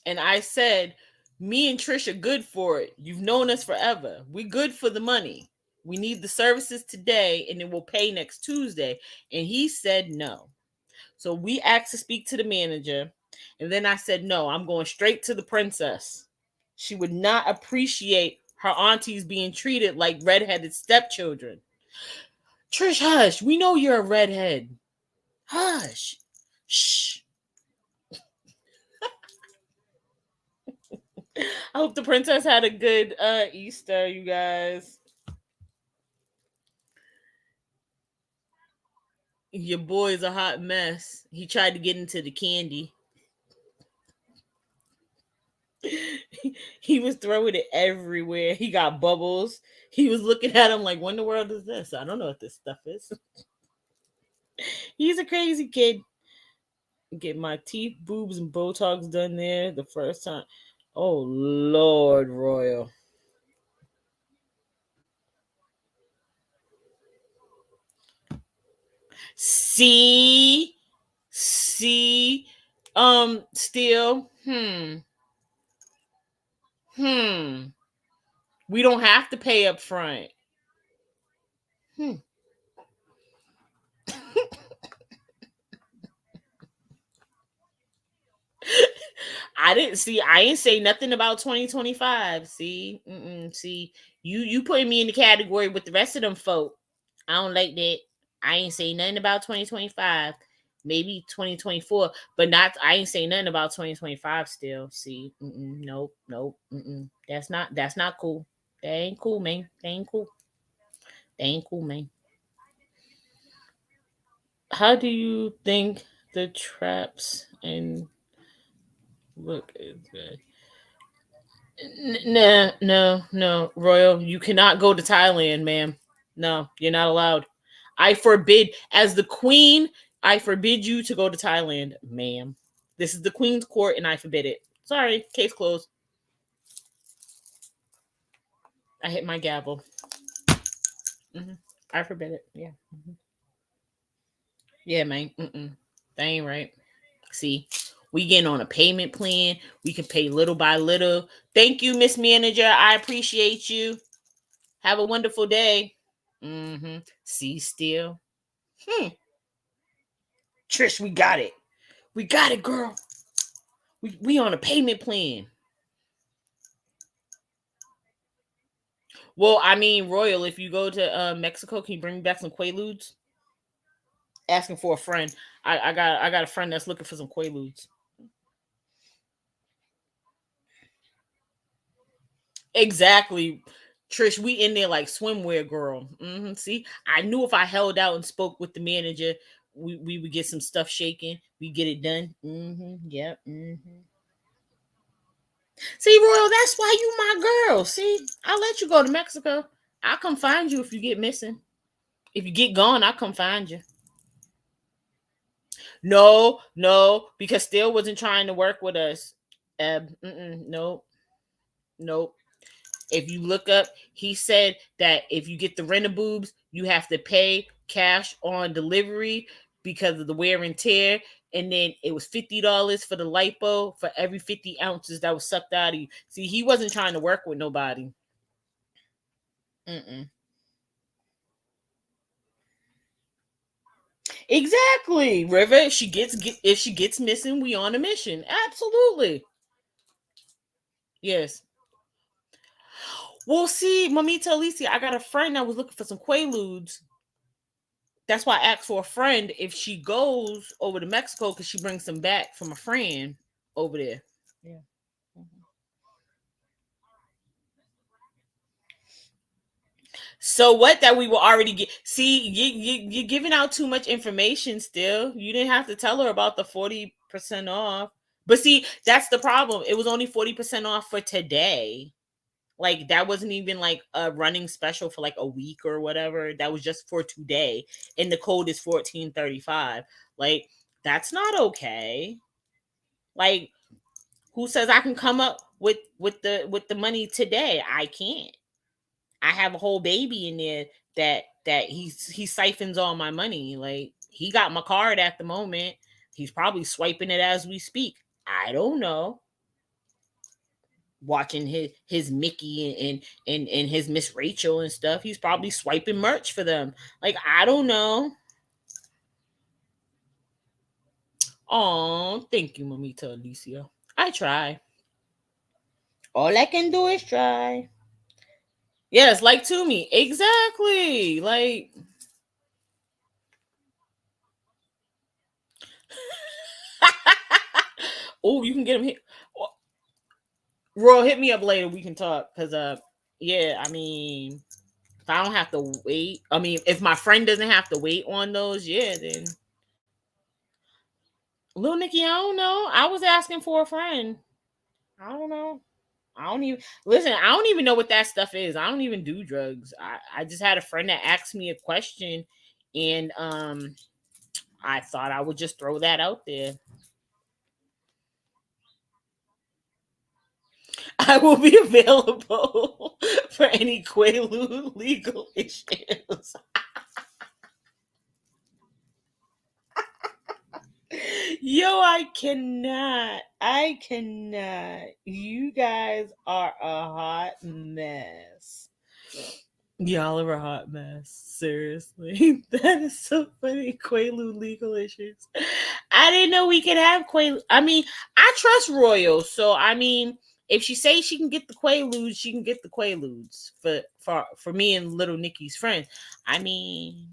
A: And I said, me and Trish are good for it. You've known us forever. We're good for the money. We need the services today, and then we'll pay next Tuesday. And he said no. So we asked to speak to the manager. And then I said, no, I'm going straight to the princess. She would not appreciate her aunties being treated like redheaded stepchildren. Trish, hush. We know you're a redhead. Hush. Shh. I hope the princess had a good Easter, you guys. Your boy's a hot mess. He tried to get into the candy. He was throwing it everywhere. He got bubbles. He was looking at him like, what in the world is this? I don't know what this stuff is. He's a crazy kid. Get my teeth, boobs, and Botox done there the first time. Oh, Lord, Royal. See, see, still, hmm. We don't have to pay up front. Hmm. I didn't see. I ain't say nothing about 2025. See, see, you putting me in the category with the rest of them folk. I don't like that. I ain't say nothing about 2025. Maybe 2024, but not. I ain't say nothing about 2025. Still, see, nope, nope. That's not cool. That ain't cool, man. That ain't cool. That ain't cool, man. How do you think the traps and look is good? No, no, no, Royal. You cannot go to Thailand, ma'am. No, you're not allowed. I forbid, as the queen, I forbid you to go to Thailand, ma'am. This is the queen's court, and I forbid it. Sorry, case closed. I hit my gavel. hmm I forbid it. Yeah, yeah, man. That ain't right. See, we getting on a payment plan. We can pay little by little. Thank you, Miss Manager. I appreciate you. Have a wonderful day. See, still. Trish, we got it. We got it, girl. We on a payment plan. Well, I mean, Royal, if you go to Mexico, can you bring me back some Quaaludes? Asking for a friend. I got a friend that's looking for some Quaaludes. Exactly. Trish, we in there like swimwear, girl. See, I knew if I held out and spoke with the manager, we would get some stuff shaking. We get it done. Yep. See, Royal, that's why you my girl. See, I'll let you go to Mexico. I'll come find you if you get missing. If you get gone, I'll come find you. No, no, because Steele wasn't trying to work with us. Nope, nope. If you look up, he said that if you get the rent a boobs, you have to pay cash on delivery because of the wear and tear. And then it was $50 for the lipo for every 50 ounces that was sucked out of you. See, he wasn't trying to work with nobody. Mm-mm. Exactly, River. If she gets missing, we on a mission. Absolutely. Yes. Well, see, Mamita Alicia, I got a friend that was looking for some Quaaludes. That's why I asked for a friend if she goes over to Mexico because she brings some back from a friend over there. Yeah. So what that we will already get? See, you're giving out too much information. Still, you didn't have to tell her about the 40% off. But see, that's the problem. It was only 40% off for today. Like that wasn't even like a running special for like a week or whatever. That was just for today. And the code is 1435. Like that's not okay. Like who says I can come up with the money today? I can't. I have a whole baby in there that he siphons all my money. Like he got my card at the moment. He's probably swiping it as we speak. I don't know. Watching his Mickey and his Miss Rachel and stuff. He's probably swiping merch for them. Like I don't know. Oh, thank you, Mamita Alicia. I try. All I can do is try. Yes, like to me. Exactly. Like oh, you can get him here. Roy, hit me up later. We can talk. Cause yeah, I mean if I don't have to wait. I mean, if my friend doesn't have to wait on those, yeah, then Lil Nikki, I don't know. I was asking for a friend. I don't know. I don't even listen. I don't even know what that stuff is. I don't even do drugs. I just had a friend that asked me a question, and I thought I would just throw that out there. I will be available for any Quaalude legal issues. Yo, I cannot. I cannot. You guys are a hot mess. Y'all are a hot mess. Seriously. That is so funny. Quaalude legal issues. I didn't know we could have Quaalude. I mean, I trust Royal, so I mean, if she says she can get the Quaaludes, she can get the Quaaludes for me and little Nikki's friends. I mean,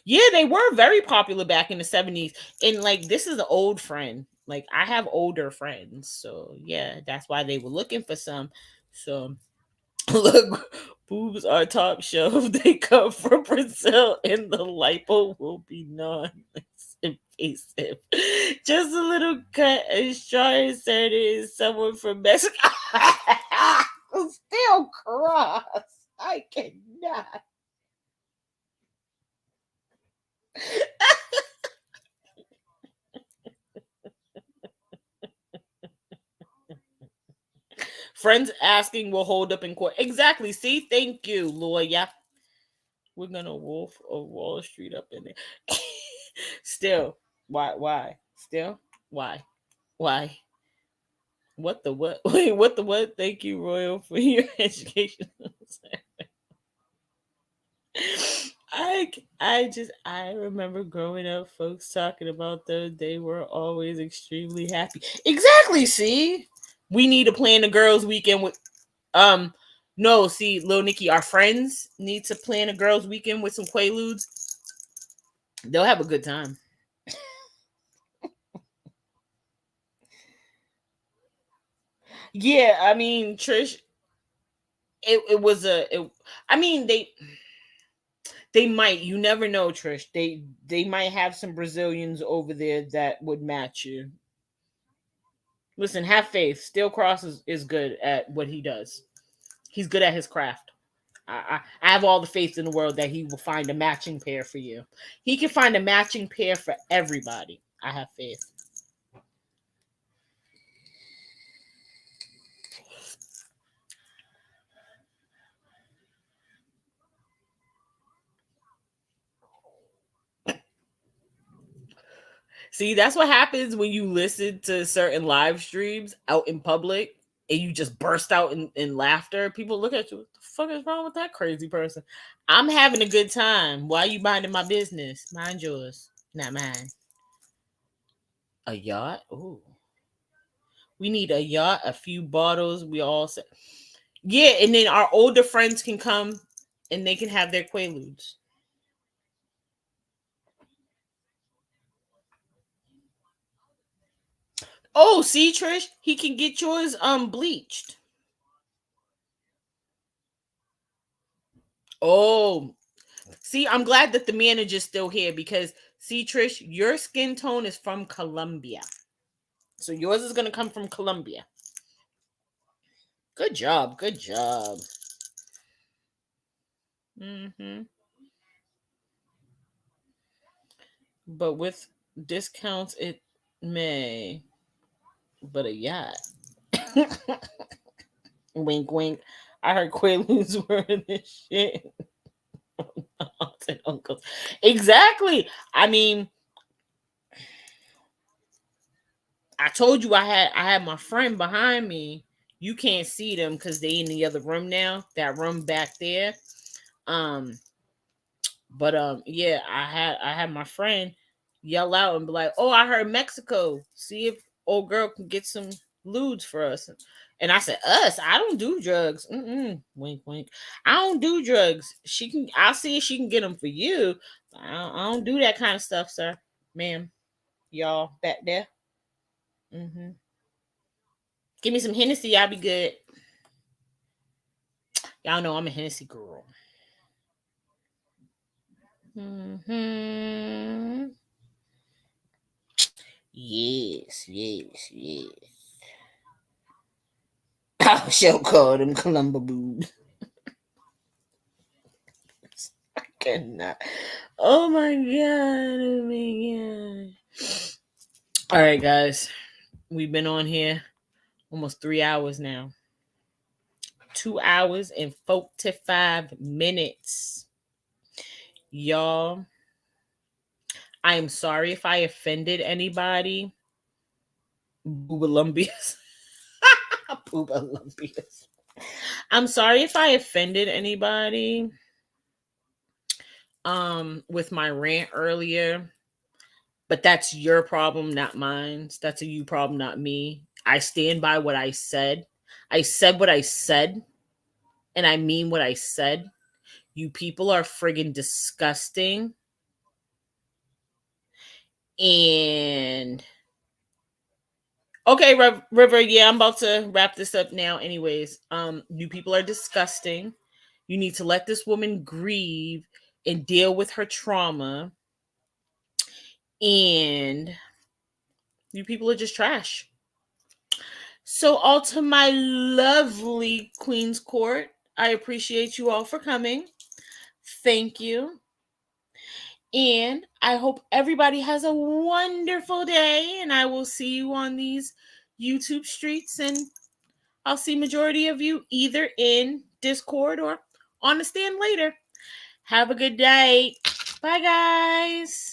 A: yeah, they were very popular back in the 70s. And like this is an old friend. Like I have older friends. So yeah, that's why they were looking for some. So look, boobs are top shelf. They come from Brazil and the lipo will be non-invasive. Just a little cut as strong as said it is someone from Mexico. Still cross. I cannot. Friends asking will hold up in court. Exactly. See, thank you, lawyer. We're gonna wolf of Wall Street up in there. Still, why? Why? Still, why? Why? What the what? Wait, what the what? Thank you, Royal, for your education. I remember growing up, folks talking about those. They were always extremely happy. Exactly. See, we need to plan the girls' weekend with Um, no, see, Lil Nikki, our friends need to plan a girls' weekend with some Quaaludes. They'll have a good time. Yeah, I mean, Trish, it was I mean, they might. You never know, Trish. They might have some Brazilians over there that would match you. Listen, have faith. Steel Cross is good at what he does. He's good at his craft. I have all the faith in the world that he will find a matching pair for you. He can find a matching pair for everybody. I have faith. See, that's what happens when you listen to certain live streams out in public and you just burst out in laughter. People look at you, what the fuck is wrong with that crazy person? I'm having a good time. Why are you minding my business? Mind yours, not mine. A yacht? Ooh. We need a yacht, a few bottles. We all say, yeah, and then our older friends can come and they can have their quaaludes. Oh, see, Trish, he can get yours bleached. Oh, see, I'm glad that the manager's still here because see, Trish, your skin tone is from Colombia. So yours is gonna come from Colombia. Good job, good job. Hmm. But with discounts, it may. But a yacht. Wink, wink. I heard Quaaludes were this shit. Aunts and uncles. Exactly. I mean, I told you I had my friend behind me. You can't see them because they in the other room now. That room back there. Um, but yeah, I had my friend yell out and be like, "Oh, I heard Mexico. See if old girl can get some lewds for us." And I said, "Us? I don't do drugs. Mm-mm. Wink, wink. I don't do drugs. She can. I'll see if she can get them for you. I don't do that kind of stuff, sir, ma'am. Y'all back there. Mm-hmm. Give me some Hennessy. I'll be good. Y'all know I'm a Hennessy girl. Mm-hmm. Yes, yes, yes. I shall call them Columba boobs. I cannot. Oh my god. Oh my god. All right, guys. We've been on here almost 3 hours now. 2 hours and 45 minutes. Y'all, I am sorry if I offended anybody. Boobalumbius. Boobalumbius. I'm sorry if I offended anybody with my rant earlier, but that's your problem, not mine. That's a you problem, not me. I stand by what I said. I said what I said, and I mean what I said. You people are friggin' disgusting. And okay, River, yeah, I'm about to wrap this up now. Anyways, you people are disgusting. You need to let this woman grieve and deal with her trauma. And you people are just trash. So, all to my lovely Queen's Court, I appreciate you all for coming. Thank you. And I hope everybody has a wonderful day. And I will see you on these YouTube streets. And I'll see majority of you either in Discord or on the stand later. Have a good day. Bye, guys.